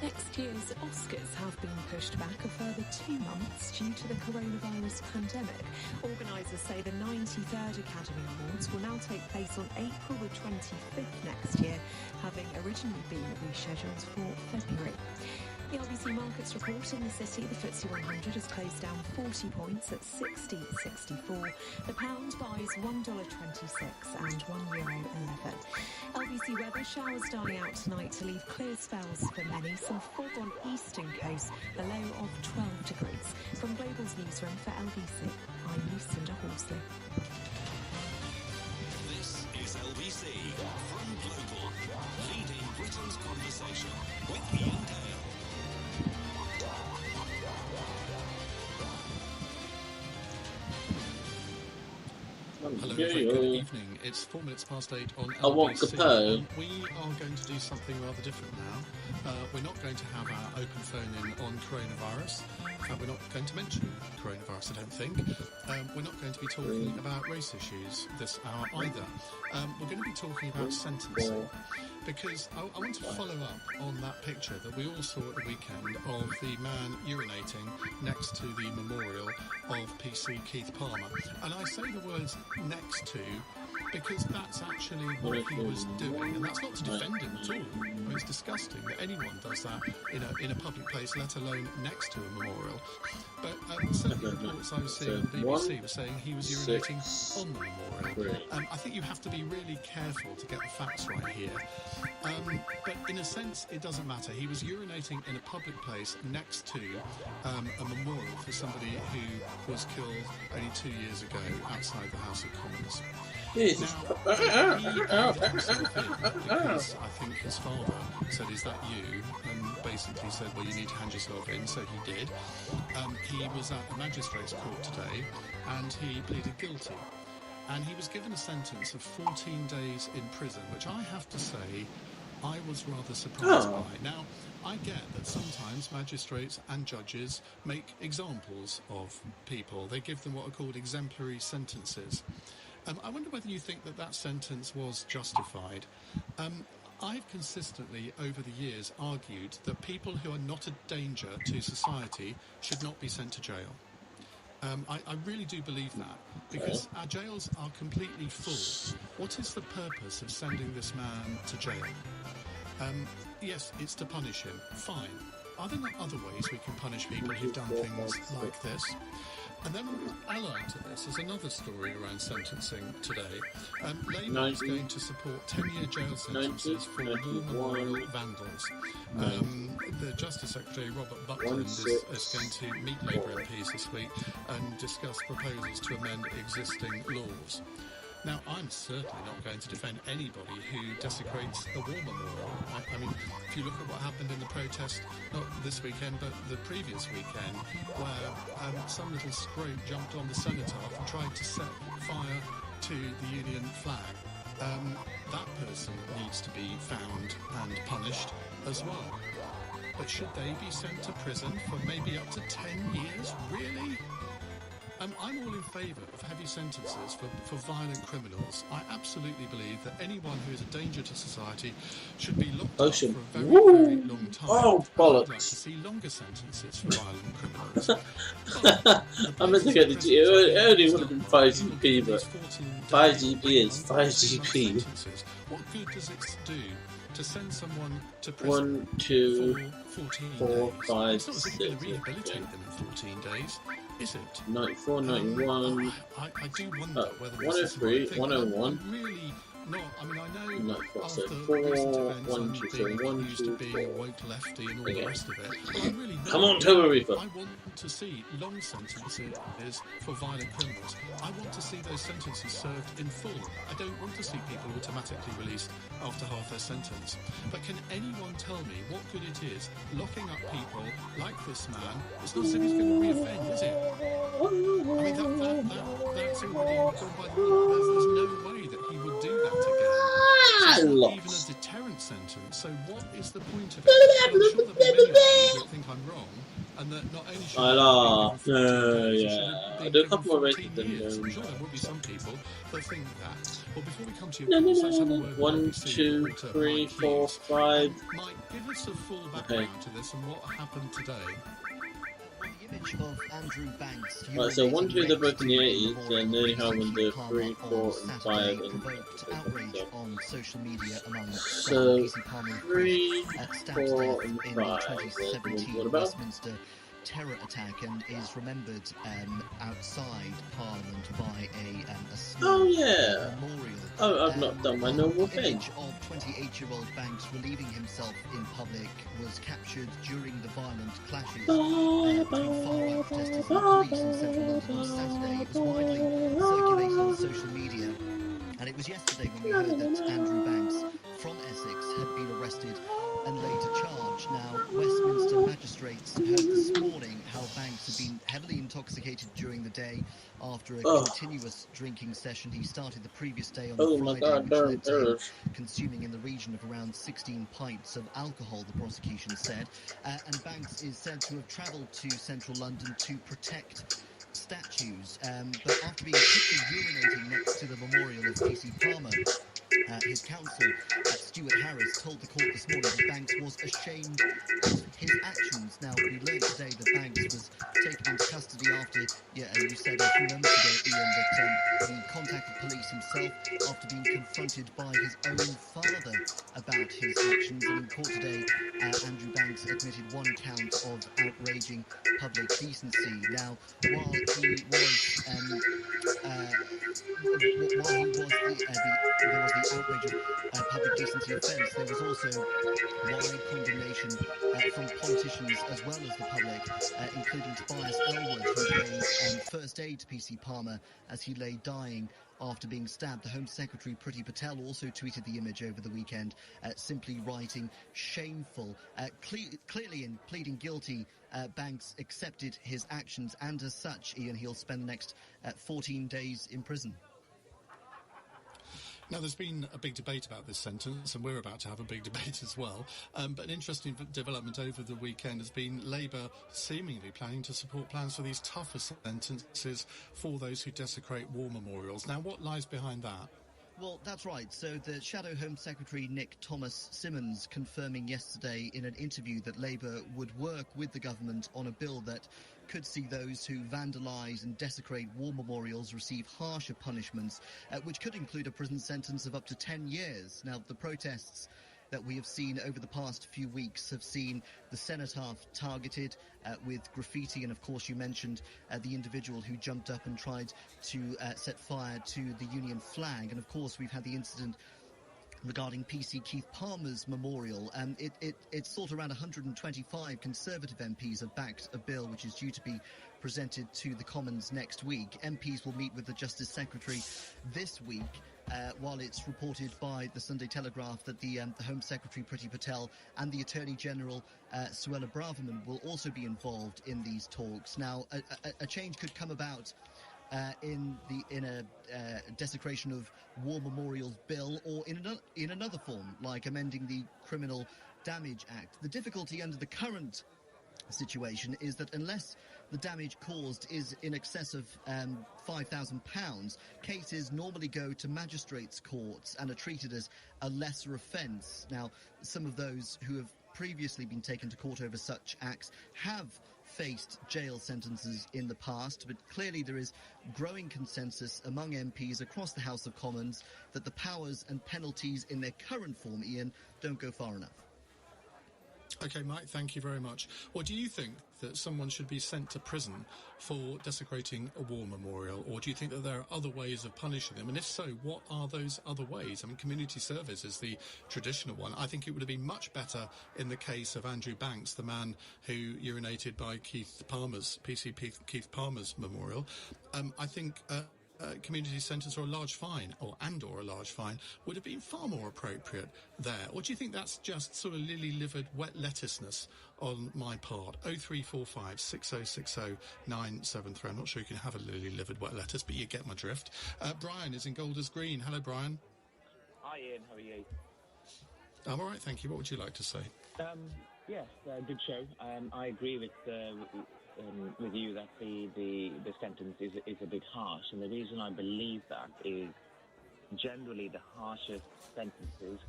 Next year's Oscars have been pushed back a further 2 months due to the coronavirus pandemic. Organisers say the 93rd Academy Awards will now take place on April the 25th next year, having originally been rescheduled for February. The LBC Markets report in the city, the FTSE 100 has closed down 40 points at 60.64. The pound buys $1.26 and €1.11. LBC weather, showers dying out tonight to leave clear spells for many. Some fog on eastern coast, a low of 12 degrees. From Global's newsroom for LBC, I'm Lucinda Horsley. This is LBC from Global, leading Britain's conversation with Ian Dale. Hello, very good evening. It's 4 minutes past 8 on LBC. I want Capone. We are going to do something rather different now. We're not going to have our open phone-in on coronavirus. We're not going to mention coronavirus, I don't think. We're not going to be talking about race issues this hour either. We're going to be talking about sentencing. Because I want to follow up on that picture that we all saw at the weekend of the man urinating next to the memorial of PC Keith Palmer. And I say the words next to because that's actually what he was doing, and that's not to defend him at all. I mean, it's disgusting that anyone does that in a public place, let alone next to a memorial. But certainly reports I was seeing on the BBC were saying he was urinating on the memorial. I think you have to be really careful to get the facts right here. But in a sense, it doesn't matter. He was urinating in a public place next to a memorial for somebody who was killed only 2 years ago outside the House of Commons. Jesus. Now, he handed himself in because I think his father said, "Is that you?" and basically said, "Well, you need to hand yourself in," so he did. He was at the magistrate's court today and he pleaded guilty. And he was given a sentence of 14 days in prison, which I have to say I was rather surprised by. Now, I get that sometimes magistrates and judges make examples of people. They give them what are called exemplary sentences. I wonder whether you think that sentence was justified. I've consistently, over the years, argued that people who are not a danger to society should not be sent to jail. I really do believe that, because our jails are completely full. What is the purpose of sending this man to jail? Yes, it's to punish him. Fine. Are there not other ways we can punish people who've done things like this? And then allied to this is another story around sentencing today. Labour is going to support 10-year jail sentences for war memorial vandals. The Justice Secretary, Robert Buckland, is going to meet Labour MPs this week and discuss proposals to amend existing laws. Now, I'm certainly not going to defend anybody who desecrates a war memorial. I mean, if you look at what happened in the protest, not this weekend, but the previous weekend, where some little scrote jumped on the cenotaph and tried to set fire to the Union flag, that person needs to be found and punished as well. But should they be sent to prison for maybe up to 10 years? Really? I'm all in favour of heavy sentences for violent criminals. I absolutely believe that anyone who is a danger to society should be locked up for a very, very long time. Oh, bollocks. I'd like to see longer sentences for violent criminals. I'm meant to get it only would have been 5GP, but 5GP is 5GP. What good does it do to send someone to prison 1, 2, for 14 4, days? 5, It's not as if 6, you're going to rehabilitate them in 14 days, is it? 94, 91, I do wonder whether 103, 101. I'm really not. I mean, I know 94, after so 4, recent events 1, 2, 3, 1, used to 2, being 4. woke lefty and all the rest of it. But I'm really not. Come on, Toba Reaper. I want to see long sentences for violent criminals. I want to see those sentences served in full. I don't want to see people automatically released after half their sentence. But can anyone tell me what good it is locking up people like this man? It's not as if he's going to re-offend, is it? I mean, that's already gone by the book. There's no way that he would do that again. So it's not even a deterrent sentence. So what is the point of it? Well, I'm sure there'll be many of you that think I'm wrong, and that not only should I laugh. Yeah. I'll do a couple more races than I'm sure there will be some people that think that. Well, before we come to your points, let's have a word 1, 2, 3, 4, 5. Mike, give us a full background to this and what happened today. Image of Andrew Banks. Right, so 1, 2 they're both in the 80s, and then how in the 3, 4, and 5 and outrage on social media among so PC Palmer 3, 4, and in 5. the 2017 What about? Westminster terror attack, and is remembered outside Parliament by a small memorial. Oh, I've not done my normal The thing. image of 28-year-old Banks relieving himself in public was captured during the violent clashes between far-right protesters and police in central London on Saturday. It was widely circulated on social media, and it was yesterday when we heard that Andrew Banks from Essex had been arrested and laid to charge. Now, Westminster magistrates heard this morning how Banks had been heavily intoxicated during the day after a continuous drinking session he started the previous day on Friday, which led to him consuming in the region of around 16 pints of alcohol, the prosecution said. And Banks is said to have travelled to central London to protect statues, but after being pictured urinating next to the memorial of PC Palmer, his counsel, Stuart Harris, told the court this morning that Banks was ashamed of his actions. Now, we learned today that Banks was taken into custody after, you said a few moments ago, Ian, that he contacted police himself after being confronted by his own father about his actions. And in court today, Andrew Banks admitted one count of outraging public decency. Now, while he was there was the outrage of public decency offence, there was also wide condemnation from politicians as well as the public, including Tobias Elwood, who gave first aid to PC Palmer as he lay dying after being stabbed. The Home Secretary, Priti Patel, also tweeted the image over the weekend, simply writing, "Shameful." Clearly in pleading guilty, Banks accepted his actions, and as such, Ian, he'll spend the next 14 days in prison. Now, there's been a big debate about this sentence, and we're about to have a big debate as well. But an interesting development over the weekend has been Labour seemingly planning to support plans for these tougher sentences for those who desecrate war memorials. Now, what lies behind that? Well, that's right. So the Shadow Home Secretary Nick Thomas-Symonds confirming yesterday in an interview that Labour would work with the government on a bill that could see those who vandalise and desecrate war memorials receive harsher punishments, which could include a prison sentence of up to 10 years. Now, the protests that we have seen over the past few weeks have seen the cenotaph targeted with graffiti, and of course you mentioned the individual who jumped up and tried to set fire to the Union flag, and of course we've had the incident regarding PC Keith Palmer's memorial. It's thought around 125 Conservative MPs have backed a bill which is due to be presented to the Commons next week. MPs will meet with the Justice Secretary this week, while it's reported by the Sunday Telegraph that the Home Secretary Priti Patel and the Attorney General Suella Braverman will also be involved in these talks. Now, a change could come about in a desecration of war memorials bill, or in another form, like amending the Criminal Damage Act. The difficulty under the current situation is that unless the damage caused is in excess of £5,000, cases normally go to magistrates' courts and are treated as a lesser offence. Now, some of those who have previously been taken to court over such acts have faced jail sentences in the past, but clearly there is growing consensus among MPs across the House of Commons that the powers and penalties in their current form, Ian, don't go far enough. OK, Mike, thank you very much. Well, do you think that someone should be sent to prison for desecrating a war memorial, or do you think that there are other ways of punishing them? And if so, what are those other ways? I mean, community service is the traditional one. I think it would have been much better in the case of Andrew Banks, the man who urinated by Keith Palmer's memorial. I think community sentence or a large fine, or a large fine, would have been far more appropriate there. Or do you think that's just sort of lily-livered wet lettuceness on my part? 0345 6060 973. I'm not sure you can have a lily-livered wet lettuce, but you get my drift. Brian is in Golders Green. Hello, Brian. Hi, Ian. How are you? I'm all right, thank you. What would you like to say? Yes, good show. I agree with you that the sentence is a bit harsh, and the reason I believe that is generally the harsher sentences,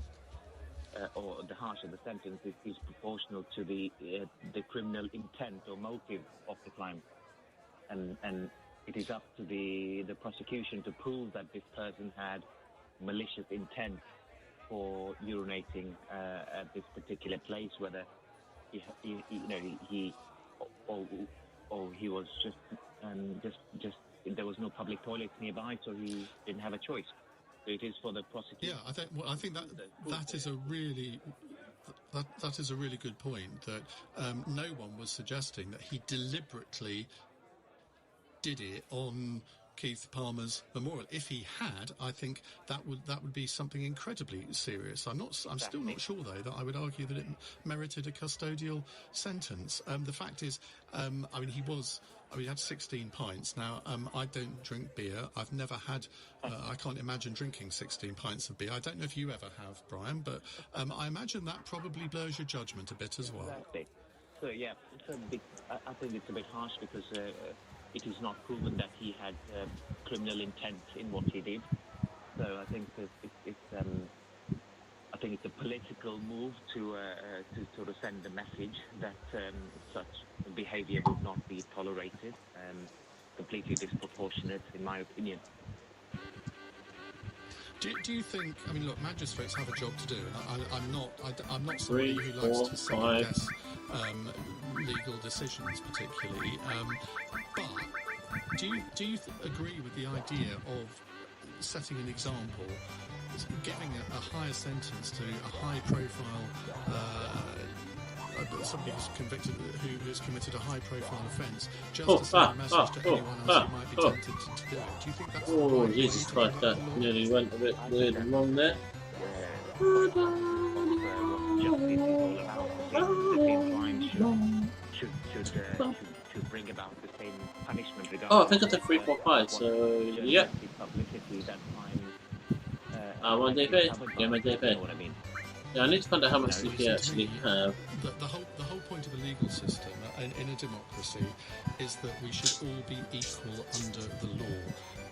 or the harsher the sentence is proportional to the criminal intent or motive of the crime, and it is up to the prosecution to prove that this person had malicious intent for urinating at this particular place, whether he he was just there was no public toilets nearby, so he didn't have a choice. So it is for the prosecution. Yeah, I think that is a really good point. That no one was suggesting that he deliberately did it on Keith Palmer's memorial. If he had, I think that would be something incredibly serious. I'm still not sure though that I would argue that it merited a custodial sentence. The fact is, he had 16 pints. Now, I don't drink beer. I've never had. I can't imagine drinking 16 pints of beer. I don't know if you ever have, Brian, but I imagine that probably blurs your judgment a bit as well. Exactly. So yeah, I think it's a bit harsh because it is not proven that he had criminal intent in what he did. So I think it's a political move to sort of send a message that such behaviour would not be tolerated. Completely disproportionate, in my opinion. Do you think? I mean, look, magistrates have a job to do, and I'm not somebody who likes to second guess legal decisions, particularly. But do you agree with the idea of setting an example, giving a higher sentence to a high-profile somebody who has committed a high-profile offence, just to send a message to anyone else who might be tempted to do it? Do you think that's Jesus Christ, that nearly went a bit weird and wrong there. Should bring about the same punishment. Oh, I think it's a 345. So yeah. Publicity that crime My DP? Yeah, my DP. You know what I mean? Yeah, I need to find out how much DP I actually have. The whole point of the legal system in a democracy is that we should all be equal under the law.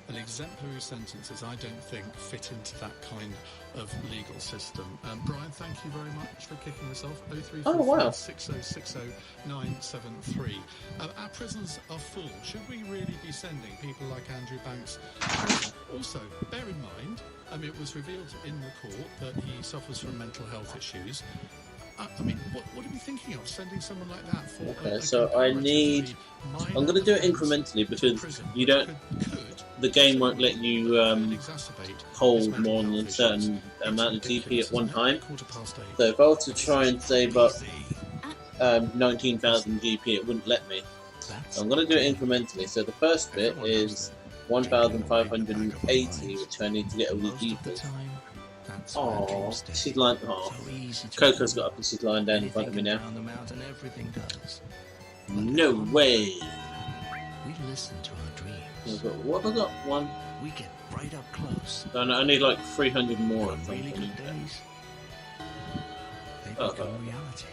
And exemplary sentences, I don't think, fit into that kind of legal system. Brian, thank you very much for kicking us off. 0344 6060 973. Our prisons are full. Should we really be sending people like Andrew Banks to prison? Also, bear in mind, it was revealed in the court that he suffers from mental health issues. I mean, what are we thinking of? Sending someone like that for... Okay, so I need... I'm going to do it incrementally because you don't... The game won't let you hold more than a certain amount of DP at one time. So if I were to try and save up 19,000 GP, it wouldn't let me. So I'm going to do it incrementally. So the first bit is 1,580, which I need to get all the DPs. Oh, she's lying. Oh, Coco's got up and she's lying down in front of me now. No way. We listen to our dreams. What have I got? One. We get right up close. I need like 300 more. On really good days, they become reality.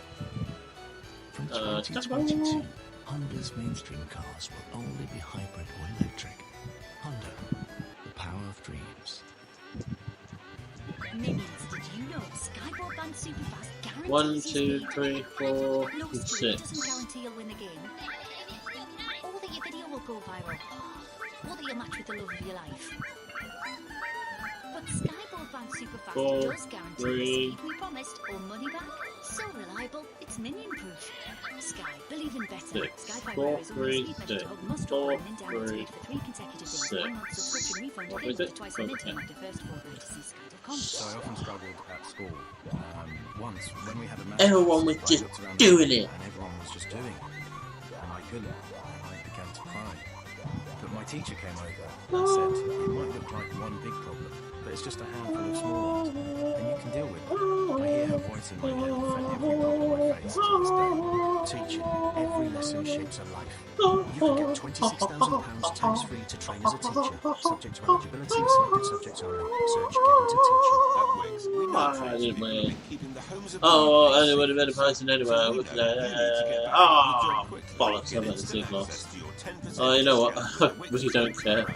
From 2022, Honda's mainstream cars will only be hybrid or electric. Honda, the power of dreams. Minions, did you know Sky Broadband Superfast guarantees 1, 2, 3, 4, no 6. doesn't guarantee you'll win the game. Or that your video will go viral. Or that you'll match with the love of your life. But Sky Broadband Superfast 4, does guarantee 3. the speed we promised or money back. So reliable, it's minion proof. Sky, believe in better. 6, Sky 4, is 3, 6, 4, 3, for 3 consecutive days. 6. 1 month subscription refund What is it? twice a minute after first fortnight to see Sky.com. So I often struggled at school. Once, when we had a math Everyone was just doing it. And everyone was just doing it. And I couldn't. I began to cry. But my teacher came over and said, it might look like one big problem, but it's just a handful of small ones, and you can deal with it. I hear her voice in my head for every problem I face to this day. Teaching, every lesson shapes a life. You can get £26,000 tax-free to train as a teacher, subject to eligibility and selected subjects only. Search Get Into Teaching. At Wix, we know keeping the homes of I only would have been a person anyway. Bollocks, I'm at the C-class. Oh, you know what? I really don't care.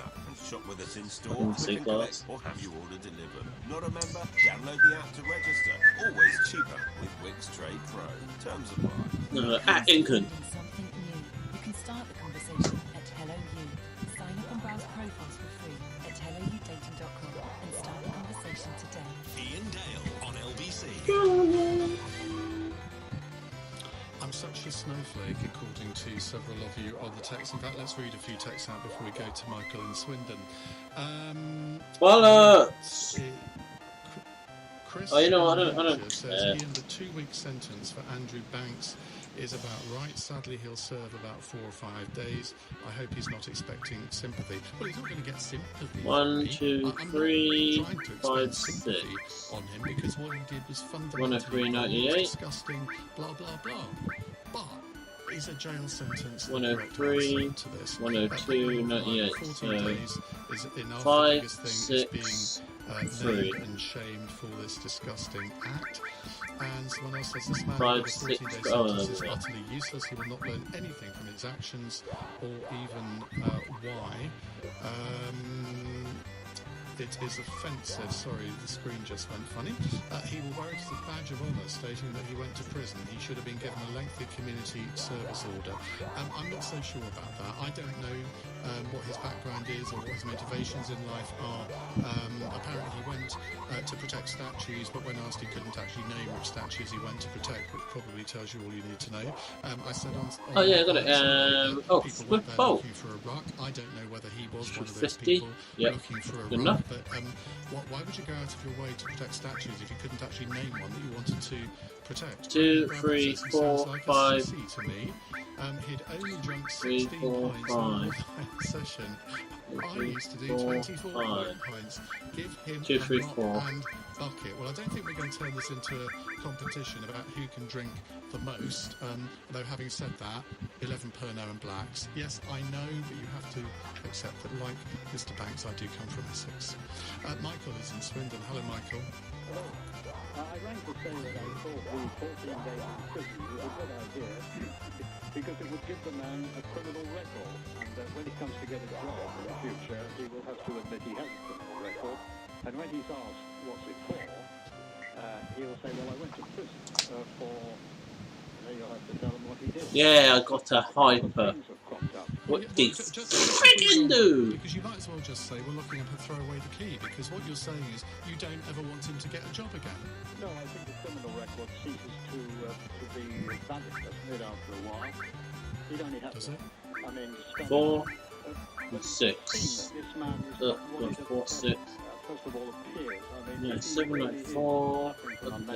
Shop with us in store, click and collect, or have your order delivered. Not a member? Download the app to register. Always cheaper with Wix Trade Pro. Terms apply. At Incon. Something new. You can start the conversation at Hello You. Sign up and browse profiles for free at helloyoudating.com and start the conversation today. Ian Dale on LBC. I'm such a snowflake, according to several of you on the text. In fact, let's read a few texts out before we go to Michael in Swindon. Chris, you know, I don't says, Ian, the 2-week sentence for Andrew Banks is about right. Sadly, he'll serve about 4 or 5 days. I hope he's not expecting sympathy. Well, he's not going to get sympathy. 1, 2, 3, 5, 6. On him because what he did was fundamentally 103.98. disgusting. Blah blah blah. But is a jail sentence 103, to this? 102.98. 14 So days is enough. 5, The biggest thing 6, is 3. being named and shamed for this disgusting act. And someone else says this man 5, with a 14-day 6. sentence is utterly useless. He will not learn anything from his actions or even why. It is offensive. Sorry, the screen just went funny. He will wear it as a badge of honour, stating that he went to prison. He should have been given a lengthy community service order. I'm not so sure about that. I don't know what his background is or what his motivations in life are. Apparently he went to protect statues, but when asked he couldn't actually name which statues he went to protect, which probably tells you all you need to know. I said on Oh yeah, I got it. people were there bowl. looking for a rock. I don't know whether he was one of those 50. people Yep. looking for a Good rock. enough. But why would you go out of your way to protect statues if you couldn't actually name one that you wanted to protect? 2, 3, 4, 5. To me. He'd only drunk 3, 16 4, pints in 5. one session. I used to do 24 pints. Give him 2, 3, a mop 4. and bucket. Well, I don't think we're going to turn this into a competition about who can drink the most. Though having said that, 11 Pernod and Blacks. Yes, I know, but you have to accept that, like Mr. Banks, I do come from Essex. Michael is in Swindon. Hello, Michael. I rang to say that I thought the 14 days in prison was a good idea because it would give the man a criminal record, and when he comes to get a job in the future, he will have to admit he has a criminal record, and when he's asked what's it for, he'll say, well, I went to prison for... Then you'll have to tell him what he did. Yeah, I got a hyper. What did freaking do? Because you might as well just say, well, looking up and throw away the key, because what you're saying is you don't ever want him to get a job again. No, I think the criminal record ceases to be valid, doesn't it, after a while? He'd only have to... I mean, 4 and 6. 4, 6. First of all, appears. I mean, No, 7, like 4.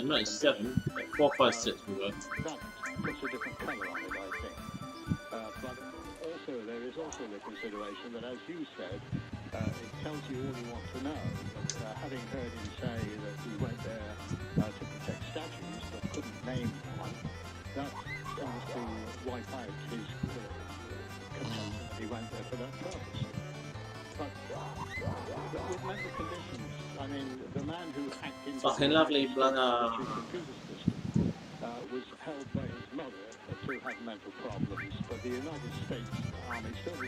No, it's 7. 4, 5, 6 we were. That puts a different colour on it, I think. But also, there is also the consideration that, as you said, it tells you all you want to know. That, having heard him say that he went there to protect statues but couldn't name one, that seems to wipe out his contention that he went there for that purpose. But with mental conditions, I mean, the man who hacked into fucking lovely, blah. Was held by his mother to have mental problems, but the United States Army still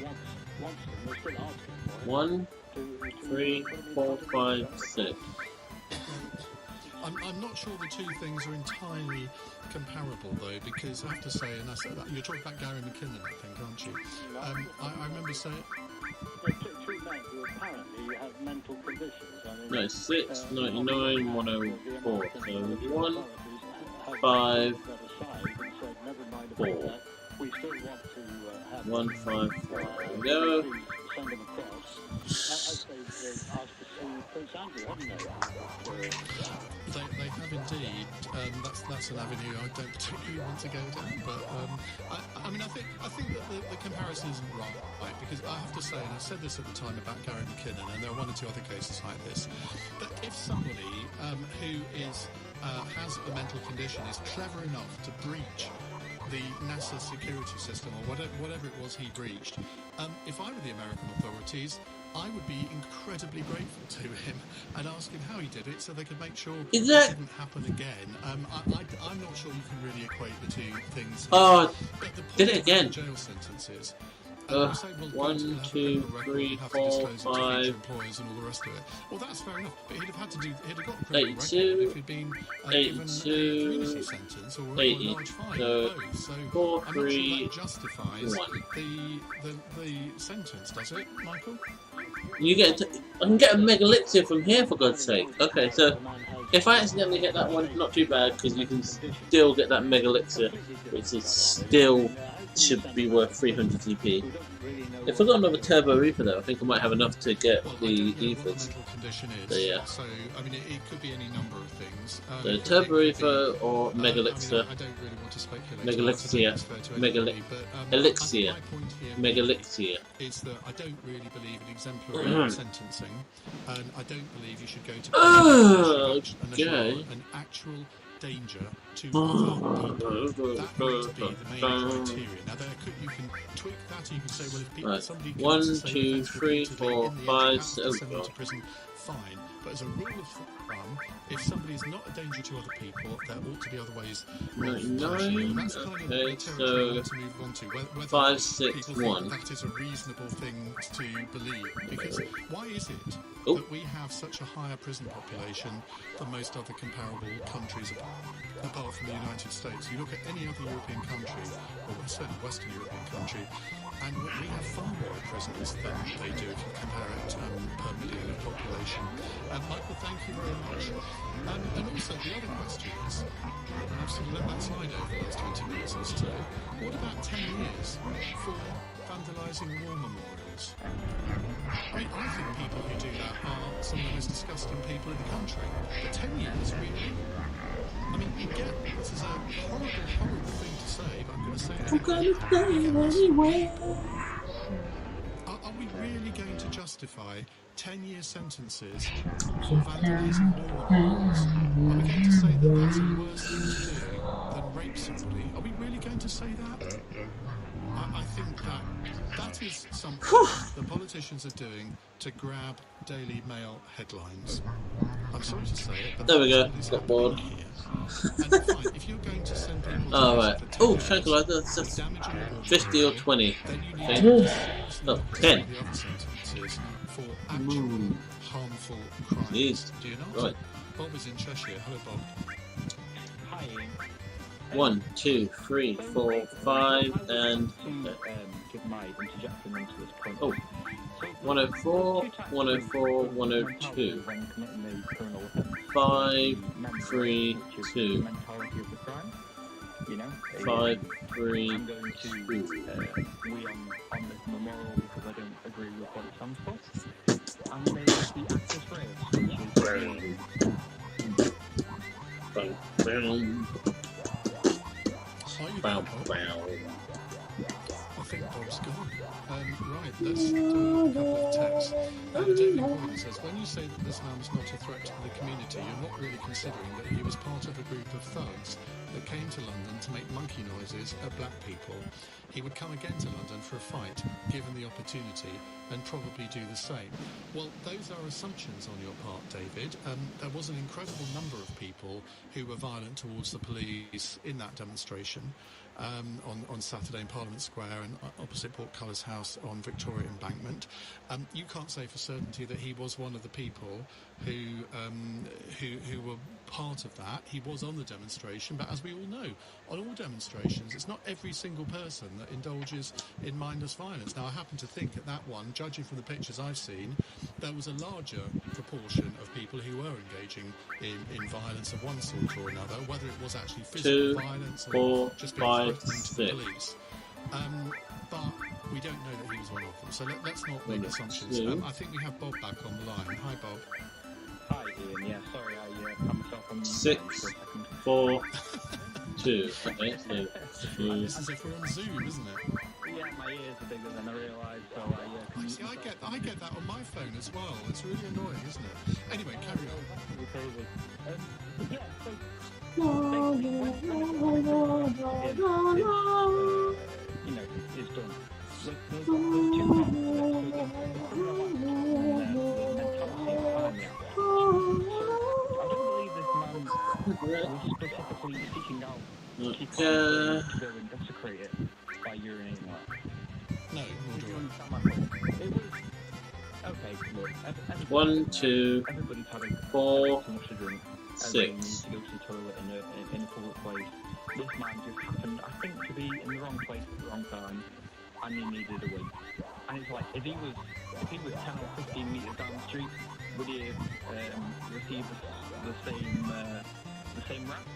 wants him. They're still asking for him. 1, 3, 4, 5, 6. I'm not sure the two things are entirely comparable, though, because I have to say, and I said that, you're talking about Gary McKinnon, I think, aren't you? I remember saying... Two men who apparently have mental conditions. I mean, No, 6, 99, 104. So 1, 5, 4. 1, 5, 4. There we go. Send them across. As they've asked to see Prince Andrew, haven't they? They have indeed. That's an avenue I don't particularly want to go down. But I mean, I think that the comparison isn't right, because I have to say, and I said this at the time about Gary McKinnon, and there are one or two other cases like this, that if somebody who is has a mental condition is clever enough to breach the NASA security system or whatever it was he breached, if I were the American authorities, I would be incredibly grateful to him and ask him how he did it so they could make sure it didn't happen again. I'm not sure you can really equate the two things. Oh, did it again. Jail sentences. 1, 2, 3, 4, 5. Employers and all the rest of it. Well, that's fair enough. But he'd have had to do. He'd have got a criminal 82, record if he'd been given a community sentence or a large fine. Both. So 4, I'm 3, not sure that justifies 1. the sentence, does it, Michael? You get. I can get a megalithia from here, for God's sake. Okay, so if I accidentally hit that one, not too bad, because you can still get that megalithia, which is still should be worth 300 TP. If I got another Turbo Reaper though, I think I might have enough to get the Ethers. So yeah. So I mean, it could be any number of things. So Turbo Reaper or Megalithia. I don't really want to speculate. Megalithia. Elixir. Megalithia. Is that I don't really believe in exemplary sentencing, and I don't believe you should go to unless you're an actual danger to other people. That needs to be the main criteria. Now, you can tweak that, and you can say, well, if people, somebody 1, 2, 3, 4, 5, 6. Send them to prison, fine. But as a rule of thumb, if somebody is not a danger to other people, there ought to be other ways. 99. That's kind of Okay, the so territory to move on to. Whether 5, 6, people 1. think that is a reasonable thing to believe. Because why is it that we have such a higher prison population than most other comparable countries apart from the United States? You look at any other European country, or certainly Western European country, and we have far more prisons than they do if you compare it per million of population. Michael, thank you very much. And also the other question is, and I've sort of let that slide over the last 20 minutes or so, what about 10 years for vandalising war memorials? I mean, I think people who do that are some of the most disgusting people in the country. But 10 years, really? I mean, you get, this is a horrible, horrible thing to say, but I'm going to say it anyway. Are we really going to justify 10-year sentences for vandalising laws. Are we going to say that that's a worse thing to do than rape somebody? Are we really going to say that? I think that is something the politicians are doing to grab Daily Mail headlines. I'm sorry to say it, but there we go. Got bored. If you're going to send people to Right. Oh, tranquilizer. That's 50 or 20. I think. Oh, 10. For actual harmful crimes. Jeez. Do you not? Right. Bob is in Cheshire. Hello, Bob. Hi, Ian. 1, 2, 3, 4, 5, and give my interjection into this point. oh, 104, 104, 102, 5, 3, 2, 5, 3, 2. We on this memorial because I don't agree with what it stands for. And the actor's phrase, I think Bob's gone. Right, let's do a couple of texts. David Gordon says, when you say that this man was not a threat to the community, you're not really considering that he was part of a group of thugs that came to London to make monkey noises at black people. He would come again to London for a fight, given the opportunity, and probably do the same. Well, those are assumptions on your part, David. There was an incredible number of people who were violent towards the police in that demonstration on Saturday in Parliament Square and opposite Portcullis House on Victoria Embankment. You can't say for certainty that he was one of the people who were part of that. He was on the demonstration, but as we all know, on all demonstrations, it's not every single person that indulges in mindless violence. Now, I happen to think at that one, judging from the pictures I've seen, there was a larger proportion of people who were engaging in violence of one sort or another, whether it was actually physical violence or just being threatening to the police. But we don't know that he was one of them, so let's not make assumptions. I think we have Bob back on the line. Hi, Bob. Hi, Ian. Yeah, sorry, I found myself on 6, 4, 2. Okay, so as if we're on Zoom, isn't it? Yeah, my ears are bigger than I realised, so see, I get that on my phone as well. It's really annoying, isn't it? Anyway, carry on. It's done. Specifically seeking out people to go and desecrate it by urinating on it. No, do you understand my point? It was okay. Look, 1, 2, 4, 6. Needs to go to the toilet in a public place. This man just happened, I think, to be in the wrong place at the wrong time, and he needed a wee. And it's like if he was 10 or 15 meters down the street, would he receive the same rap?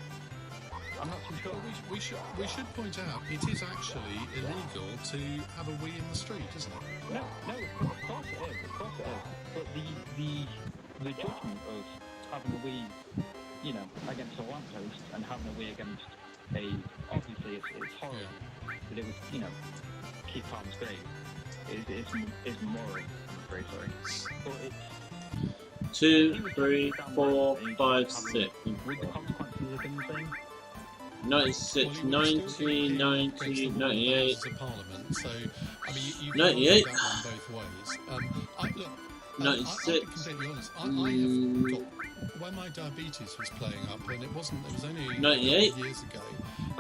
I'm not too sure. We should point out it is actually illegal to have a wee in the street, isn't it? No, of course it is. But the judgment of having a wee, against a lamppost and having a wee against obviously it's horrible, but it was, keep harm's grave is moral. I'm very sorry. But it's 2, 3, 4, 5, 6. Would the consequences have been the same? 96, 90, 90, 98. Parliament, so, I mean, you 98. That one both ways. 96. I'll be completely honest. I have got, when my diabetes was playing up, and it was only 98. years ago.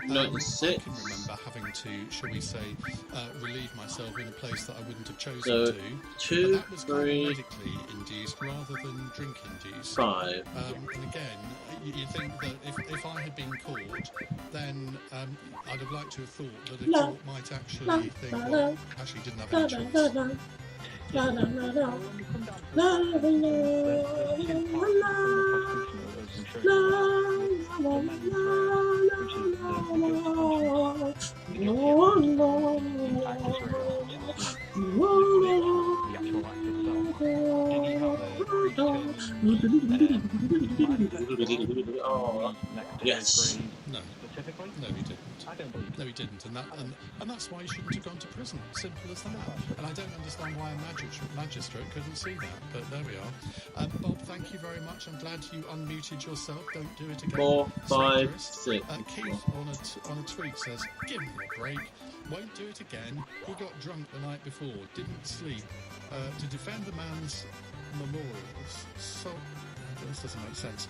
96. I can remember having to, shall we say, relieve myself in a place that I wouldn't have chosen so, to. 2, that was 3, medically induced rather than drink induced. 5. And again, you think that if I had been caught, then I'd have liked to have thought that a court might actually think, well, actually didn't have any choice. Oh, yes. No. Specifically? No, he didn't. I don't believe No, he didn't, and that's why he shouldn't have gone to prison. Simple as that. And I don't understand why a magistrate couldn't see that. But there we are. Bob, thank you very much. I'm glad you unmuted yourself. Don't do it again. 4, 5, 6. Keith on a tweet says, "Give me a break. Won't do it again. He got drunk the night before. Didn't sleep. To defend the man's memorials. So." This doesn't make sense.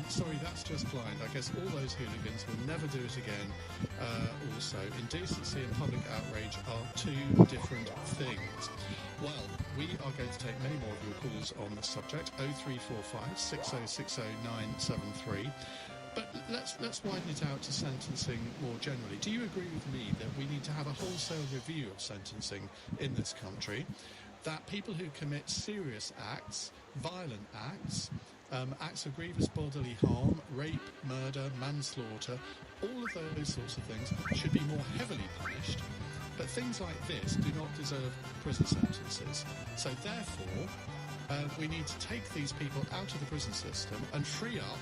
Sorry, that's just blind. I guess all those hooligans will never do it again. Also, indecency and public outrage are two different things. Well, we are going to take many more of your calls on this subject. 0345 6060 973. But let's widen it out to sentencing more generally. Do you agree with me that we need to have a wholesale review of sentencing in this country? That people who commit serious acts, violent acts, acts of grievous bodily harm, rape, murder, manslaughter, all of those sorts of things should be more heavily punished. But things like this do not deserve prison sentences. So therefore, we need to take these people out of the prison system and free up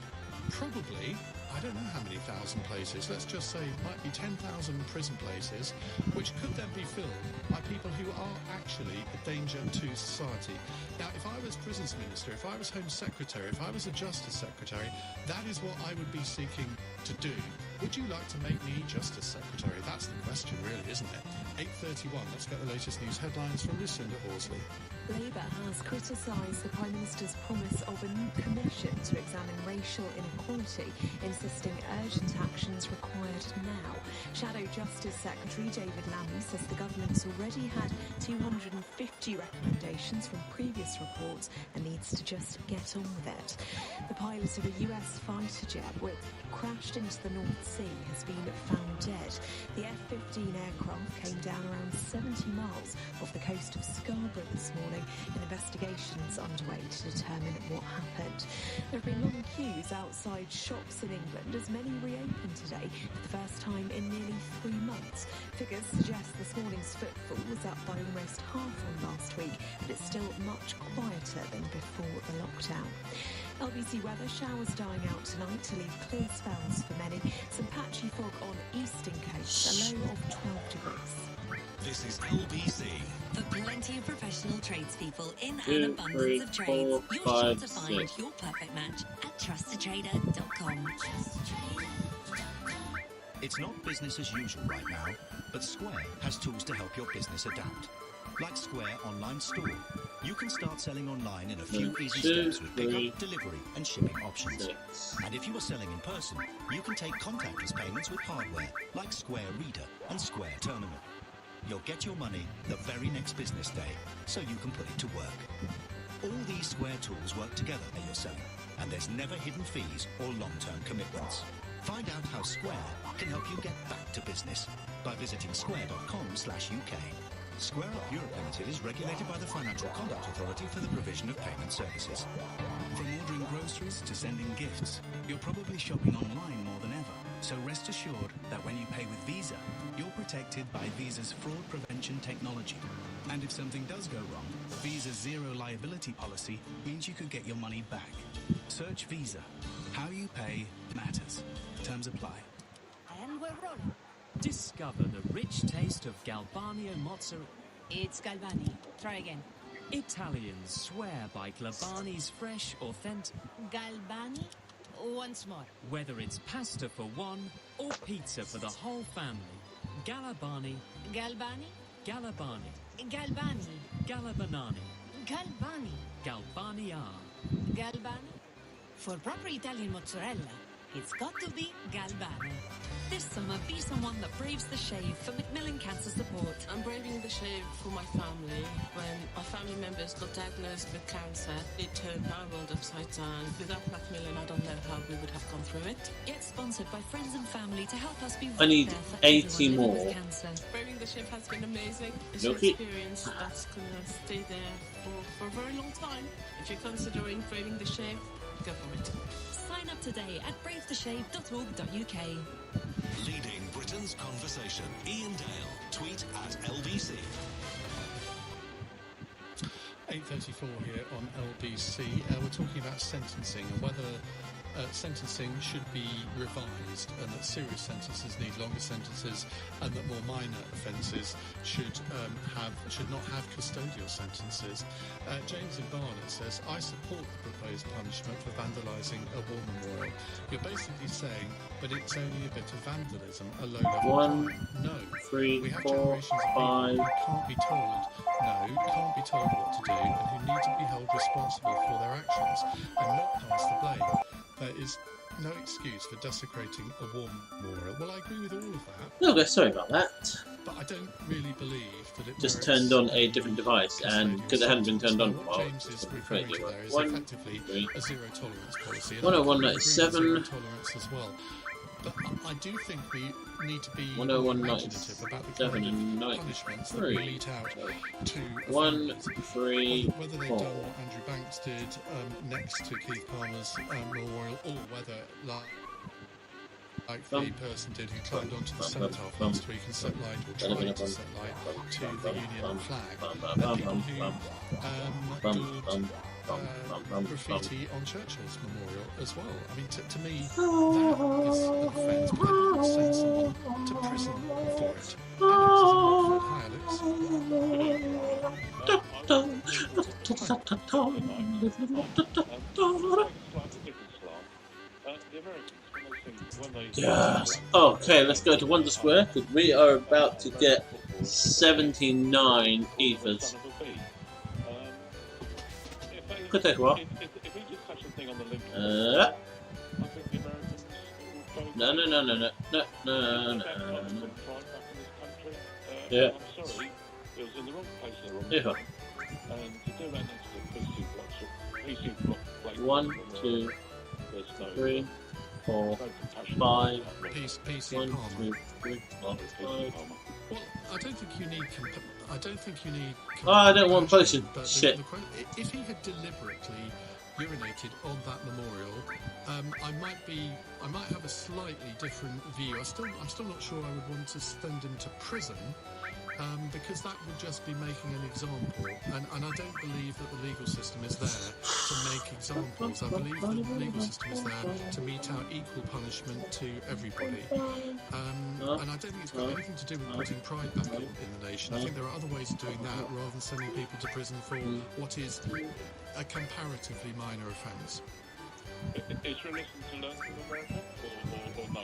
probably, I don't know how many thousand places, let's just say it might be 10,000 prison places, which could then be filled by people who are actually a danger to society. Now, if I was Prisons Minister, if I was Home Secretary, if I was a Justice Secretary, that is what I would be seeking to do. Would you like to make me Justice Secretary? That's the question, really, isn't it? 8:31, let's get the latest news headlines from Lucinda Horsley. Labour has criticised the Prime Minister's promise of a new commission to examine racial inequality, insisting urgent actions required now. Shadow Justice Secretary David Lammy says the government's already had 250 recommendations from previous reports and needs to just get on with it. The pilot of a US fighter jet which crashed into the North Sea has been found dead. The F-15 aircraft came down around 70 miles off the coast of Scarborough this morning, and investigations underway to determine what happened. There have been long queues outside shops in England as many reopened today for the first time in nearly 3 months. Figures suggest this morning's footfall was up by almost half on last week, but it's still much quieter than before the lockdown. LBC weather, showers dying out tonight to leave clear spells for many. Some patchy fog on eastern coast, a low of 12 degrees. This is LBC. For plenty of professional tradespeople in an abundance of trades, you're sure to find your perfect match at trustedtrader.com. It's not business as usual right now, but Square has tools to help your business adapt. Like Square Online Store. You can start selling online in a few easy steps with pickup, delivery and shipping options. And if you are selling in person, you can take contactless payments with hardware like Square Reader and Square Terminal. You'll get your money the very next business day, so you can put it to work. All these Square tools work together when you're selling, and there's never hidden fees or long-term commitments. Find out how Square can help you get back to business by visiting square.com/UK. Square Up Europe Limited is regulated by the Financial Conduct Authority for the provision of payment services. From ordering groceries to sending gifts, you're probably shopping online more than ever. So rest assured that when you pay with Visa, you're protected by Visa's fraud prevention technology. And if something does go wrong, Visa's zero liability policy means you could get your money back. Search Visa. How you pay matters. Terms apply. And we're rolling. Discover the rich taste of Galbanio mozzarella. It's Galbani. Try again. Italians swear by Galbani's fresh, authentic. Galbani? Once more. Whether it's pasta for one or pizza for the whole family. Galabani. Galbani? Galabani. Galbani. Galabanani. Galbani. Galbania. Galbani? For proper Italian mozzarella, it's got to be Galbani. This summer, be someone that braves the shave for Macmillan Cancer Support. I'm braving the shave for my family. When my family members got diagnosed with cancer, it turned our world upside down. Without Macmillan, I don't know how we would have gone through it. Get sponsored by friends and family to help us be I need there for 80 more. with cancer. Braving the shave has been amazing. It's Okay. an experience that's going to stay there for a very long time. If you're considering braving the shave, go for it. Sign up today at bravetheshave.org.uk. Leading Britain's conversation. Ian Dale. Tweet at LBC. 8:34 here on LBC. We're talking about sentencing and whether sentencing should be revised, and that serious sentences need longer sentences, and that more minor offences should not have custodial sentences. James in Barnet says, I support the proposed punishment for vandalising a war memorial. You're basically saying, but it's only a bit of vandalism, a low-level crime. No, we have generations of people who can't be told what to do, and who need to be held responsible for their actions and not pass the blame. There is no excuse for desecrating a war memorial. Well, I agree with all of that. Okay, sorry about that. But I don't really believe that it just turned on a different device, and because it hadn't been turned on for a while, James is referring to there is effectively a zero tolerance policy. 101.97. Zero tolerance as well. But I do think we need to be imaginative about the kind of punishments that we mete out to offenders. Whether they've done what Andrew Banks did next to Keith Palmer's memorial, or whether, like the person did who climbed onto the cenotaph last week and set light, or tried to set light to the Union flag, and people who graffiti on Churchill's memorial as well. I mean, to me, that is an offence, but they wouldn't send someone to prison for it. Alex is Yes. Okay, let's go to Wonder Square, because we are about to get 79 ethers. Could take a while. No. Yeah. I'm sorry, it was in the wrong place in the wrong time. And to do that next to the PC block, like 1, 2, 3, 4, 5. PC 1, 2, 3, 4, 5. Well, I don't think you need. I don't want potion. Shit. If he had deliberately urinated on that memorial, I might have a slightly different view. I'm still not sure I would want to send him to prison, because that would just be making an example. And I don't believe that the legal system is there to make examples. I believe the legal system is there to mete out equal punishment to everybody. And I don't think it's got anything to do with putting pride back in the nation. I think there are other ways of doing that rather than sending people to prison for what is a comparatively minor offence. Is your lesson to learn from America, or no?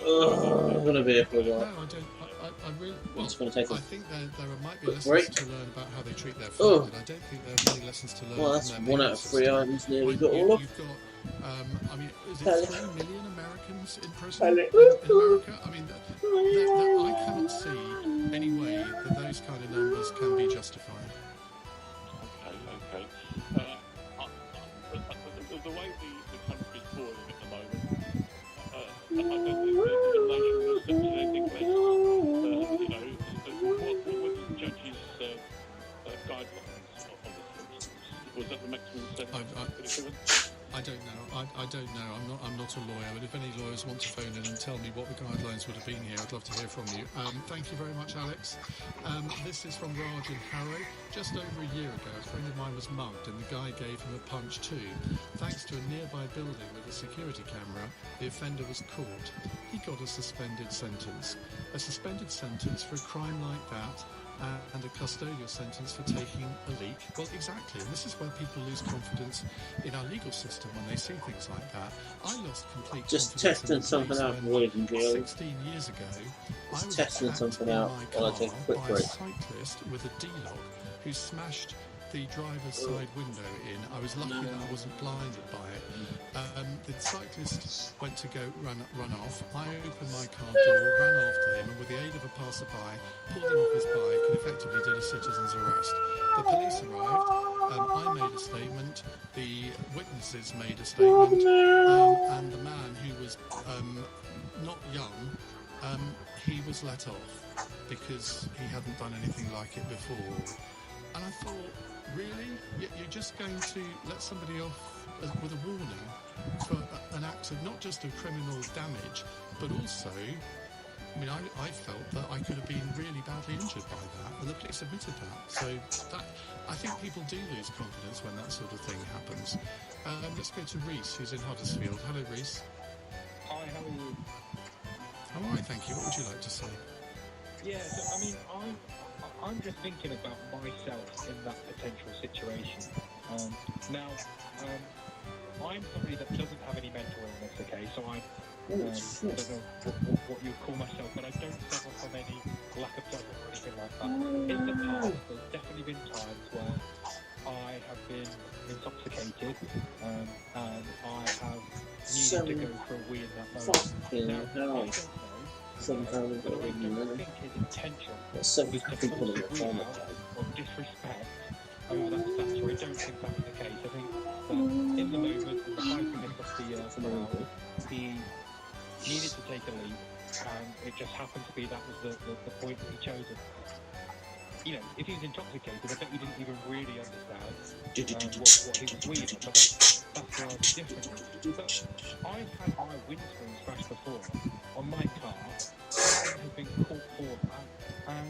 I'm going to be here for a while. No, I don't. I really. Well, it's going to take I think there might be lessons to learn about how they treat their food, and I don't think there are many lessons to learn. Well, that's from their 1 out of 3 items nearly got all of. You've got, I mean, is it 3 million Americans in prison in America? I mean, I cannot see any way that those kind of numbers can be justified. Okay. The way the country's falling at the moment, I don't think the nation will step to anything less. What was the judge's guidelines on this? Was that the maximum sentence? I don't know. I don't know. I'm not a lawyer, but if any lawyers want to phone in and tell me what the guidelines would have been here, I'd love to hear from you. Thank you very much, Alex. This is from Raj in Harrow. Just over a year ago, a friend of mine was mugged and the guy gave him a punch too. Thanks to a nearby building with a security camera, the offender was caught. He got a suspended sentence. A suspended sentence for a crime like that, and a custodial sentence for taking a leak. Well, exactly, and this is where people lose confidence in our legal system when they see things like that. I lost complete just confidence testing in something out, boys and girls. 16 years ago, I was testing something out while I take a quick by break. a cyclist with a D-log who smashed the driver's side window in. I was lucky that I wasn't blinded by it. The cyclist went to go run off. I opened my car door, ran after him, and with the aid of a passerby, pulled him off his bike and effectively did a citizen's arrest. The police arrived. I made a statement. The witnesses made a statement, and the man who was not young, he was let off because he hadn't done anything like it before. And I thought, really? You're just going to let somebody off with a warning for an act of not just of criminal damage, but also, I mean, I felt that I could have been really badly injured by that, and the police admitted that. So I think people do lose confidence when that sort of thing happens. Let's go to Reese, who's in Huddersfield. Hello, Reese. thank you. What would you like to say? Yeah, so I mean, I'm just thinking about myself in that potential situation. Now, I'm somebody that doesn't have any mental illness, okay? So I don't know what you'd call myself, but I don't suffer from any lack of judgment or anything like that. In the past, there's definitely been times where I have been intoxicated and I have needed to go for a wee in that moment. Now, I don't know, but I don't think his intention was to force a wee out or disrespect over that stature. I don't think that was the case. I think that in the moment, in the hyperness of the crowd, he needed to take a leap, and it just happened to be that was the point that he chose it. You know, if he was intoxicated, I bet he didn't even really understand what he was weeing on, but that's where I'd be different. But I've had my windscreen smashed before on my car. Someone has been caught for that, and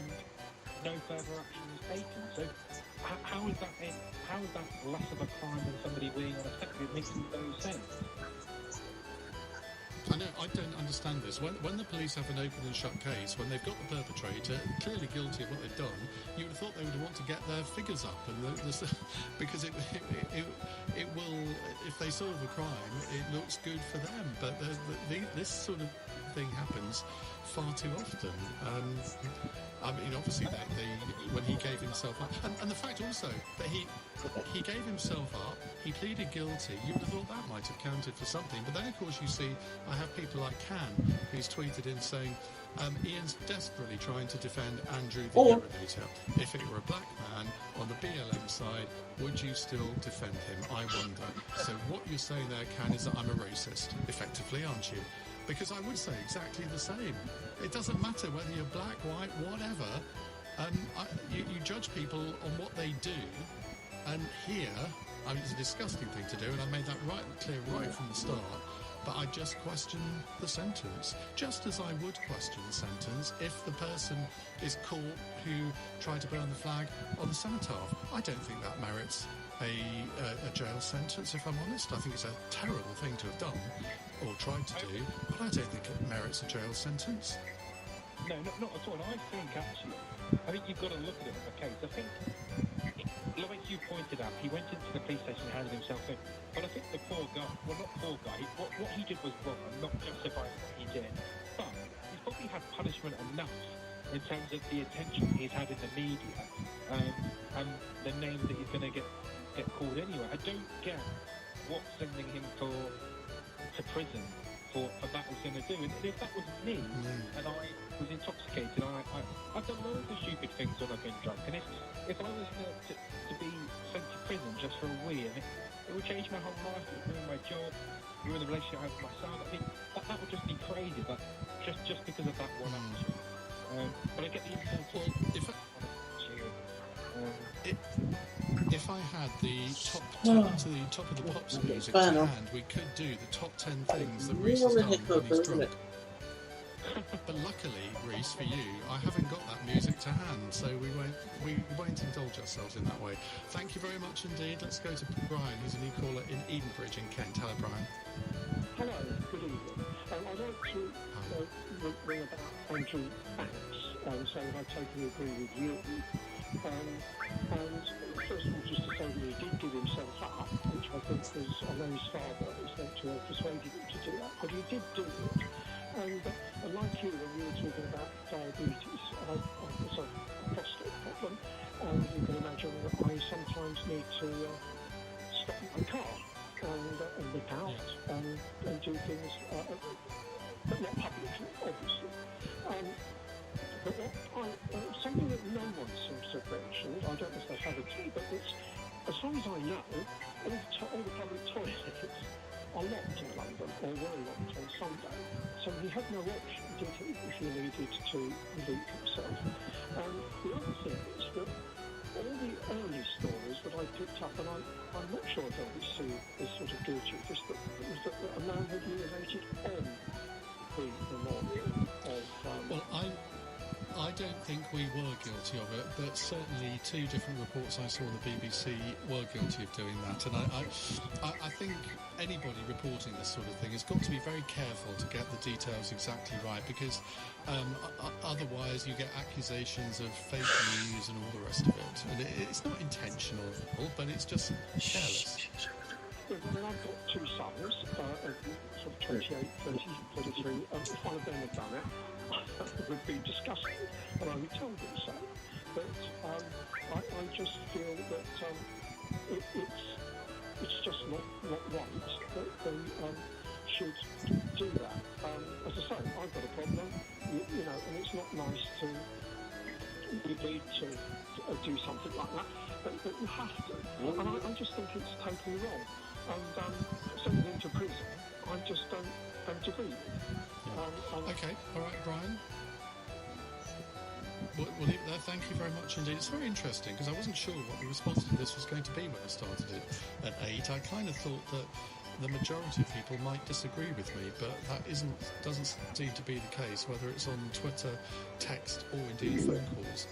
no further action was taken. So how is that less of a crime than somebody weeing on a sector? It makes no sense. I know, I don't understand this. When the police have an open and shut case, when they've got the perpetrator clearly guilty of what they've done, you would have thought they would want to get their figures up, and because it will, if they solve a crime, it looks good for them. But this sort of thing happens far too often. I mean, obviously, when he gave himself up, and the fact also that he gave himself up, he pleaded guilty, you would have thought that might have counted for something. But then, of course, you see, I have people like Can, who's tweeted in saying, Ian's desperately trying to defend Andrew the urinator. If it were a black man on the BLM side, would you still defend him? I wonder. So what you're saying there, Can, is that I'm a racist, effectively, aren't you? Because I would say exactly the same. It doesn't matter whether you're black, white, whatever. You judge people on what they do. And here, I mean, it's a disgusting thing to do, and I made that clear right from the start. But I just question the sentence, just as I would question the sentence if the person is caught who tried to burn the flag on the cenotaph. I don't think that merits a jail sentence, if I'm honest. I think it's a terrible thing to have done, or tried to do, but I don't think it merits a jail sentence. No, not at all. And I think, actually, you've got to look at it as a case. I think, like you pointed out, he went into the police station and handed himself in. But I think the poor guy, well, not poor guy, what he did was wrong. I'm not justifying what he did. But he's probably had punishment enough in terms of the attention he's had in the media and the name that he's going to get called anyway. I don't get what sending him to prison for that was going to do. And if that was me and I was intoxicated, I've done loads of stupid things when I've been drunk. And if I was to be sent to prison just for a wee, it would change my whole life, it would ruin my job, ruin the relationship I have with my son. I mean, that would just be crazy, but just because of that one action. But I get the importance. If I had the top of the Pops music to hand, we could do the top 10 things that Reese has done when he's drunk. But luckily, Reese, for you, I haven't got that music to hand, so we won't indulge ourselves in that way. Thank you very much indeed. Let's go to Brian, who's a new caller in Edenbridge in Kent. Hello, Brian. Hello, good evening. I'd like to ring about Andrew Banks, saying I totally agree with you. And first of all, just to say that he did give himself up, which I think was, I know his father was meant to have persuaded him to do that, but he did do it. And like you, when you were talking about diabetes, I've got a prostate problem, and you can imagine that I sometimes need to stop my car and nip out and do things, but not publicly, obviously. But something that no one seems to have mentioned, I don't know if they have at all, but it's, as far as I know, all the public toilets are locked in London, or were locked on Sunday. So he had no option, did he, if he needed to relieve himself. And the other thing is that all the early stories that I picked up, and I'm not sure if LBC is sort of guilty of this, but it was that a man had urinated on the memorial of... I don't think we were guilty of it, but certainly 2 different reports I saw on the BBC were guilty of doing that. And I think anybody reporting this sort of thing has got to be very careful to get the details exactly right, because otherwise you get accusations of fake news and all the rest of it. And it's not intentional, but it's just careless. Then I've got 2 sons, sort of 28, 30, 33. If one of them had done it, it would be disgusting, and I would tell them so. But I just feel that it's just not right that they should do that. As I say, I've got a problem, you know, and it's not nice to need to do something like that, but you have to. And I just think it's totally wrong. And sending him to prison, I just don't agree with. Okay, all right, Brian. We'll leave it there. Thank you very much indeed. It's very interesting, because I wasn't sure what the response to this was going to be when I started it at 8. I kind of thought that the majority of people might disagree with me, but that doesn't seem to be the case, whether it's on Twitter, text, or indeed phone calls.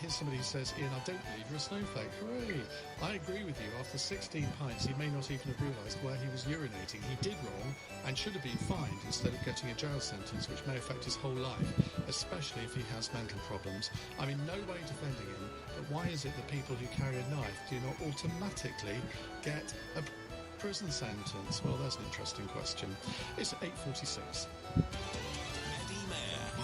Here's somebody who says, Ian, I don't believe you're a snowflake. Hooray! I agree with you. After 16 pints, he may not even have realised where he was urinating. He did wrong and should have been fined instead of getting a jail sentence, which may affect his whole life, especially if he has mental problems. I'm in no way defending him, but why is it that people who carry a knife do not automatically get a prison sentence? Well, that's an interesting question. It's 8:46.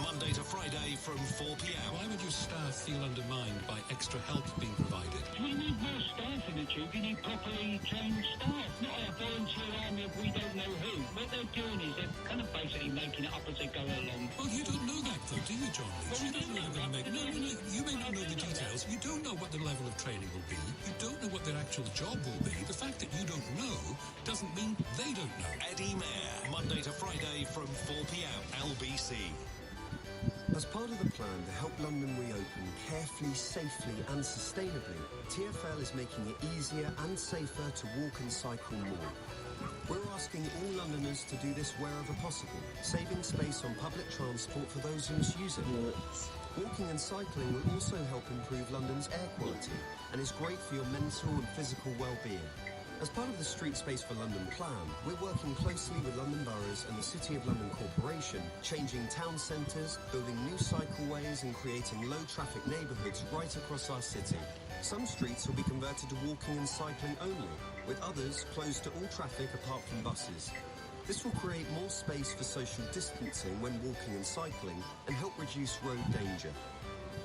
Monday to Friday from 4 p.m. Why would your staff feel undermined by extra help being provided? We need more staff in the tube. We need properly trained staff, not a volunteer army of we don't know who. What they're doing is they're kind of basically making it up as they go along. Well, you don't know that, though, do you, John? Well, You don't know they're going to make... No, you may not know the details. You don't know what the level of training will be. You don't know what their actual job will be. The fact that you don't know doesn't mean they don't know. Eddie Mayer, Monday to Friday from 4 p.m. LBC. As part of the plan to help London reopen carefully, safely and sustainably, TfL is making it easier and safer to walk and cycle more. We're asking all Londoners to do this wherever possible, saving space on public transport for those who misuse it. Walking and cycling will also help improve London's air quality and is great for your mental and physical well-being. As part of the Street Space for London plan, we're working closely with London Boroughs and the City of London Corporation, changing town centres, building new cycleways and creating low-traffic neighbourhoods right across our city. Some streets will be converted to walking and cycling only, with others closed to all traffic apart from buses. This will create more space for social distancing when walking and cycling and help reduce road danger.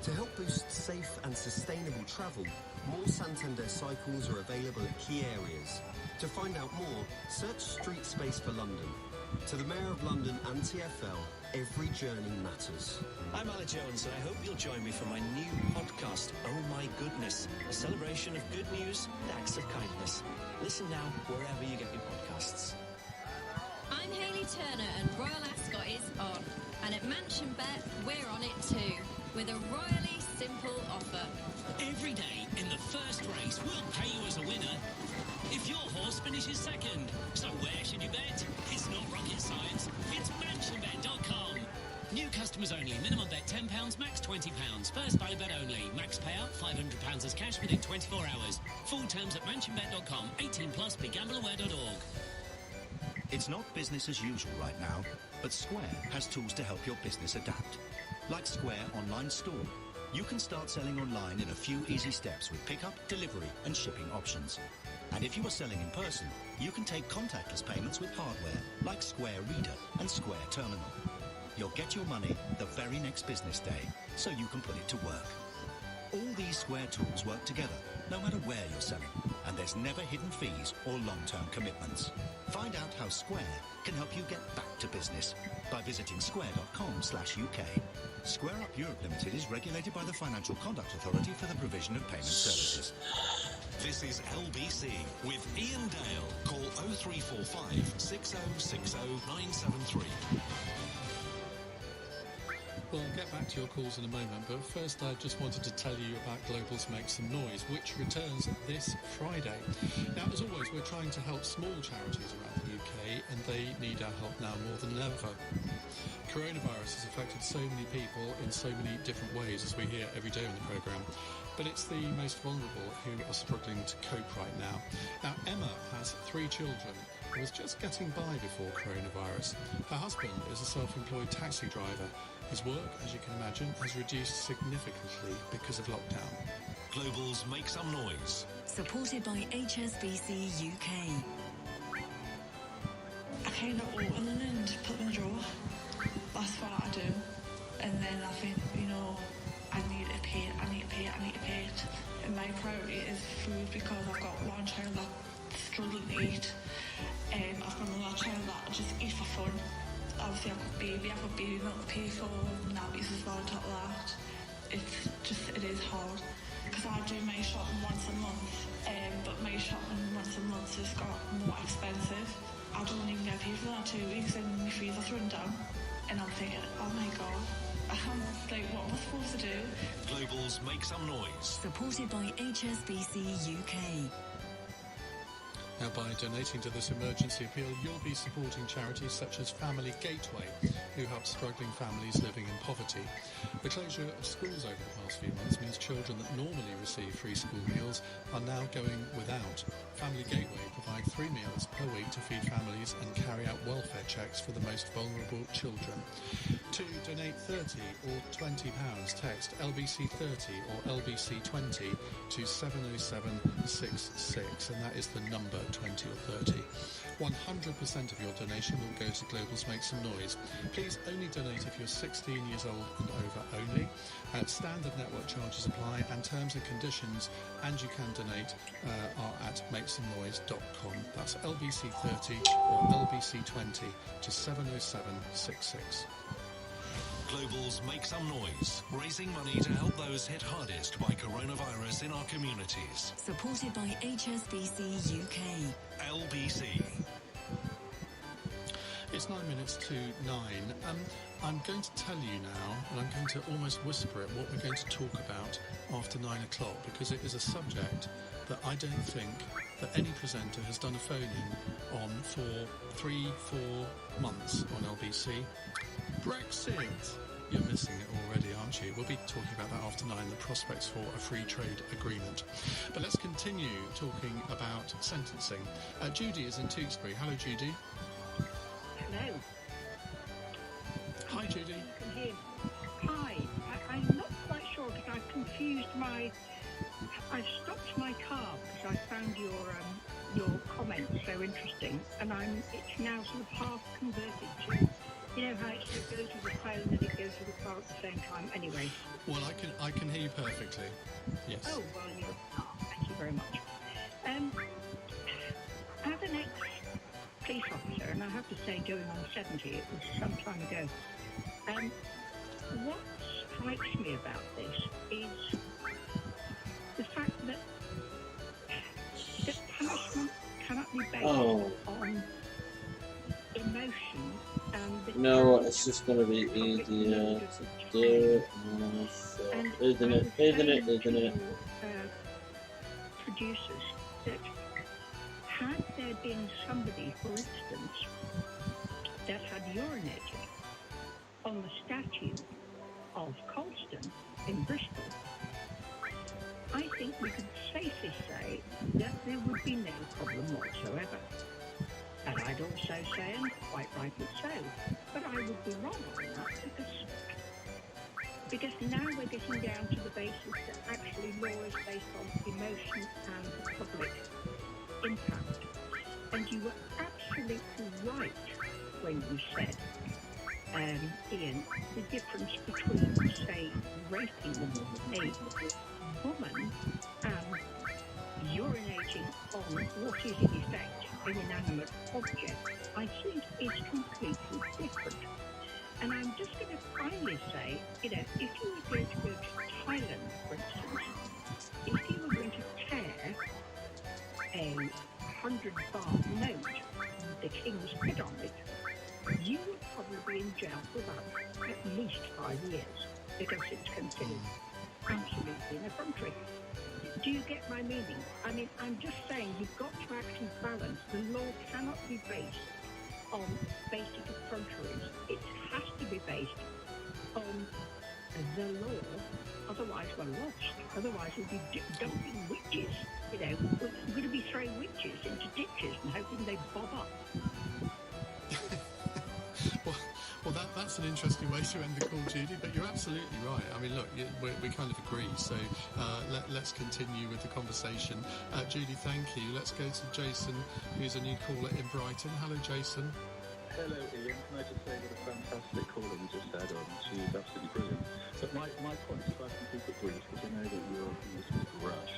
To help boost safe and sustainable travel, more Santander cycles are available at key areas. To find out more, search Street Space for London. To the Mayor of London and TfL, every journey matters. I'm Alec Jones, and I hope you'll join me for my new podcast, Oh My Goodness, a celebration of good news and acts of kindness. Listen now wherever you get your podcasts. I'm Hayley Turner, and Royal Ascot is on. And at Mansion Bet, we're on it too, with a royally simple offer. Every day in the first race, we'll pay you as a winner if your horse finishes second. So where should you bet? It's not rocket science. It's mansionbet.com. New customers only. Minimum bet £10, max £20. First valid bet only. Max payout £500 as cash within 24 hours. Full terms at mansionbet.com. 18 plus. BeGambleAware.org. It's not business as usual right now, but Square has tools to help your business adapt. Like Square Online Store. You can start selling online in a few easy steps with pickup, delivery and shipping options. And if you are selling in person, you can take contactless payments with hardware like Square Reader and Square Terminal. You'll get your money the very next business day, so you can put it to work. All these Square tools work together, no matter where you're selling, and there's never hidden fees or long-term commitments. Find out how Square can help you get back to business by visiting square.com/UK. Square Up Europe Limited is regulated by the Financial Conduct Authority for the provision of payment services. This is LBC with Ian Dale. Call 0345 6060 973. We'll get back to your calls in a moment, but first I just wanted to tell you about Global's Make Some Noise, which returns this Friday. Now, as always, we're trying to help small charities around the UK, and they need our help now more than ever. Coronavirus has affected so many people in so many different ways, as we hear every day on the programme. But it's the most vulnerable who are struggling to cope right now. Now, Emma has 3 children and was just getting by before coronavirus. Her husband is a self-employed taxi driver. His work, as you can imagine, has reduced significantly because of lockdown. Global's Make Some Noise. Supported by HSBC UK. I kind of open them and put them in the drawer. That's what I do. And then I think, I need to pay it. And my priority is food because I've got one child that's struggling to eat. I've got another child that just eats for fun. Obviously, I've got a baby not to pay for nappies as well on top of that. It is hard. Because I do my shopping once a month, but my shopping once a month has got more expensive. I don't even get paid for that 2 weeks and my freezer's run down. And I'm thinking, oh my God, what am I supposed to do? Global's Make Some Noise. Supported by HSBC UK. Now, by donating to this emergency appeal, you'll be supporting charities such as Family Gateway, who help struggling families living in poverty. The closure of schools over the past few months means children that normally receive free school meals are now going without. Family Gateway provide 3 meals per week to feed families and carry out welfare checks for the most vulnerable children. To donate £30 or £20, text LBC30 or LBC20 to 70766, and that is the number 20 or 30. 100% of your donation will go to Global's Make Some Noise. Please only donate if you're 16 years old and over only. Standard network charges apply and terms and conditions, and you can donate are at makesomenoise.com. That's LBC30 or LBC20 to 70766. Global's Make Some Noise, raising money to help those hit hardest by coronavirus in our communities. Supported by HSBC UK. LBC. It's 9 minutes to 9. I'm going to tell you now, and I'm going to almost whisper it, what we're going to talk about after 9 o'clock, because it is a subject that I don't think that any presenter has done a phone-in on for 3-4 months on LBC. Brexit. You're missing it already, aren't you? We'll be talking about that after 9, the prospects for a free trade agreement. But let's continue talking about sentencing. Judy is in Tewkesbury. Hello, Judy. Hello. Hi, Judy. Hi. I'm not quite sure because I've confused I've stopped my car because I found your comments so interesting, and it's now sort of half converted to. You know how it sort of goes with the phone and it goes with the car at the same time? Anyway. Well, I can hear you perfectly. Yes. Oh, well, thank you very much. As an ex-police officer, and I have to say, going on 70, it was some time ago, what strikes me about this is the fact that the punishment cannot be based on emotion. You know what, it's just going to be easier to do it, isn't it? Producers, that had there been somebody, for instance, that had urinated on the statue of Colston in Bristol, I think we could safely say that there would be no problem whatsoever. And I'd also say, and quite rightly so, but I would be wrong on that because now we're getting down to the basis that actually law is based on emotion and public impact. And you were absolutely right when you said, Ian, the difference between, say, raping a woman and urinating on what is in effect an inanimate object, I think is completely different. And I'm just going to finally say, if you were going to go to Thailand, for instance, if you were going to tear a 100-baht note with the king's head on it, you would probably be in jail for about at least 5 years, because it's considered absolutely an effrontery. Do you get my meaning? I mean, I'm just saying you've got to actually balance. The law cannot be based on basic effronteries. It has to to be based on the law, otherwise we're lost. Otherwise we'll be dumping witches. You know, we're going to be throwing witches into ditches and hoping they bob up. Well, that's an interesting way to end the call, Judy, but you're absolutely right. I mean, look, we kind of agree, so let's continue with the conversation. Judy, thank you. Let's go to Jason, who's a new caller in Brighton. Hello, Jason. Hello, Ian. Can I just say what a fantastic caller you just had on? She is absolutely brilliant. But my point, if I can keep it brief, because I know that you're in this bit of a rush,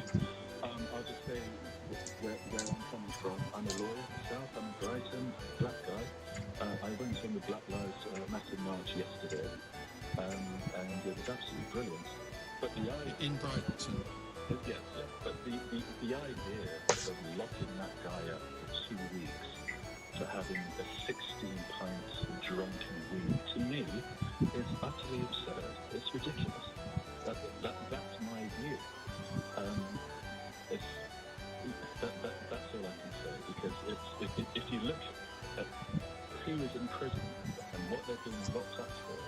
I'll just say where I'm coming from. I'm a lawyer myself. I'm in Brighton, black guy. I went on the Black Lives Matter march yesterday, and it was absolutely brilliant. But the idea in Brighton, yes, but the idea of locking that guy up for 2 weeks for having a 16-pint drunken weed, to me, is utterly absurd. It's ridiculous. That's my view. That's all I can say, because if you look at who is in prison and what they're being locked up for,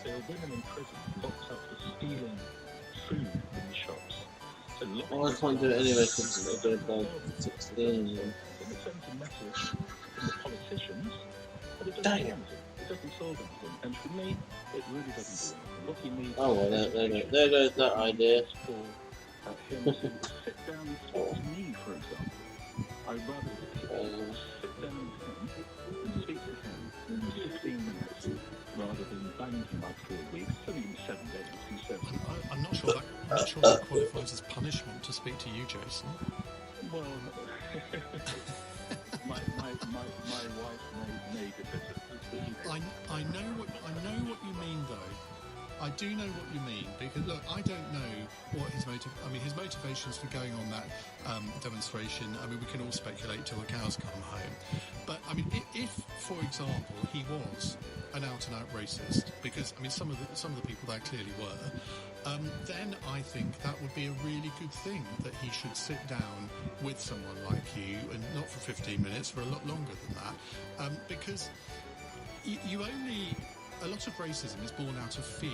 there are women in prison locked up for stealing food in the shops. So I can't do it anyway because they're about 16. It sends a message to the politicians, but it doesn't solve anything. And for me, it really doesn't do anything. What he needs there goes that idea. For him to sit down and speak to me, for example. I'd rather people sit down with him and speak to him for 15 minutes rather than bang him up for a week. It's only been 7 days. I'm not sure that qualifies as punishment to speak to you, Jason. Well, my wife made a bit of. I know what you mean, though. I do know what you mean, because look, I don't know what his motivations for going on that demonstration. I mean, we can all speculate till the cows come home. But I mean, if for example he was an out-and-out racist, because I mean some of the people there clearly were, then I think that would be a really good thing, that he should sit down with someone like you, and not for 15 minutes, for a lot longer than that, because a lot of racism is born out of fear,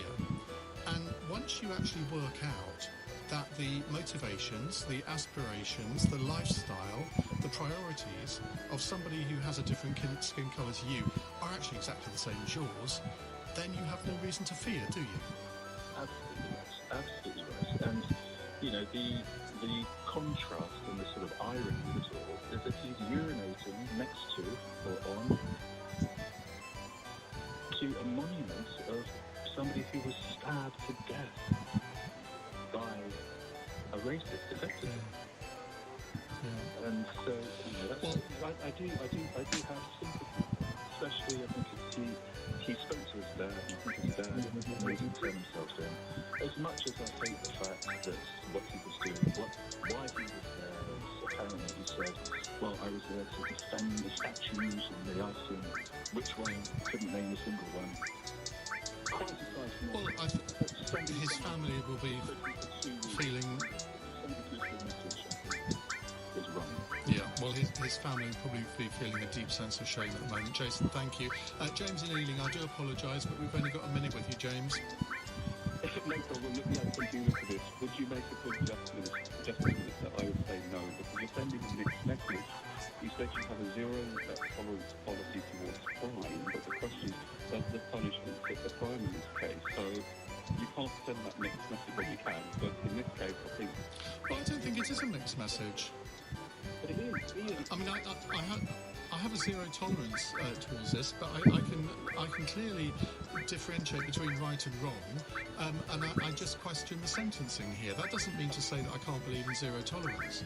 and once you actually work out that the motivations, the aspirations, the lifestyle, the priorities of somebody who has a different skin colour to you are actually exactly the same as yours, then you have no reason to fear, do you? Absolutely right. And you know, the contrast and the sort of irony of it all is that he's urinating next to or on to a monument of somebody who was stabbed to death by a racist, effectively. Yeah. And so, you know, that's, I do have sympathy, especially I think he spoke to his dad, and I think his dad made him turn himself down. As much as I hate the fact that what he was doing, why he was there, is apparently he said, well, I was there to defend the statues, and they asked him which one, couldn't name a single one. Quite aside from well, I think his family will be feeling... is wrong. Yeah, well, his family will probably be feeling a deep sense of shame at the moment. Jason, thank you. James in Ealing, I do apologise, but we've only got a minute with you, James. No problem. Thank you for this. Would you make a point just with this? I would say no, because you're sending a mixed message. You said you have a zero tolerance policy towards crime, but the question is, does the punishment fit the crime in this case? So you can't send that mixed message when you can, but in this case, I think... Well, I don't think it is a mixed message. But it is. I mean, I have a zero tolerance towards this, but I can clearly differentiate between right and wrong, and I just question the sentencing here. That doesn't mean to say that I can't believe in zero tolerance.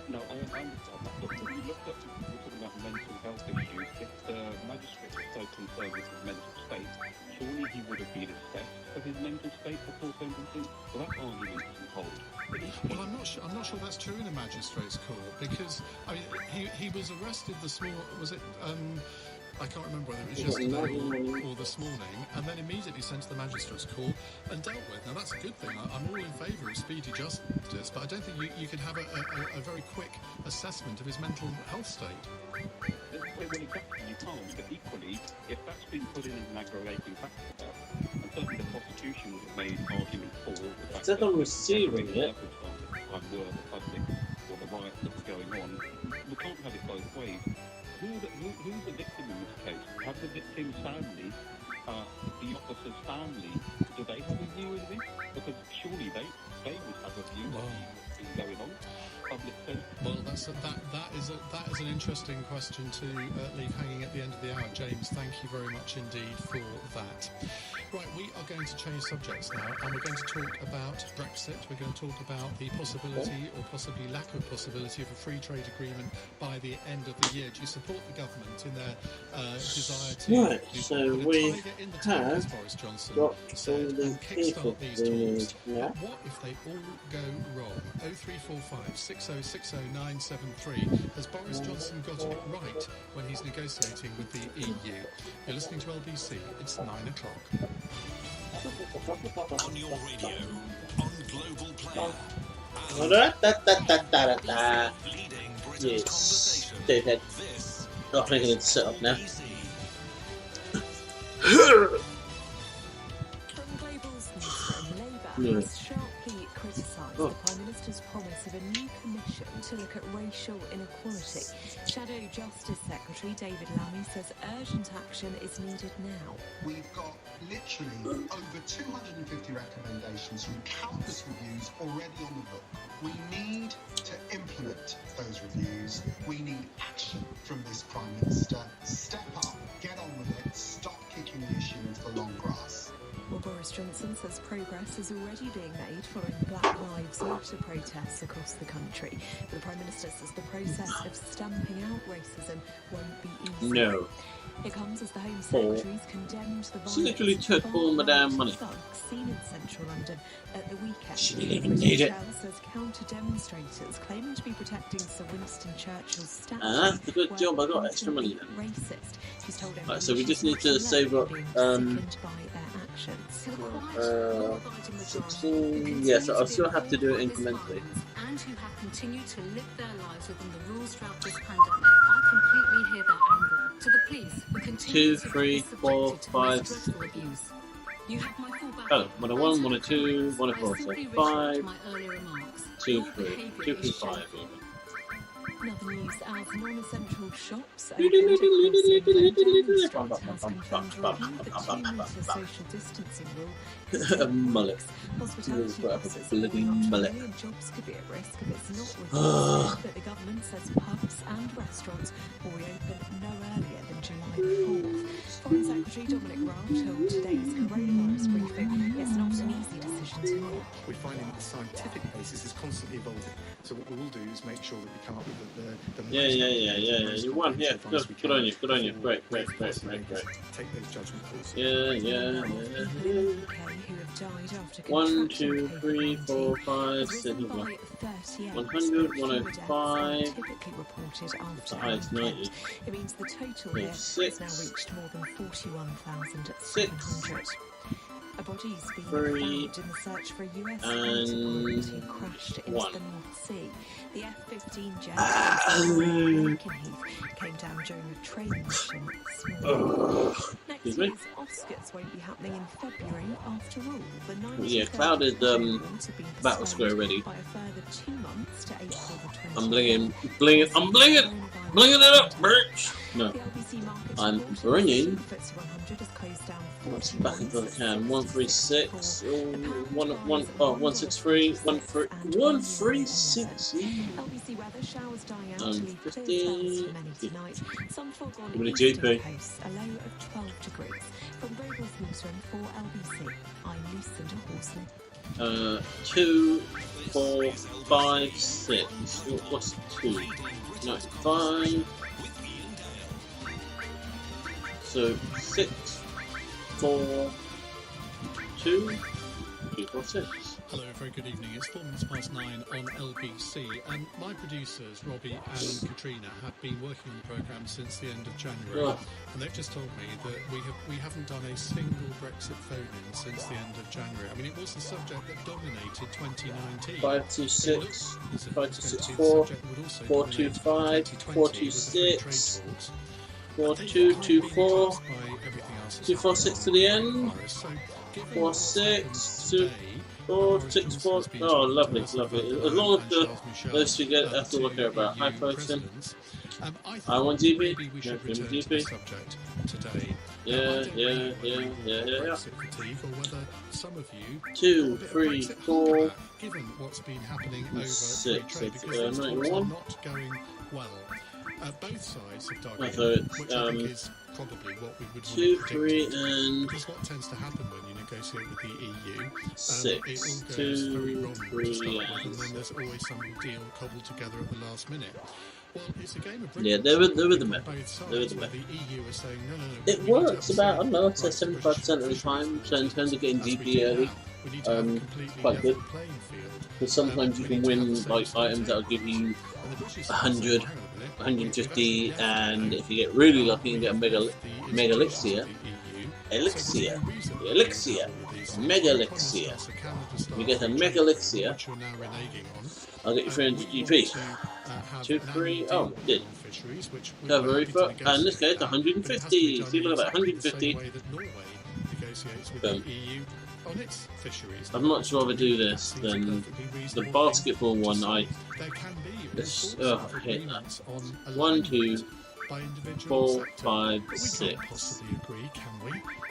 No, I understand that. But when you look at, we're talking about mental health issues, if the magistrate was so concerned with his mental state, surely he would have been assessed of his mental state before sentencing. Well, that argument doesn't hold. Well, I'm not sure that's true in a magistrate's court, because I mean, he was arrested this morning. Was it? I can't remember whether it was yesterday or this morning, and then immediately sent to the magistrate's court and dealt with. Now that's a good thing. I'm all in favour of speedy justice, but I don't think you could have a very quick assessment of his mental health state. Well, exactly, you can't. But equally, if that's been put in as an aggravating factor, and certainly the prosecution would have made argument for the fact Instead of receiving it, were the public or the riots that were going on, we can't have it both ways. Who's the victim in this case? Have the victim's family, the officer's family, do they have a view in this? Because surely they would have a view of what's been going on. Well, that is an interesting question to leave hanging at the end of the hour. James, thank you very much indeed for that. Right, we are going to change subjects now, and we're going to talk about Brexit. We're going to talk about the possibility or possibly lack of possibility of a free trade agreement by the end of the year. Do you support the government in their desire to right, so we have Boris Johnson got said, all the and kickstart these talks? now. What if they all go wrong? 0345 6060973. Has Boris Johnson got it right when he's negotiating with the EU? You're listening to LBC. It's 9 o'clock. On your radio, on Global Player. Yes, David. I think I need to set up now. From Global's newsroom, Labour has sharply criticised the Prime Minister's promise of a new commission to look at racial inequality. Shadow Justice Secretary David Lammy says urgent action is needed now. We've got literally over 250 recommendations from countless reviews already on the book. We need to implement those reviews. We need action from this Prime Minister. Step up, get on with it, stop kicking the issue into the long grass. Well, Boris Johnson says progress is already being made following Black Lives Matter protests across the country. But the Prime Minister says the process of stamping out racism won't be easy. No. It comes as the Home Secretary's condemned the violence. She literally took all my damn money. Seen in central London at the weekend. She didn't even need it. Says counter-demonstrators claiming to be protecting Sir Winston Churchill's statue. That's a good job. I got extra money then. Racist. She's told Right, so we just need to save up. 16. Yeah, so I'll still have to do it incrementally. And who have continued to live their lives within the rules throughout this pandemic. I completely hear their anger. To the police who continue 2, 3, 4, 5, 6. You have my full back. Oh, 101, 102, 104, so 5, my earlier remarks. 2, 3, 2, 3, 5. Another news as non-essential shops social distancing rule. A mullet. Hospitality bloody mullet. Jobs could be at risk if it's not within but the government says pubs and restaurants will reopen no earlier than July 4th. Foreign Secretary Dominic Raab told today's coronavirus briefing it's not an easy decision to make. We're finding that the scientific basis is constantly evolving. So what we will do is make sure that we come up with the Yeah. You won, yeah. Good on you. Great. Take those judgment calls. Yeah. 1, 2, 3, 4, 5, 6, 100, 105. What's the highest? 90. It means the total here has now reached more than 41,700. A body's been found in the search for a US pilot who crashed into the North Sea. The F-15 jet came down during a training mission this morning. Next year's Oscars won't be happening in February after all. The 93rd clouded Battle Square ready. By a further 2 months to April the 20th. I'm blinging it up, bitch. No, I'm bringing. What's back into the can? 136, 163, 136. LBC weather, showers dying out to leave 50. for many tonight. Some fog on the GP. eastern coast, a low of 12 degrees. From Global's newsroom for LBC, I'm Lucinda Horsley. 2, 4, 5, 6. What's 2? No, 5. So 6, 4, 2, 3, 4, 6. Hello, very good evening. It's 4 minutes past 9 on LBC, and my producers, Robbie and Katrina, have been working on the programme since the end of January, and they've just told me that we haven't done a single Brexit phone-in since the end of January. I mean, it was the subject that dominated 2019. 526, 526, 4, 425, 426. 4-2, 2-4, 2-4-6 to the end. 4-6, 2-4, 6-4. Oh, lovely, lovely. As long as those two get, that's all I care about. High potion. I want GP. Yeah, give me GP. Yeah. 2, 3, 4, given what's been happening over 6. trade, It's because those talks 91. are not going well. Both sides have dug in, So it's which I think is probably what we would 2, 3, and because what tends to happen when you negotiate with the EU, 6. it all goes 2, very wrong 3, to start with, and and then there's always some deal cobbled together at the last minute. Well, it's a game of yeah, they were the map. They were the map. the EU is saying no. It works about, I don't know, I'd say 75% of the time. So in terms of getting GP early, quite good. Because sometimes you can win like items that'll give you 100, 150, and if you get really lucky, you can get a mega elixir. Mega elixir. If you get a mega elixir, I'll get you 300 GP. 2, 3, oh, did. Cavalry foot, and in this case, 150. See, look at that, 150. Boom. I'd much rather do this than the basketball one. I hate that. 1, 2, 4, 5, 6.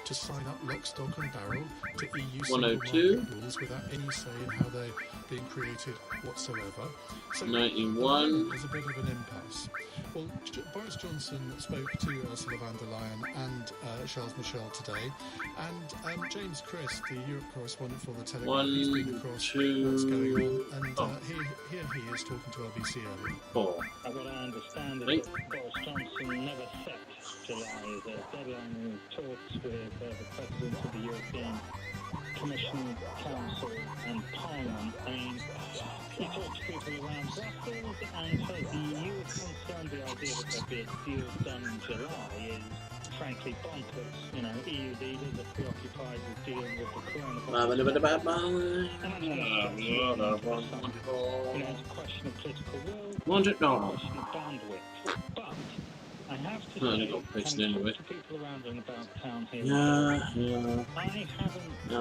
To sign up lock, stock and barrel to EU 102 rules without any say in how they're being created whatsoever. So 91. There's a bit of an impasse. Well, Boris Johnson spoke to Ursula von der Leyen and Charles Michel today, and James Crisp, the Europe correspondent for the Telegraph, he's been across what's going on, and here he is talking to LBC earlier. 4. What I understand is that Boris Johnson never set July as a deadline in talks with the President of the European Commission, Council and Parliament. I mean, he talks to people around Brussels and says the EU is concerned the idea that there'll be a deal done in July is frankly bonkers. You know, EU leaders are preoccupied with dealing with the coronavirus. You know, it's a question of political will, it's a question of bandwidth. But I have to say, having talked to people around and about town here, I haven't a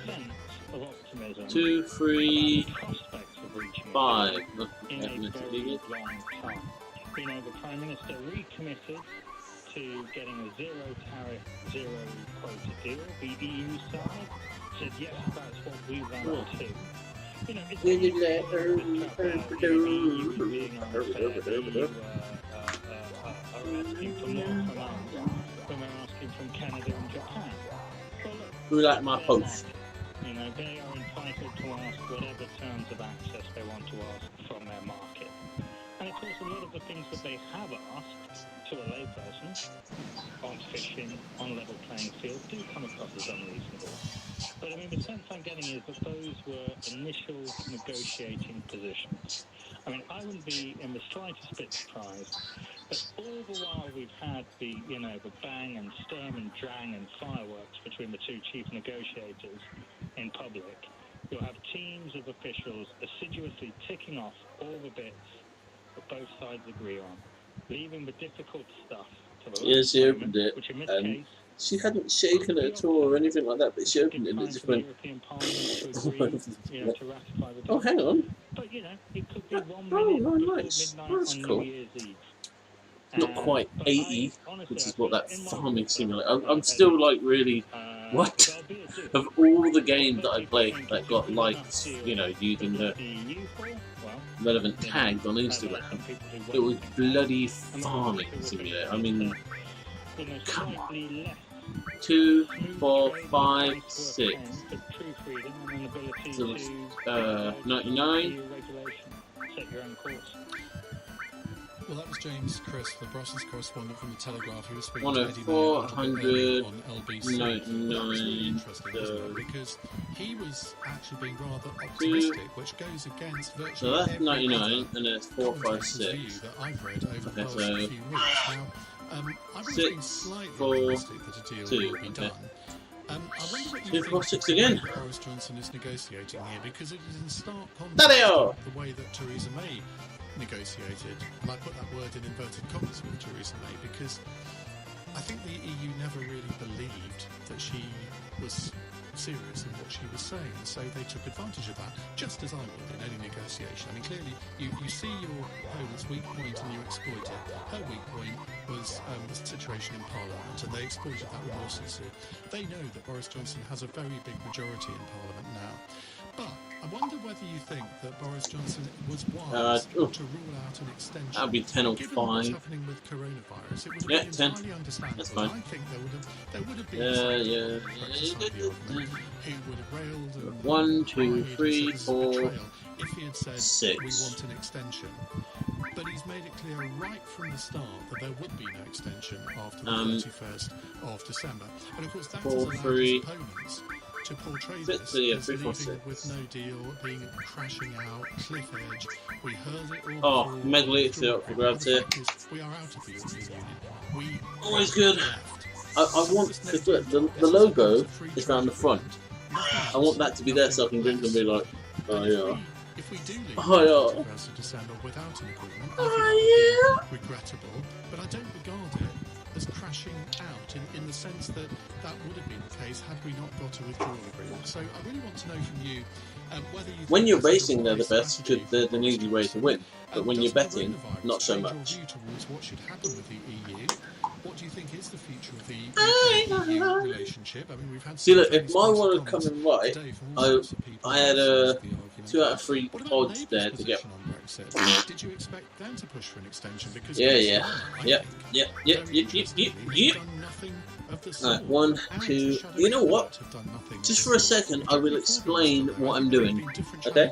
sense of optimism 2, 3, prospects of reaching 5. in a very long time. You know, the Prime Minister recommitted to getting a zero tariff, zero quota deal. The EU side said yes, that's what we want to. You know, it's being unfair. Are asking for more from us than they're asking from Canada and Japan. Well, look, who like my post? You know, they are entitled to ask whatever terms of access they want to ask from their market. And of course, a lot of the things that they have asked to a layperson on fishing, on level playing field, do come across as unreasonable. But I mean, the sense I'm getting is that those were initial negotiating positions. I mean, I wouldn't be in the slightest bit surprised that all the while we've had the, you know, the bang and sturm and drang and fireworks between the two chief negotiators in public, you'll have teams of officials assiduously ticking off all the bits that both sides agree on, leaving the difficult stuff to the last moment, which in this case, she hadn't shaken it at all or anything like that, but she opened it and it just went. Oh, hang on. But you know, it could be 1 minute nice. before midnight That's on cool. New Year's Eve. Not quite 80, which is what that farming simulator. I'm still like really. What? Of all the games that I played that got likes, you know, using the relevant tags on Instagram, it was bloody farming simulator. I mean, come on. 2, 4, 5, 6. So it's 99. Well, that was James Crisp, the Brussels correspondent from the Telegraph, who was speaking 104, to 100, on LBC. 99. Because he was actually being rather optimistic, which goes against virtually so that's every 99, and then it's 4, 5, 6. that I've read over the past so few weeks. Now, I've always been slightly 4, optimistic that a deal 2. will be done. I wonder what you 2, 4, 6 again. think Boris Johnson is negotiating here, because it is in stark Daddy-o! contrast to the way that Theresa May negotiated, and I put that word in inverted commas with Theresa May because I think the EU never really believed that she was serious in what she was saying, so they took advantage of that, just as I would in any negotiation. I mean, clearly, you see your opponent's weak point and you exploit it. Her weak point was the situation in Parliament, and they exploited that remorselessly. They know that Boris Johnson has a very big majority in Parliament now. But I wonder whether you think that Boris Johnson was wise to rule out an extension. That'll be 10 or 5. Given what's happening with coronavirus, it would have been entirely understandable. That's fine. I think there would have been some who would have railed and 1, 2, 3, 4, if he had said 6. we want an extension. But he's made it clear right from the start that there would be no extension after the 31st of December. And of course that has allowed his opponents to portray this as leaving with no deal, being crashing out, cliff edge. We heard it all. Oh, Megalith's up for grabs here. We are out of the European Union. Always good. I want the logo is around the front. I want that to be there so I can drink and be like, oh yeah. If we do leave oh yeah. the 1st of December without an agreement, I think regrettable, but I don't regard it as crashing out in the sense that that would have been the case had we not got a withdrawal agreement. So I really want to know from you whether you when you're racing, they're the best because they're an easy way to win. But when you're betting, not so much. Towards what should happen with the EU. What do you think is the future of the EU relationship? I mean, we've had. See, look, if my one had come in right, I had a 2 out of 3 odds there to get. Did you expect them to push for an extension? Because yeah. Alright, 1, 2. You know what? Just for a second, I will explain what I'm doing. Okay?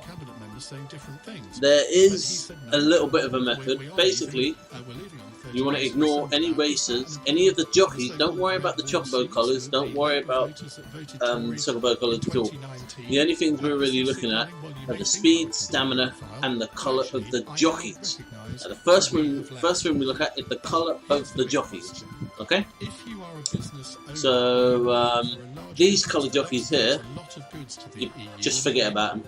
There is a little bit of a method. Basically, you want to ignore any racers, any of the jockeys. Don't worry about the chocobo colours. Don't worry about chocobo colours at all. The only things we're really looking at are the speed, stamina, and the colour of the jockeys. The first thing we look at is the colour of the jockeys. Okay? So these colour jockeys here, you just forget about them.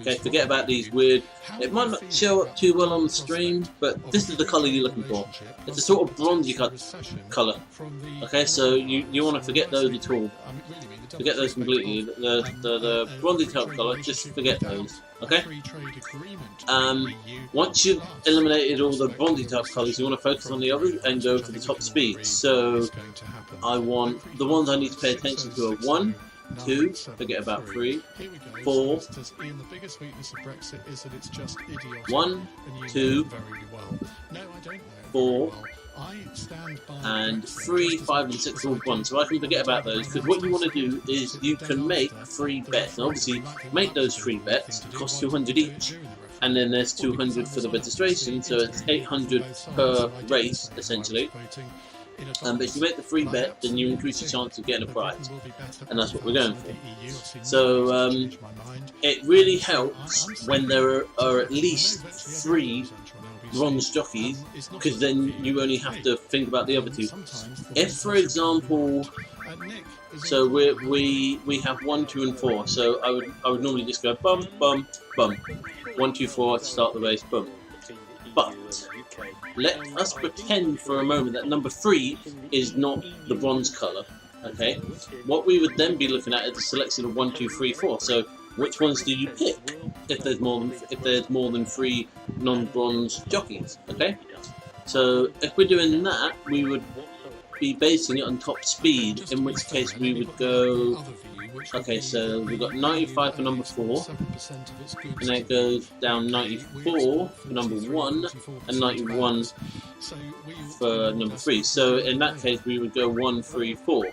Okay, forget about these weird. It might not show up too well on the stream, but this is the colour you're looking for. It's a sort of bronzy colour. Okay, so you want to forget those at all. Forget those completely. The bronzy type colour, just forget those. Okay. Once you've eliminated all the bronzy type colours, you want to focus on the others and go for the top speeds. So I want the ones I need to pay attention to are 1, 2, forget about 3, 4, 1, 2, 4, and 3, 5, and 6 all 1. So I can forget about those because what you want to do is you can make 3 bets. And obviously, make those 3 bets cost 200 each, and then there's 200 for the registration, so it's 800 per race essentially. But if you make the 3 bet, then you increase your chance of getting a prize, and that's what we're going for. So it really helps when there are at least 3 bronze jockeys, because then you only have to think about the other 2. If, for example, so we have 1, 2, and 4. So I would normally just go bum bum bum, 1, 2, 4 to start the race, bum. But let us pretend for a moment that number 3 is not the bronze colour. Okay, what we would then be looking at is a selection of 1, 2, 3, 4. So which ones do you pick if there's more than 3 non-bronze jockeys? Okay, so if we're doing that, we would be basing it on top speed. In which case we would go. Okay, so we've got 95 for number 4, and then it goes down 94 for number 1, and 91 for number 3. So in that case, we would go 1, 3, 4.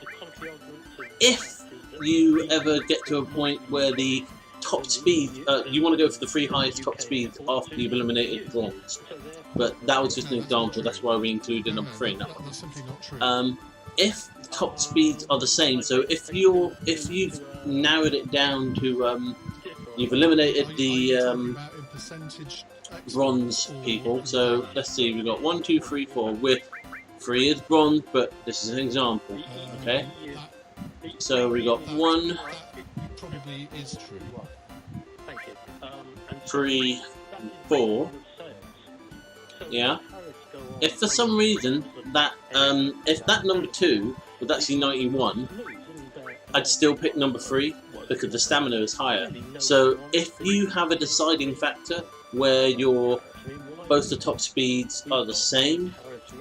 If you ever get to a point where the top speed, you want to go for the 3 highest top speeds after you've eliminated bronze. But that was just an example. That's why we included number 3 in that one. If top speeds are the same, so if you've narrowed it down to you've eliminated the bronze people. So let's see, we've got 1, 2, 3, 4. With 3 is bronze, but this is an example. Okay, so we got 1, 3, 4, yeah, if for some reason that if that number 2 was actually 91, I'd still pick number 3 because the stamina is higher. So if you have a deciding factor where both the top speeds are the same,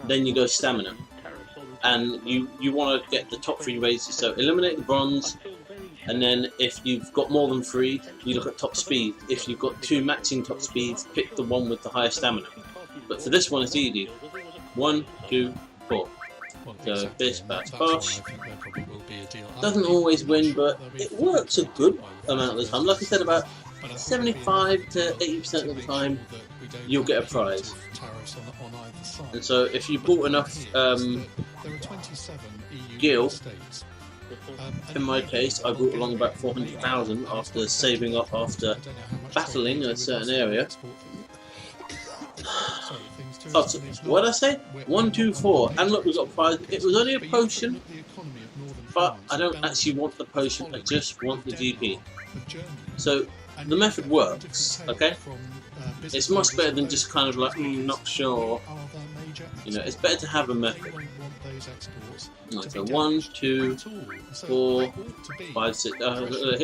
then you go stamina. And you want to get the top 3 races, so eliminate the bronze, and then if you've got more than 3, you look at top speed. If you've got 2 matching top speeds, pick the one with the highest stamina. But for this one it's easy. 1, 2, 4. So this back bosh. Doesn't always win, but it works a good amount of the time. Like I said, about 75 to 80% of the time you'll get a prize. And so if you bought enough gil, in my case I brought along about 400,000 after saving up after battling in a certain area. Oh, so what did I say? 1, 2, 4, and look, we've got a prize. It was only a potion, but I don't actually want the potion, I just want the GP. So the method works, okay? It's much better than just kind of like, not sure. You know, it's better to have a method. Right, so 1, 2, 4, 5, 6.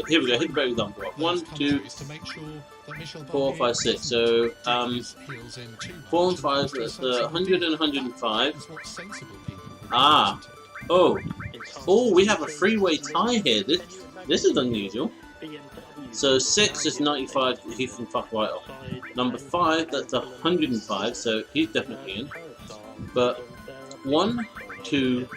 Here we go. Hit the break example. 1, 2, 4, 5, 6. So 4 and 5. That's 100 and 105. Ah. Oh, we have a three-way tie here. This is unusual. So 6 is 95. He can fuck right off. Number 5, that's 105. So he's definitely in. But 1, 2,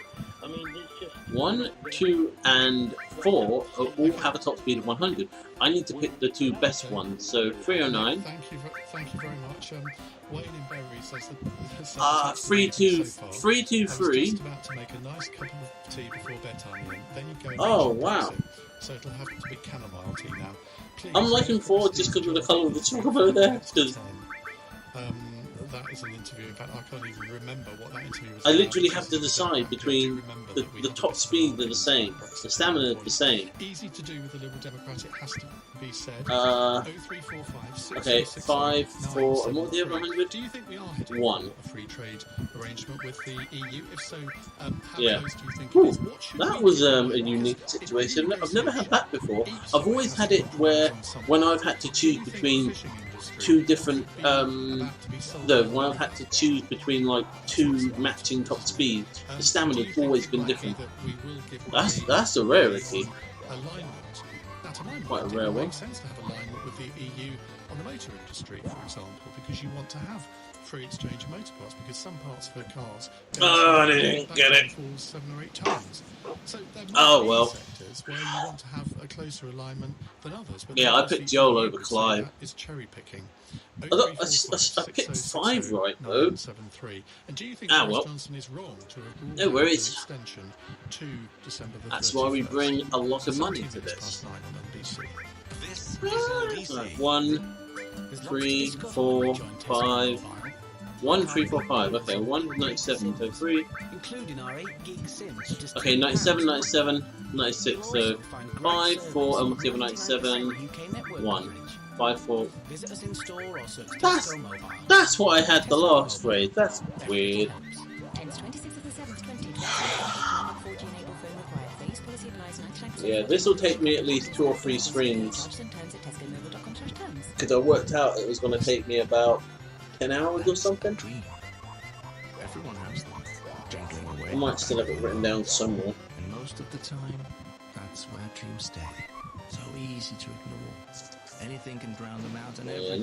and 4 all have a top speed of 100. I need to pick the 2 best ones. So 309. Thank you very much. Wayne in Berry says that 323. About to make a nice cup of tea before bedtime. Then you go. Oh wow! So it'll have to be chamomile tea now. Please, I'm looking forward just because of the colour of the chocolate there. That is an interview. In fact, I can't even remember what that interview was. I literally have to decide between the top speed are the same, the stamina is the same. Easy to do with the Liberal Democrat, it has to be said. 0345 Okay, 5, 4, and what the other 100? Do you think we are heading 1. a free trade arrangement with the EU? If so, how yeah. close do you think it is? That was a unique situation. I've never had that before. I've always had it where when I've had to choose between 2 different when I've had to choose between like 2 matching top speeds, the stamina's always been different. That's a rarity. Quite a rare one. It makes sense to have alignment with the EU on the motor industry, for example, because you want to have free exchange of motor parts, because some parts for cars I didn't get it. 7 or 8 times. So there might be sectors where you want to have a closer alignment than others. But yeah, I picked Joel over Clive. Is cherry picking. I picked 5 right though. And do you think well. Johnson is wrong to have ruled No worries. an extension to December the 31st? That's why we bring a lot of money to this. 1, 3, 4, 5. 1, 3, 4, 5. Okay, 1, 97. So 3. Including our 8 gig sims. Okay, 97, 97, 96. So 5, 4, and what's the other 97? 1. 5, 4. Visit us in store or search That's what I had the last phrase. That's weird. Yeah, this will take me at least 2 or 3 streams. Because I worked out it was going to take me about 10 hours or something. Everyone has them, dangling away. I might still have it written down somewhere. And most of the time, that's where dreams stay. So easy to ignore. Anything can drown them out, and everything.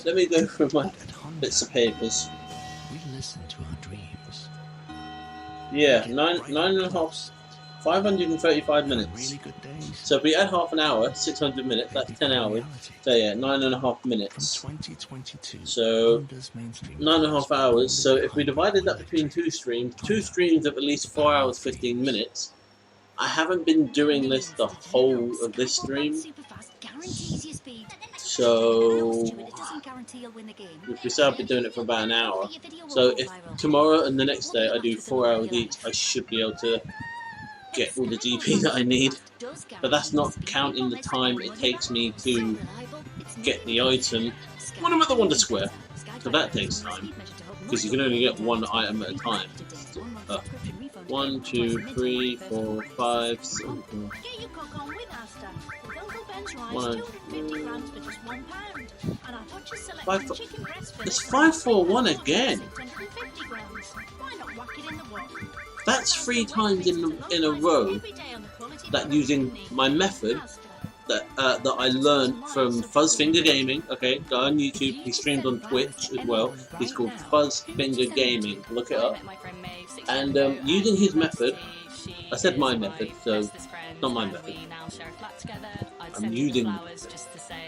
Let me go through my bits of papers. We listen to our dreams. Yeah, 9.5, 535 minutes. So if we add half an hour, 600 minutes, that's 10 hours. So yeah, 9.5 minutes. So 9.5 hours. So if we divided that between 2 streams of at least 4 hours 15 minutes. I haven't been doing this the whole of this stream. So if we say I've been doing it for about an hour. So if tomorrow and the next day I do 4 hours each, I should be able to get all the GP that I need. But that's not counting the time it takes me to get the item when I'm at the Wonder Square. So that takes time. because you can only get one item at a time. 1, 2, 3, 4, 5, 6. It's 541 again. That's 3 times in a row that using my method that I learned from Fuzzfinger Gaming. Okay, go on YouTube. He streams on Twitch as well. He's called Fuzzfinger Gaming. Look it up. And using his method, I said my method, so it's not my method. I'm using,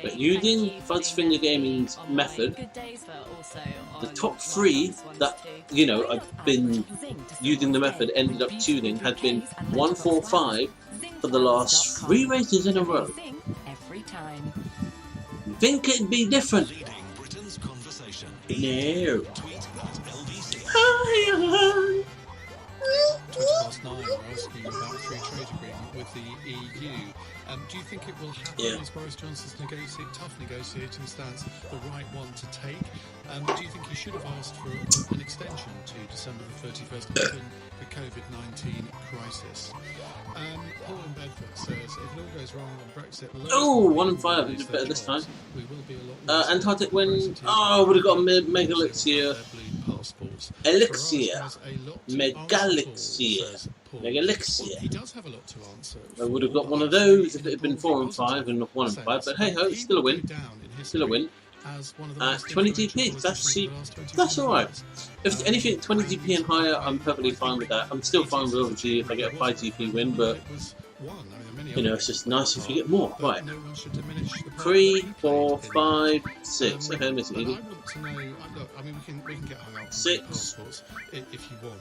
but using Fuzzfinger Gaming's method, the top 3 that I've been using the method ended up choosing has been 145 for the last 3 races in a row. You think it'd be different? No. 9, we're asking you about a free trade agreement with the EU. Do you think it will happen? Is Boris Johnson's tough negotiating stance the right one to take? Do you think he should have asked for an extension to December the 31st given the COVID-19 crisis? Paul in Bedford says, if it all goes wrong on Brexit... Oh, 1 and 5, it's better this time. Antarctic win. Oh, would have got a Megalixia. Elixir. Megalixia. Megalixia. He does have a lot to answer. I would have got one of those if it had been 4 and 5 and not 1 and 5, but hey ho, it's still a win. Still a win. 20 GP, that's cheap. That's alright. If anything 20 GP and higher, I'm perfectly fine with that. I'm still fine with obviously if I get a 5 GP win, but it's just nice if you get more. Right. 3, 4, 5, 6. Okay, miss it easy. 6. If you want.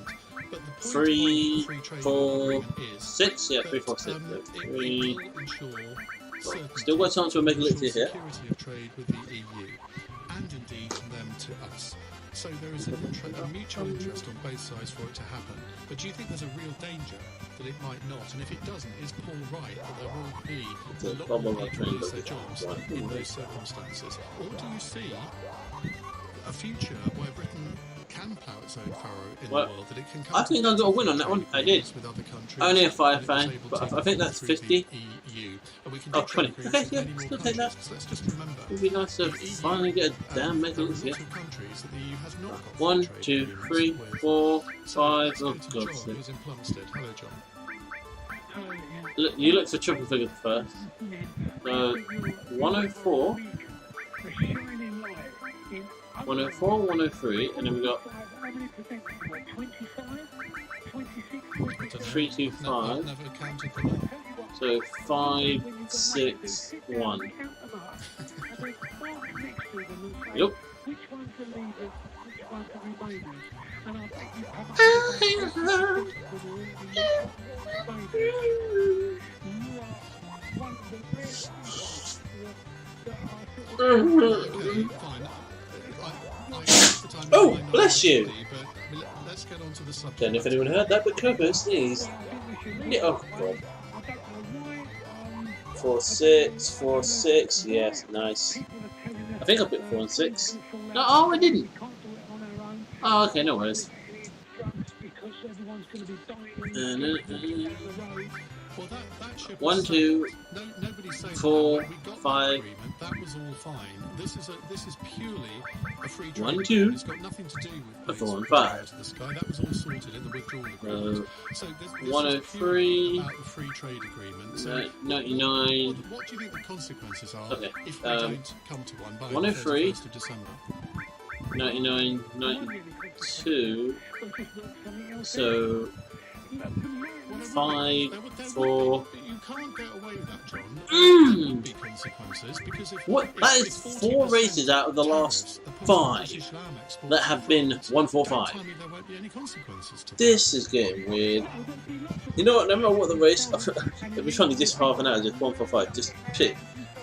3, 4, 6. Yeah, 3, 4, 6. 3. Still got a chance for a Megalixia here. Security of trade with the EU, and indeed from them to us. So there is a mutual interest on both sides for it to happen. But do you think there's a real danger that it might not? And if it doesn't, is Paul right that there will be a lot more people lose their jobs in those circumstances? Or do you see a future where Britain can plough its own furrow in the world, that it can come I think I got a win on that one. I did. Only a 5 fan, but I think that's 50. Oh, 20. Okay, yeah, still take that. It would be nice to finally get a damn Megalixia. 1, 2, 3, 4, 5. Oh, God. Look, you look for triple figures first. 104. 104, 103, and then we got 325. So 5, 6, 1. Yep. Oh, bless you! Don't know if anyone heard that, but Coco sneezed. Yeah, oh god. 4, 6, 4, 6. Yes, nice. I think I put 4 and 6. No, oh, I didn't. Oh, okay, no worries. 1, 2, 4, 5. That was all fine. This is purely a free trade. 1, 2. It's got nothing to do with 4 and 5. to the sky. That was all sorted in the withdrawal agreement. So this 103. about the free trade agreement. So 99. What do you think the consequences are if we don't come to one by 103. the 1st of December? 99, 92. So 5, 4. You can't get away with that, John. There will be consequences because what? That is 4 races out of the last 5 that have been 145. This is getting weird. You know what? No matter what the race, if we're trying to just half an hour, just 145. Just pick.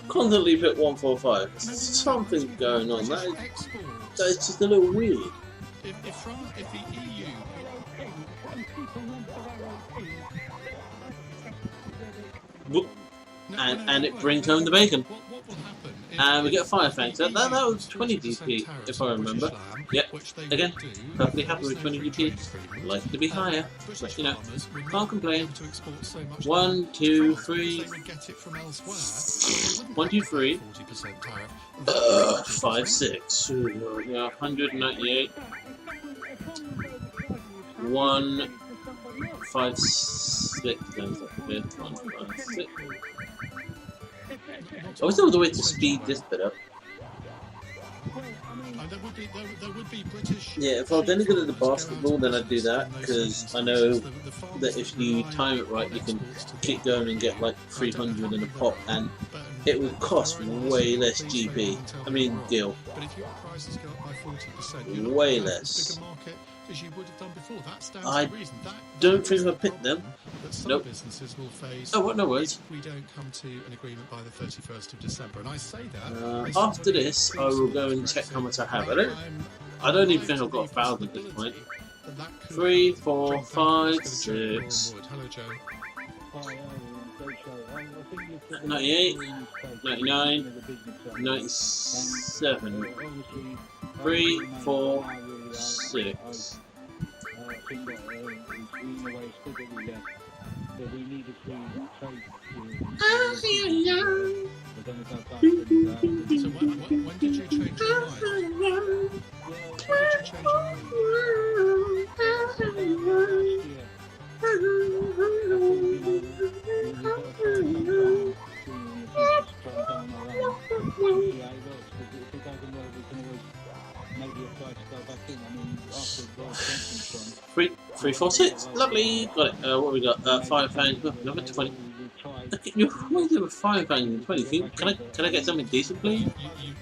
Constantly put 145. There's something going on. That is just a little weird. If the EU and it brings home the bacon. What will happen And we get a Fire Fang. So that was 20 DP, if I remember. Yep. Again, perfectly happy with 20 DP. Like to be higher, but you know, can't complain. 1, 2, 3. 1, 2, 3. 5, 6. Yeah, 198. 1, 5, 6. 1, 5, 6. I wish there was a way to speed this bit up. There would be British. Yeah, if I was any good at the basketball, then I'd do that, because I know that if you time it right, you can keep going and get like 300 in a pop, and it would cost way less GP. I mean, deal. But if your prices go up by 40%, way less. As you would have done before. That stands I to reason. don't think I picked them. That some Nope. businesses will face. Oh, what? No worries. If we don't come to an agreement by the 31st of December, and I say that. After this, I will go and check how much I have. I don't even think I've got 1,000 at this point. 3, 4, 5, 6. Hello, Joe. 98, 99, 97. 3, 4, 6. So when did you change your mind? When did you change Three, 4, 6. Lovely. Got it. What have we got? Fire Fang. Oh, another 20. Look at you. What are you doing with Fire Fang in 20? Can I get something decent, please?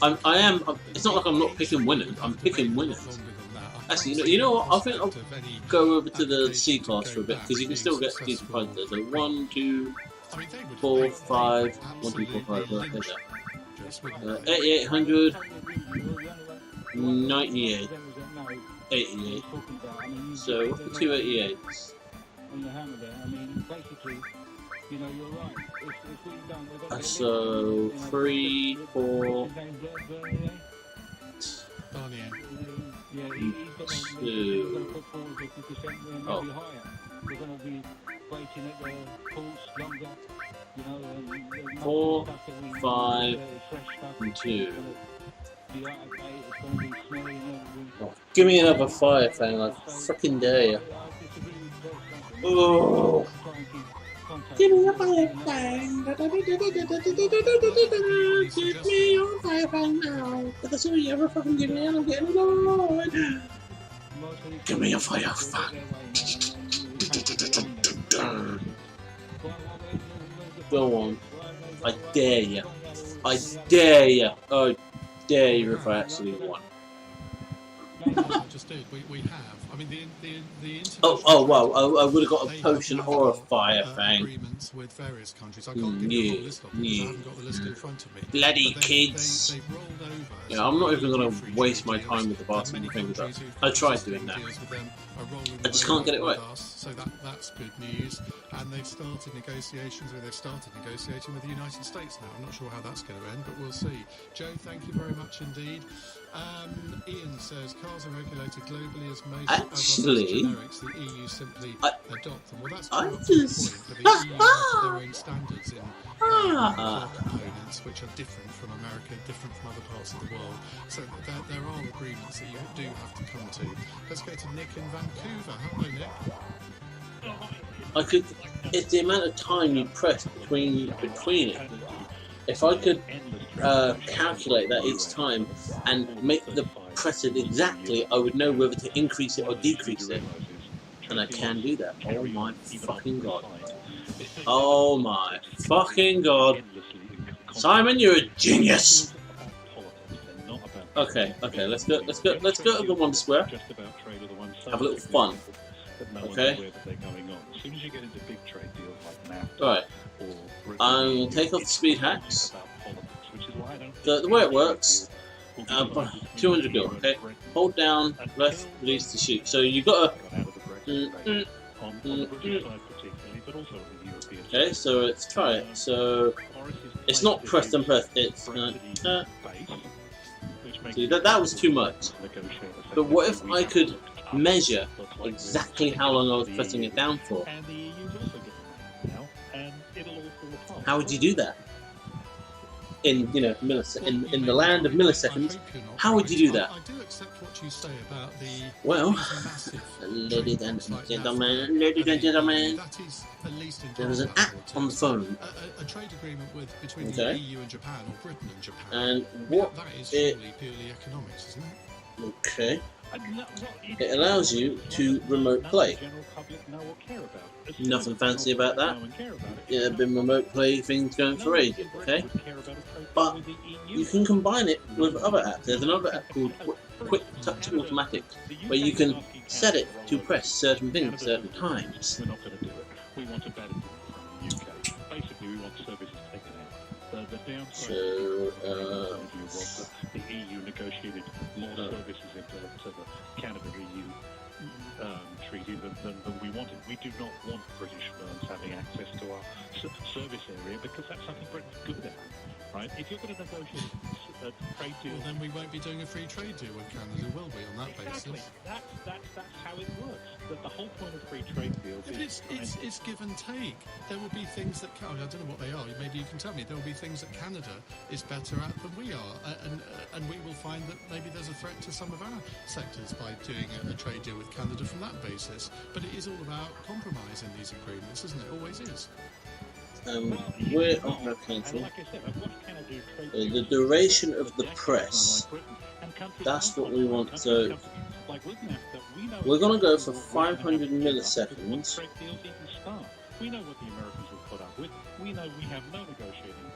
I am. It's not like I'm not picking winners. I'm picking winners. Actually, you know what? I think I'll go over to the C class for a bit, because you can still get decent prizes there. So 1, 2, 4, 5. 1, 2, 4, 5. Right, there's that. 8800. 98. 88. So what's the 2 88s? So 3, 4, 2. Oh. 4, 5, and 2. Oh, give me another Fire Fang, I freaking dare you. Oh. Give me a Fire Fang. Give me your Fire Fang now. But that's all you ever fucking give me, and I'm getting annoyed. Give me a Fire Fang. Go on. I dare you. I dare you. I dare you if I actually won. Just did. We have. I mean, the Oh wow! I would have got a potion or a Fire Fang. Agreements with various countries. I can't give you a full list of them because I haven't got the list in front of me. Bloody kids! Yeah, I'm not even going to waste my time with the basketball thing. I tried doing that. I just can't get it right. So that's good news. And they've started negotiations. They've started negotiating with the United States now. I'm not sure how that's going to end, but we'll see. Joe, thank you very much indeed. Ian says cars are regulated globally as most actually generics. The EU simply adopt them. Well, that's I true up just to a point, but the EU have their own standards in car components, which are different from America, different from other parts of the world. So there are agreements that you do have to come to. Let's go to Nick in Vancouver. Hello, Nick. I could. It's the amount of time you press between it. If I could calculate that each time and make the press it exactly, I would know whether to increase it or decrease it. And I can do that. Oh my fucking god. Oh my fucking god. Simon, you're a genius! Okay, let's go to the one square. Have a little fun. Okay? Right. I'm going to take off the speed hacks. The way it works, 200 gil, okay? Hold down, left, release to shoot. So you've got to... Okay, so let's try it. So it's not press and press. It's see that was too much. But what if I could measure exactly how long I was pressing it down for? How would you do that? In in the land of milliseconds, how would you do that? I do accept what you say about the Well, massive ladies and gentlemen, that is at least in there was an app on the phone. a trade agreement between the Okay. EU and Japan, or Britain and Japan. And what that is it surely purely economics, isn't it? okay? It allows you to remote play. Nothing fancy about that. Yeah, there have been remote play things going for ages, okay? But you can combine it with other apps. There's another app called Quick Touch Automatic, where you can set it to press certain things certain times. We're not going to do it. We want a better deal from the UK. Basically, we want services taken out. The downside was that the EU negotiated more services into the Canada-EU treaty than we wanted. We do not want British firms having access to our service area because that's something Britain's good at. Right? If you're going to negotiate a trade deal, Well, then we won't be doing a free trade deal with Canada, will we, on that exactly. basis? That's how it works. The whole point of free trade deals But it's give and take. There will be things that I don't know what they are. Maybe you can tell me. There will be things that Canada is better at than we are, and we will find that maybe there's a threat to some of our sectors by doing a trade deal with Canada from that basis. But it is all about compromise in these agreements, isn't it? Always is. We're on no cancel. The duration of the press. That's what we want. So we're going to go for 500 milliseconds. We know what the Americans will put up with. We know we have no negotiating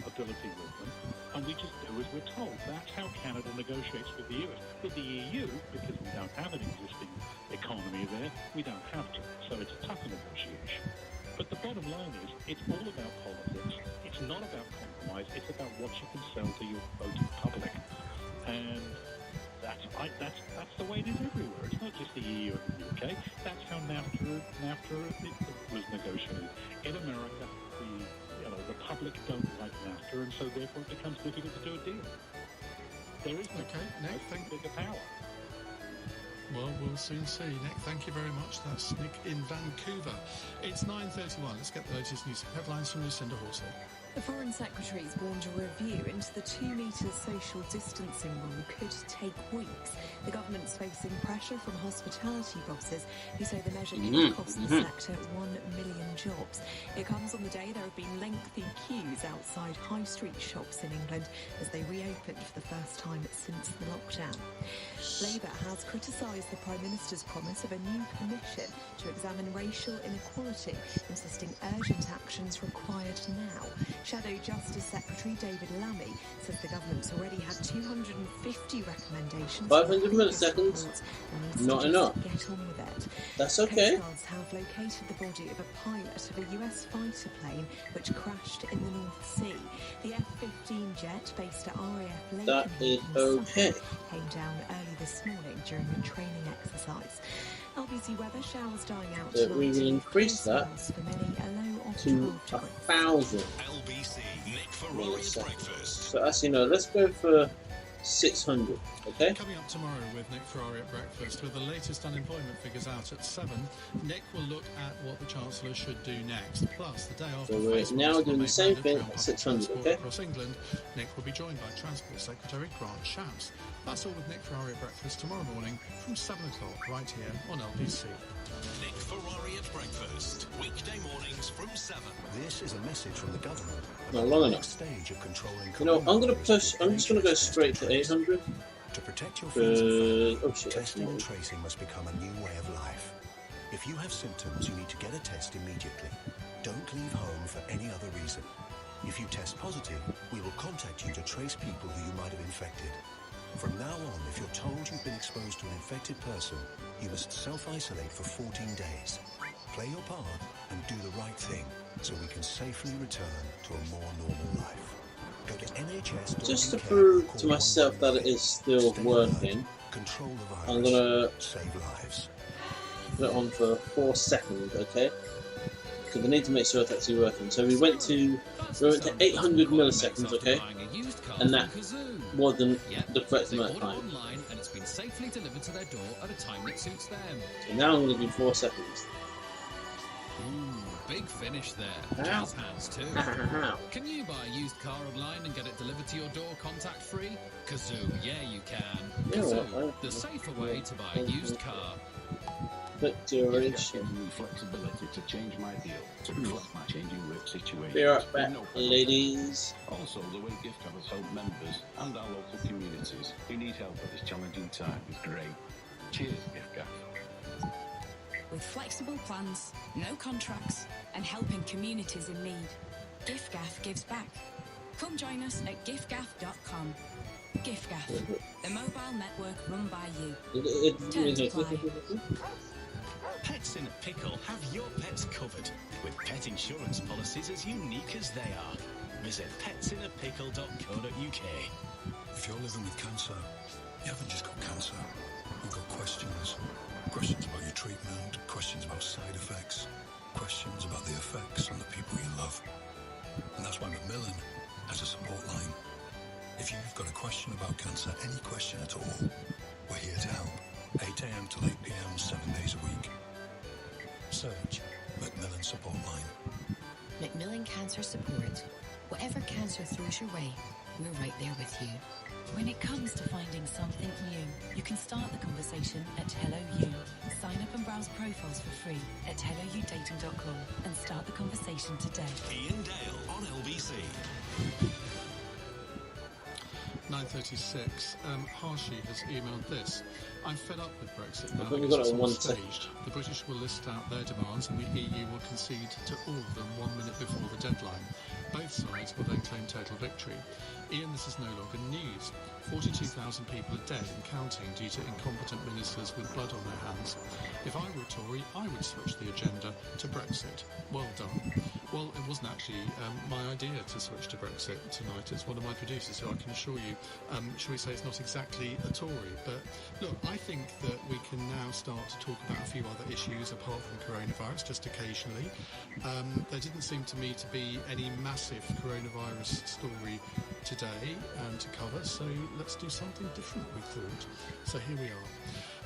ability with them, and we just do as we're told. That's how Canada negotiates with the US. With the EU, because we don't have an existing economy there, we don't have to. So it's a tougher negotiation. But the bottom line is, it's all about politics. It's not about compromise. It's about what you can sell to your voting public. And that's the way it is everywhere. It's not just the EU and the UK. That's how NAFTA was negotiated. In America, the public don't like NAFTA, and so therefore it becomes difficult to do a deal. There is no bigger power. Well, we'll soon see. Nick, thank you very much. That's Nick in Vancouver. It's 9:31. Let's get the latest news headlines from Lucinda Horsey. The Foreign Secretary's warned a review into the 2 metre social distancing rule could take weeks. The government's facing pressure from hospitality bosses who say the measure could cost the sector 1 million jobs. It comes on the day there have been lengthy queues outside high street shops in England as they reopened for the first time since the lockdown. Labour has criticised the Prime Minister's promise of a new commission to examine racial inequality, insisting urgent actions required now. Shadow Justice Secretary David Lammy says the government's already had 250 recommendations. 500 milliseconds, not enough. Get on with it. That's okay. Coast Guards have located the body of a pilot of a US fighter plane which crashed in the North Sea. The F-15 jet based at RAF Lake That is okay. came down early this morning during a training exercise. LBC weather, showers dying out So tonight. we will increase that For many, a low of to 1,000 milliseconds. So as you know, let's go for 600. Okay. Coming up tomorrow with Nick Ferrari at breakfast, with the latest unemployment figures out at 7, Nick will look at what the Chancellor should do next. Plus, the day after So we're Facebook now doing the made same mandatory thing on at public 600. transport Okay. across England, Nick will be joined by Transport Secretary Grant Shapps. That's all with Nick Ferrari at breakfast tomorrow morning from 7 o'clock right here on LBC. Nick Ferrari at breakfast, weekday mornings from 7. This is a message from the government. Not long enough. Stage of controlling You know, I'm just gonna go straight to 800. To protect your friends and family, Oh shit, testing and tracing must become a new way of life. If you have symptoms, you need to get a test immediately. Don't leave home for any other reason. If you test positive, we will contact you to trace people who you might have infected. From now on, if you're told you've been exposed to an infected person, you must self-isolate for 14 days. Play your part and do the right thing so we can safely return to a more normal life. Go to NHS. Just to prove to myself that it is still working, Control the virus. I'm gonna save lives. put it on for 4 seconds, okay? because I need to make sure it's actually working. So we went to 800 milliseconds, okay, and that wasn't the correct amount of time. Online, and it's been safely delivered to their door at a time that suits them. So now I'm going to do 4 seconds. Ooh, big finish there. Jazz hands too. Can you buy a used car online and get it delivered to your door contact-free? Kazoo, yeah you can. Kazoo, the safer way to buy a used car. Click duration. Flexibility to change my deal to reflect my changing work situation. Be right back, ladies. Also, the way gift covers help members and our local communities who need help at this challenging time is great. Cheers, Gift Gaff. With flexible plans, no contracts, and helping communities in need, GiftGaff gives back. Come join us at giftgaff.com. GiftGaff, the mobile network run by you. Terms apply. Pets in a Pickle have your pets covered with pet insurance policies as unique as they are. Visit petsinApickle.co.uk. If you're living with cancer, you haven't just got cancer. You've got questions. Questions about your treatment, questions about side effects, questions about the effects on the people you love. And that's why Macmillan has a support line. If you've got a question about cancer, any question at all, we're here to help. 8 a.m. till 8 p.m, 7 days a week. Search Macmillan Support Line. Macmillan Cancer Support. Whatever cancer throws your way, we're right there with you. When it comes to finding something new, you can start the conversation at Hello You. Sign up and browse profiles for free at helloyoudating.com and start the conversation today. Ian Dale on LBC. 9:36. Harshi has emailed this. I'm fed up with Brexit now. I think we've got it because on it's one all staged. The British will list out their demands and the EU will concede to all of them 1 minute before the deadline. Both sides will then claim total victory. Ian, this is no longer news. 42,000 people are dead and counting due to incompetent ministers with blood on their hands. If I were a Tory, I would switch the agenda to Brexit. Well done. Well, it wasn't actually my idea to switch to Brexit tonight. It's one of my producers, so I can assure you, shall we say it's not exactly a Tory. But look, I think that we can now start to talk about a few other issues apart from coronavirus, just occasionally. There didn't seem to me to be any massive coronavirus story today to cover, so let's do something different, we thought. So here we are.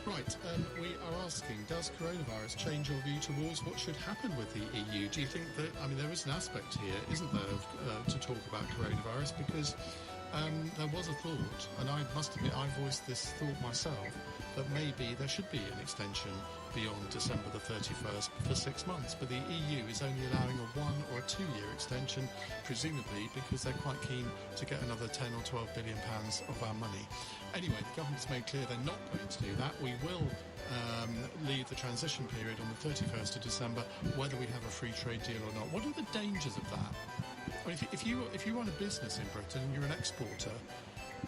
Right, we are asking, does coronavirus change your view towards what should happen with the EU? Do you think that, I mean, there is an aspect here, isn't there, to talk about coronavirus, because there was a thought, and I must admit I voiced this thought myself, that maybe there should be an extension beyond December the 31st for 6 months, but the EU is only allowing a 1 or a 2 year extension, presumably because they're quite keen to get another 10 or 12 billion pounds of our money. Anyway, the government's made clear they're not going to do that. We will leave the transition period on the 31st of December, whether we have a free trade deal or not. What are the dangers of that? I mean, if you run a business in Britain and you're an exporter,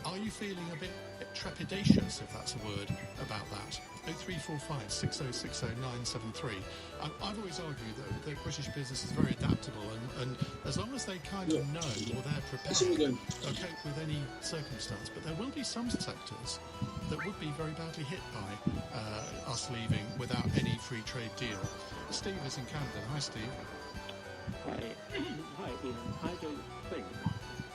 are you feeling a bit trepidatious, if that's a word, about that? 0345 6060 973. I've always argued that British business is very adaptable, and as long as they kind of know or they're prepared, they'll cope with any circumstance. But there will be some sectors that would be very badly hit by us leaving without any free trade deal. Steve is in Camden. Hi, Steve. Hi, Ian. I don't think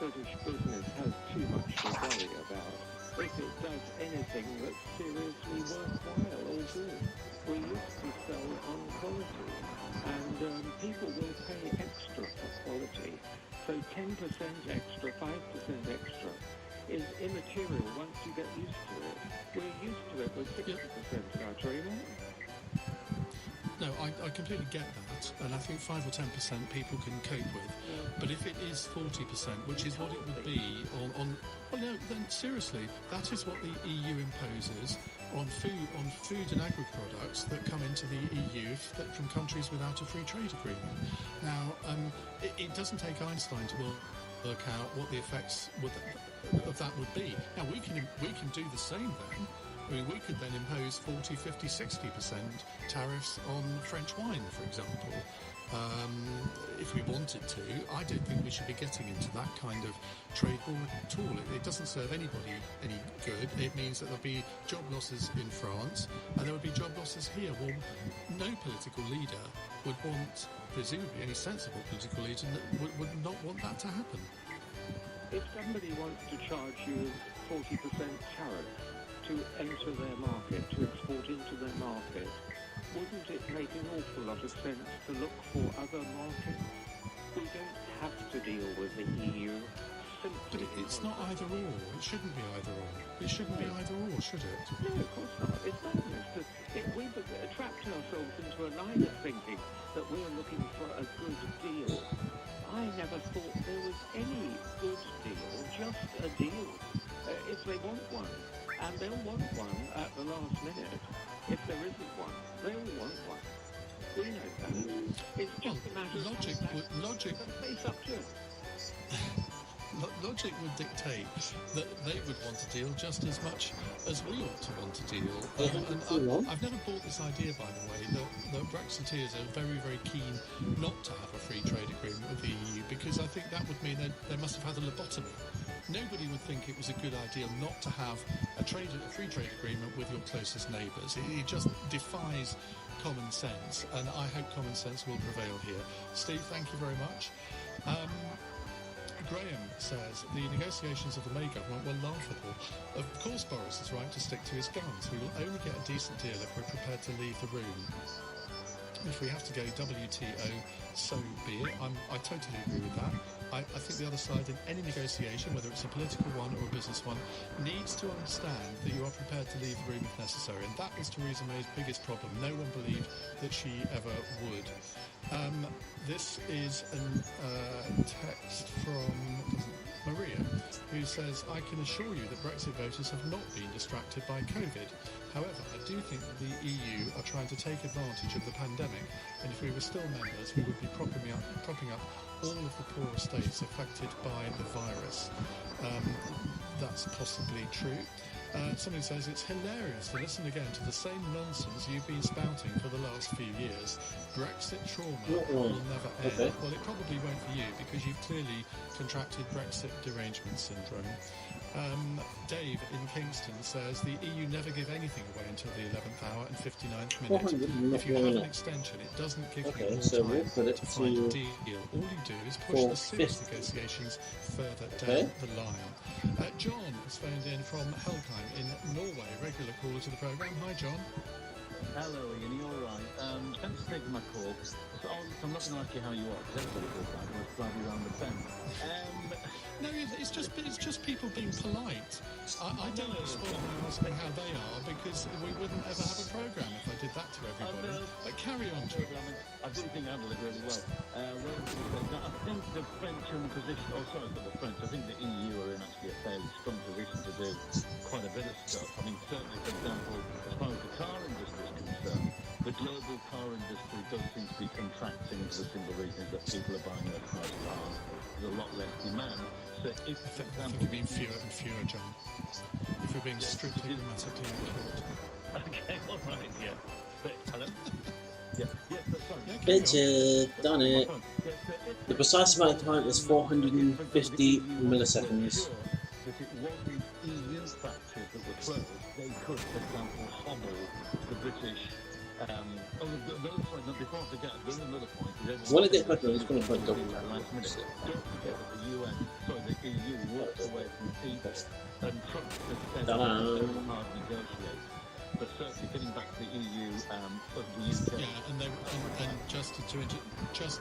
British business has too much to worry about. If it does anything that's seriously worthwhile or good. We used to sell on quality, and people will pay extra for quality. So 10% extra, 5% extra is immaterial once you get used to it. We're used to it with 60% of our trade, aren't we? No, I completely get that, and I think 5 or 10% people can cope with. But if it is 40%, which is what it would be on well, no, then seriously, that is what the EU imposes on food and agri products that come into the EU from countries without a free trade agreement. Now, it doesn't take Einstein to work out what the effects of that would be. Now, we can do the same then. I mean, we could then impose 40, 50, 60% tariffs on French wine, for example, if we wanted to. I don't think we should be getting into that kind of trade war at all. It doesn't serve anybody any good. It means that there'll be job losses in France, and there would be job losses here. Well, no political leader would want presumably any sensible political leader would not want that to happen. If somebody wants to charge you 40% tariff to enter their market, to export into their market, wouldn't it make an awful lot of sense to look for other markets? We don't have to deal with the EU. But it's not either or. It shouldn't be either or. It shouldn't be either or, should it? No, of course not. It's madness. We've trapped ourselves into a line of thinking that we're looking for a good deal. I never thought there was any good deal, just a deal. If they want one, and they'll want one at the last minute. If there isn't one, they'll want one. We know that. It's just a matter of logic face up to it. Logic would dictate that they would want a deal just as much as we ought to want a deal. I've never bought this idea, by the way, that Brexiteers are very, very keen not to have a free trade agreement with the EU, because I think that would mean they must have had a lobotomy. Nobody would think it was a good idea not to have a free trade agreement with your closest neighbours. It just defies common sense, and I hope common sense will prevail here. Steve, thank you very much. Graham says the negotiations of the May government were laughable. Of course Boris is right to stick to his guns. We will only get a decent deal if we're prepared to leave the room. If we have to go WTO, so be it. I totally agree with that. I think the other side in any negotiation, whether it's a political one or a business one, needs to understand that you are prepared to leave the room if necessary. And that was Theresa May's biggest problem. No one believed that she ever would. This is a text from Maria, who says, I can assure you that Brexit voters have not been distracted by COVID. However, I do think that the EU are trying to take advantage of the pandemic, and if we were still members, we would be propping up all of the poorer states affected by the virus. That's possibly true. Somebody says it's hilarious to listen again to the same nonsense you've been spouting for the last few years. Brexit trauma will never end. Okay. Well, it probably won't for you, because you've clearly contracted Brexit derangement syndrome. Dave in Kingston says the EU never give anything away until the 11th hour and 59th minute. If you have an extension, it doesn't give you more time to find a deal. All you do is push the serious negotiations further down the line. John has phoned in from Helgheim in Norway, regular caller to the programme. Hi, John. Hello, Ian. You all right? Thanks for taking my call. So, I'm not going to ask you how you are, because everybody feels like I'm driving around the fence. No, it's just people being polite. I don't respond when asking how they are, because we wouldn't ever have a programme if I did that to everybody. Carry on, John. I do think I handled it really well. I think the French are in a position, not the French, I think the EU are in actually a fairly strong position to do quite a bit of stuff. I mean, certainly, for example, as far as the car industry is concerned, the global car industry does seem to be contracting for the simple reason that people are buying less cars. There's a lot less demand. So if, for example, I think you're being fewer and fewer, John. If you're being strictly grammatically accurate. Okay, all right, yeah. Hello? Richard, done it. The precise amount of time is 450 milliseconds. If it wasn't EU factories that were closed, they could, for example, hobble the British. Before I forget, there's another point. When it gets better, I'm just going to put double tap. Don't forget that the EU walked away from TTIP, and Trump has said that they will hard negotiate. But certainly getting back to the EU, of the UK. Yeah, and just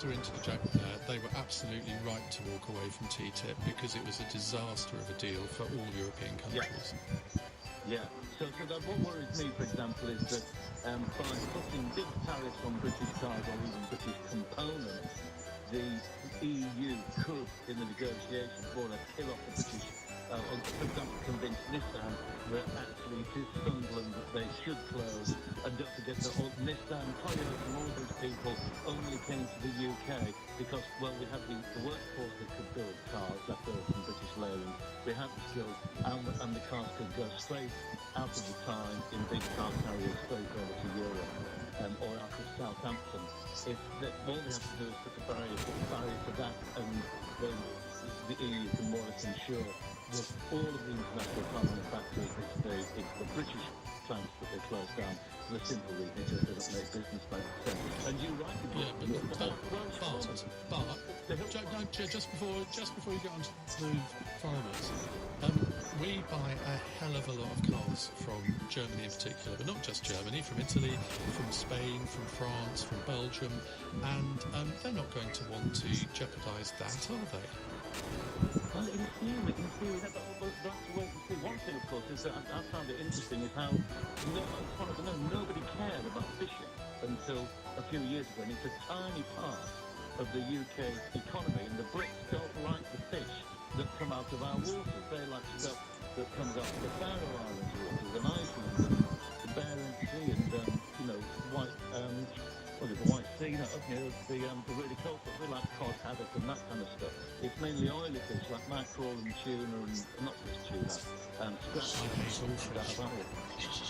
to interject there, they were absolutely right to walk away from TTIP, because it was a disaster of a deal for all European countries. Yeah. So that what worries me, for example, is that by putting big tariffs on British cars or even British components, the EU could, in the negotiations, kill off the British. For example, convince Nissan that actually it is Sunderland that they should close, and don't forget that Nissan, Toyota and all those people only came to the UK because, well, we had the workforce that could build cars left over from British Leyland. We had the skills, and the cars could go straight out of the time in big car carriers straight over to Europe or out of Southampton. All we have to do is put a barrier to that, and then the EU can more or less ensure that all of the international car manufacturers, it's the British plants that they close down for the simple reason it just doesn't make business sense. And you rightly just before you get on to the farmers, we buy a hell of a lot of cars from Germany in particular, but not just Germany, from Italy, from Spain, from France, from Belgium, and they're not going to want to jeopardise that, are they? Well, in theory, that's the way to see. One thing, of course, is that I found it interesting is how, as far as I know, nobody cared about fishing until a few years ago, and it's a tiny part of the UK economy, and the Brits don't like the fish that come out of our waters. They like stuff that comes out of the Faroe Islands waters and Iceland and the Barents Sea and, the White Sea, the really cold stuff. We like cod, haddock and that kind of stuff. It's mainly oily fish like mackerel and tuna and, not just tuna, scratch. I hate all fish.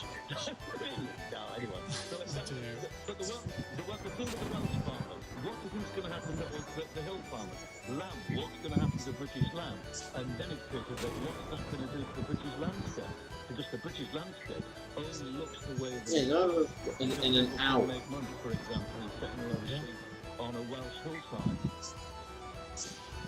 Really? No, anyway. But the thing with the Welsh farmers, what do you think's going to happen to the hill farmers? Lamb, what's going to happen to the British lamb? And then it's going to be, what's that going to do to the British landscape? Because the British landscape only looks the way that... Yeah, no, in an hour. Make money, for example, in setting a load of sheep on a Welsh hillside.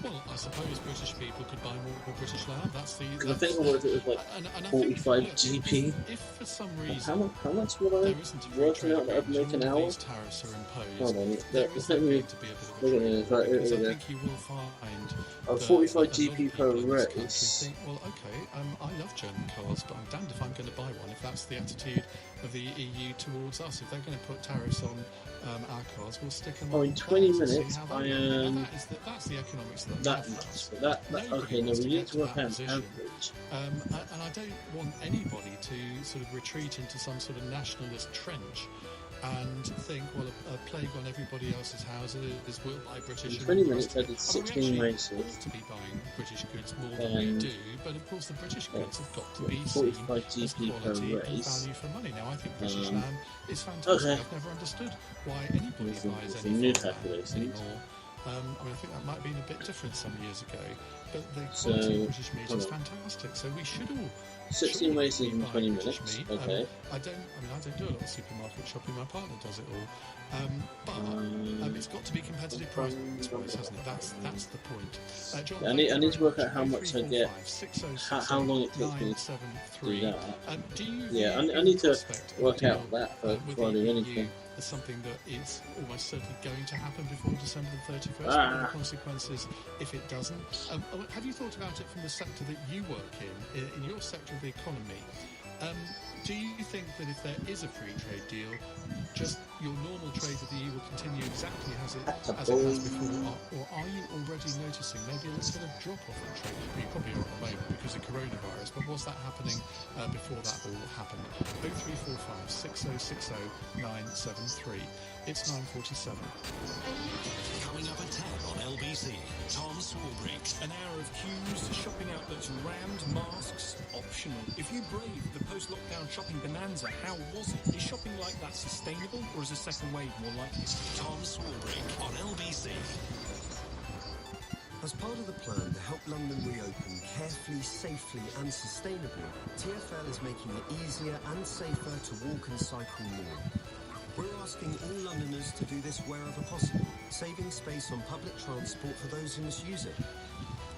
Well, I suppose British people could buy more British land. That's the. I think it was like 45 GP. If for some reason how much would I working out that I'd make an hour? These tariffs are imposed. Hold on, there is going to be a bit of a look at this, right, I think you will find 45 GP per race. Think, well, okay, I love German cars, but I'm damned if I'm going to buy one if that's the attitude of the EU towards us. If they're going to put tariffs on our cars, we'll stick them on. In 20 minutes, that's the economics that that much, but that okay. No, we need to work out average. And I don't want anybody to sort of retreat into some sort of nationalist trench and think, well, a plague on everybody else's houses is will buy British. In 20 minutes, I did 16 races. We ought to be buying British goods more than we do, but of course the British goods have got to be seen as quality and value for money. Now, I think British lamb is fantastic. I've never understood why anybody buys any anymore. I think that might have been a bit different some years ago, but the quality of British meat is fantastic. So we should all 16 races in 20 minutes. Okay. I don't do a lot of supermarket shopping. My partner does it all, but it's got to be competitive price-wise, hasn't it? That's the point. John, I need to work out how much I get, how long it takes me to do that. I need to work out that before I do anything. As something that is almost certainly going to happen before December the 31st. What are the consequences if it doesn't? Have you thought about it from the sector that you work in your sector of the economy? Do you think that if there is a free trade deal, just your normal trade with the EU will continue exactly as it has before, or are you already noticing maybe a little bit of drop-off in trade? You probably are at the moment because of coronavirus, but was that happening before that all happened? 0345 6060 973. It's 9:47. Coming up at 10 on LBC, Tom Swarbrick. An hour of queues, shopping outlets rammed, masks optional. If you braved the post-lockdown shopping bonanza, how was it? Is shopping like that sustainable, or is a second wave more likely? Tom Swarbrick on LBC. As part of the plan to help London reopen carefully, safely and sustainably, TfL is making it easier and safer to walk and cycle more. We're asking all Londoners to do this wherever possible, saving space on public transport for those who misuse it.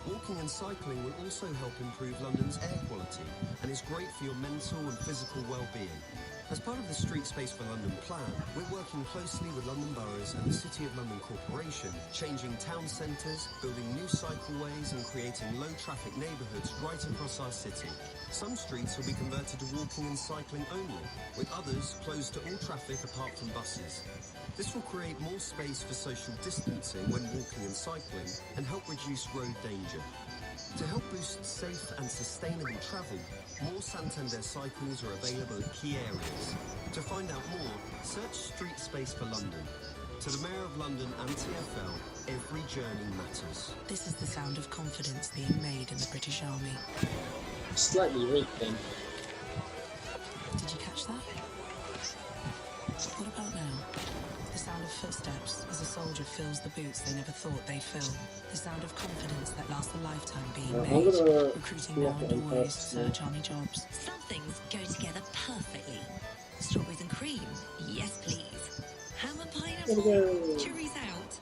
Walking and cycling will also help improve London's air quality and is great for your mental and physical well-being. As part of the Street Space for London plan, we're working closely with London Boroughs and the City of London Corporation, changing town centres, building new cycleways and creating low-traffic neighbourhoods right across our city. Some streets will be converted to walking and cycling only, with others closed to all traffic apart from buses. This will create more space for social distancing when walking and cycling and help reduce road danger. To help boost safe and sustainable travel, more Santander cycles are available at key areas. To find out more, search Street Space for London. To the Mayor of London and TfL, every journey matters. This is the sound of confidence being made in the British Army. Slightly rigged then. Did you catch that? What about now? The sound of footsteps as a soldier fills the boots they never thought they'd fill. The sound of confidence that lasts a lifetime being I'm made. gonna Recruiting now swap it on underway to purpose search army jobs. Some things go together perfectly. Strawberries and cream, yes please. Ham and pineapple, cherries out.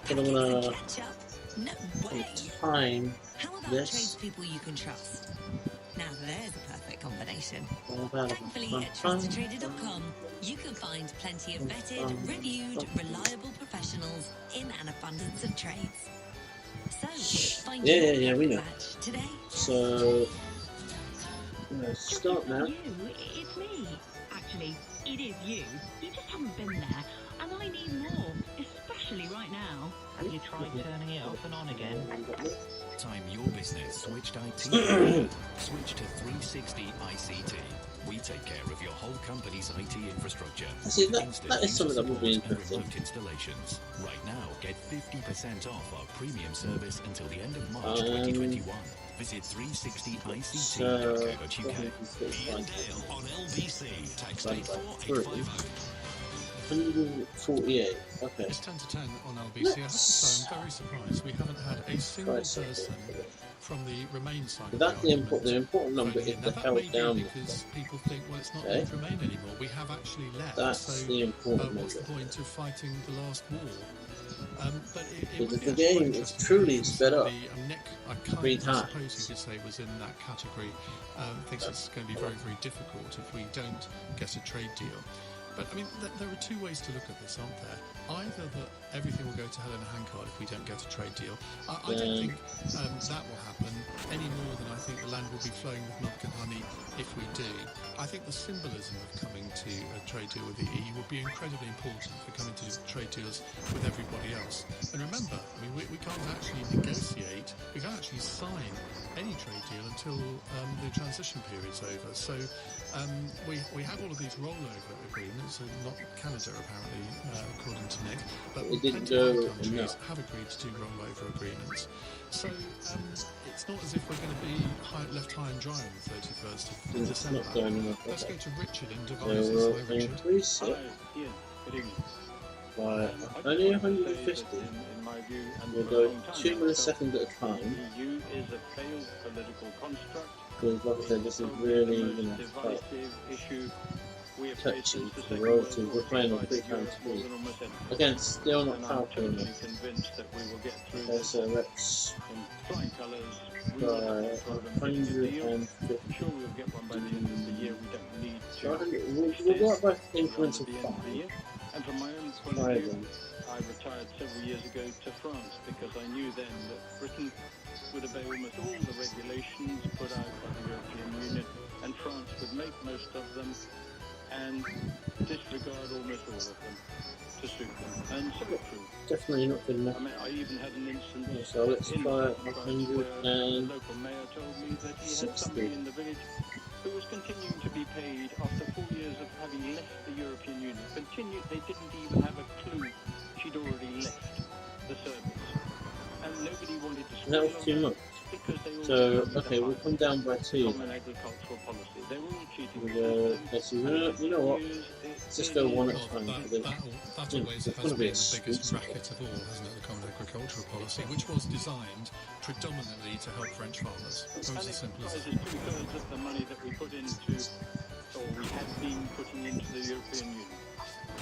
But I'm gonna Ketchup, no way. time How about this. tradespeople you can trust? Now there's a perfect combination. All about Thankfully, at trustedtrader.com, you can find plenty of vetted, reviewed, reliable professionals in an abundance of trades. So, find your we know. match today. So, start now. It's me. Actually, it is you. You just haven't been there, and I need more, especially right now. Have you tried turning it off and on again? Time your business switched IT. Switch to 360 ICT. We take care of your whole company's IT infrastructure. See, that is something that would be interesting. Remote installations. Right now, get 50% off our premium service until the end of March 2021. Visit 360ict.co.uk. Ian Dale on LBC. Text 84850. 148. Okay. It's 10 to 10 on LBC. I have to say, I'm very surprised. We haven't had a single person from the Remain side. That's the important number is the held down. Because people think, well, it's not Leave Remain anymore. We have actually left. That's the important what's number. the point of fighting the last war? But the game is truly sped up. Nick, I suppose you could say, was in that category. Thinks it's going to be very, very difficult if we don't get a trade deal. But, I mean, there are two ways to look at this, aren't there? Either that everything will go to hell in a handcart if we don't get a trade deal. I don't think that will happen any more than I think the land will be flowing with milk and honey if we do. I think the symbolism of coming to a trade deal with the EU will be incredibly important for coming to trade deals with everybody else. And remember, I mean, we can't actually negotiate, we can't actually sign any trade deal until the transition period's over. So we have all of these rollover agreements, so not Canada apparently, according to Nick, but plenty of countries have agreed to do rollover agreements. So it's not as if we're going to be left high and dry on the 31st of December. Let's go to Richard in Devizes. Hello, Richard. Hello, Ian. Good evening. Right, only 150. We'll go 2 milliseconds at a time. The EU is a failed political construct. Because, like I said, this is really, quite touchy for the royalty. We're playing on 3 times speed. Again, still not powerful enough. Okay, so let's try 150. We'll go up by increments of 5. And from my own point of view, I retired several years ago to France because I knew then that Britain would obey almost all the regulations put out by the European Union, and France would make most of them and disregard almost all of them to suit them. And so it proved. Definitely not good enough. I mean, I even had an instance so let's try 100 where the local mayor told me that he had somebody in the village who was continuing to be paid after 4 years of having left the European Union. They didn't even have a clue she'd already left the service. And nobody wanted to that was too much. So, okay, we'll come down by 2. Common agricultural policy. They were all cheating. You know what? Let's just go one at a time. That always has been the biggest racket of all, hasn't it? The Common Agricultural Policy, which was designed predominantly to help French farmers. It was as simple as that. 2/3 of the money that we put into, or we had been putting into the European Union.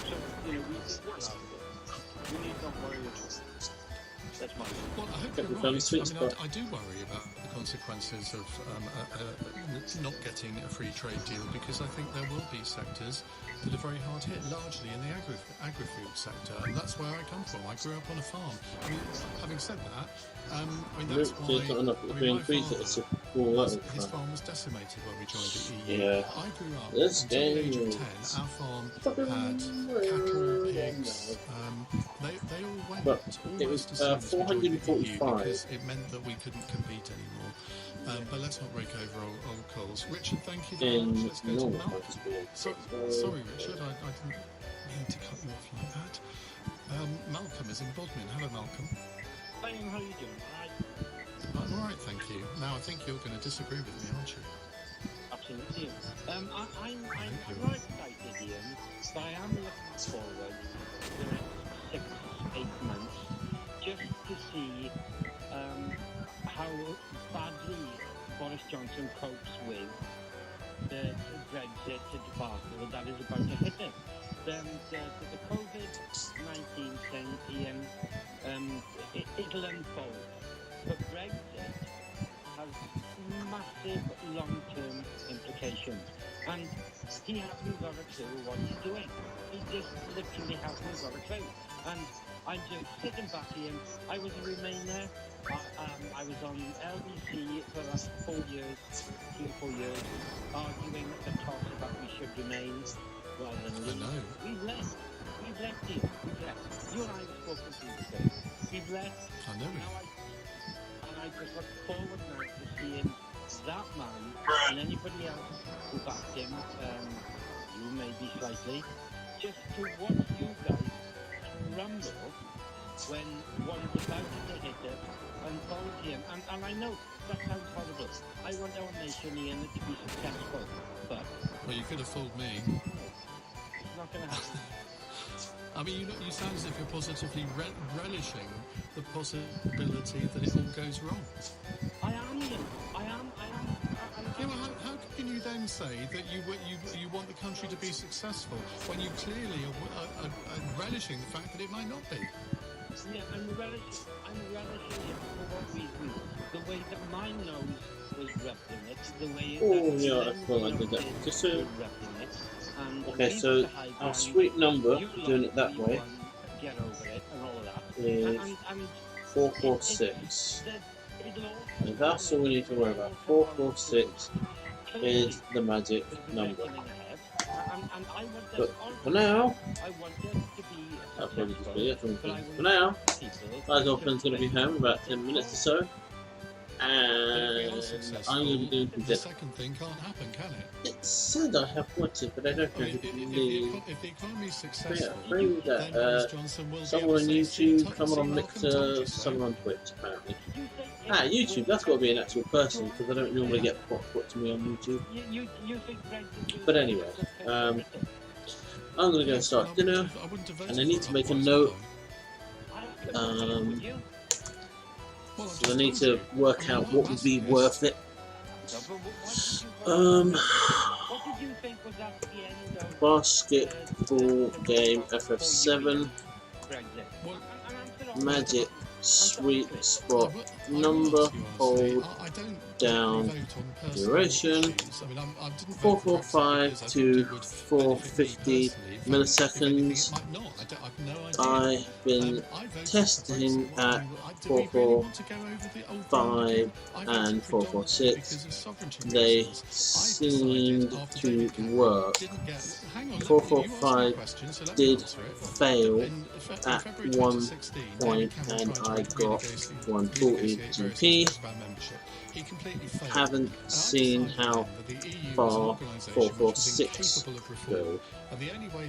So, we did well out of it. We need not worry at all. That's my Well, I hope you're right. I do worry about the consequences of not getting a free trade deal, because I think there will be sectors that are very hard hit, largely in the agri-food sector, and that's where I come from. I grew up on a farm. I mean, having said that, that's why his farm was decimated when we joined the EU. Yeah. I grew up until the age of 10. Our farm had cattle, pigs. They all went almost as soon as we joined the EU, because it meant that we couldn't compete anymore. But let's not rake over old coals. Richard, thank you very much. Let's go to Malcolm. Sorry, Richard, I didn't mean to cut you off like that. Malcolm is in Bodmin. Hello, Malcolm. Hey, how are you doing? I'm alright, thank you. Now, I think you're going to disagree with me, aren't you? Absolutely. I'm right excited, Ian, but I am looking forward to the next 6-8 months just to see how badly Boris Johnson copes with the Brexit debacle that is about to hit us. The COVID-19 thing, Ian, it'll unfold. But Brexit has massive long-term implications. And he hasn't got a clue what he's doing. He just literally hasn't got a clue. And I'm just sitting back here. I was a Remainer. I was on LBC for the last 4 years, 3 or 4 years, arguing at the toss about we should remain rather than leave. We've left. We've left here. We've left. You and I have spoken previously. We've left. I know. And I just look forward now to seeing that man and anybody else who backed him, you maybe slightly, just to watch you guys rumble when what is about to hit us unfold here. And I know that sounds horrible. I want our nation, Ian, to be successful, but... Well, you could have fooled me. It's not going to happen. I mean, you sound as if you're positively relishing the possibility that it all goes wrong. I am, Ian. I am. Yeah, well, how can you then say that you want the country to be successful when you clearly are relishing the fact that it might not be? Yeah, I'm relishing it for what reason? The way that my nose was rubbed in it, the way I thought I did that. Just so... Okay, so our sweet number, doing it that way, is 446. And that's all we need to worry about. 446 is the magic number. But for now, that'll probably just be it. For now, Eyes Open's going to be home in about 10 minutes or so. And I'm going to be doing some the second thing can't happen, can it? It said I have watched but I don't know if the economy is successful, bring that someone on YouTube, someone on Mixer, someone on Twitch apparently. YouTube, that's got to be an actual person because I don't normally get put to me on YouTube. But anyway, I'm going to go and start dinner and I need to make a note. So I need to work out what would be worth it. Basketball game FF7, Magic Sweet Spot number, hold down duration 445 to 450 milliseconds. I've been testing at 445 and 446. They seemed to work. 445 did fail at one point and I got 140 GP. Haven't seen how far 446 go.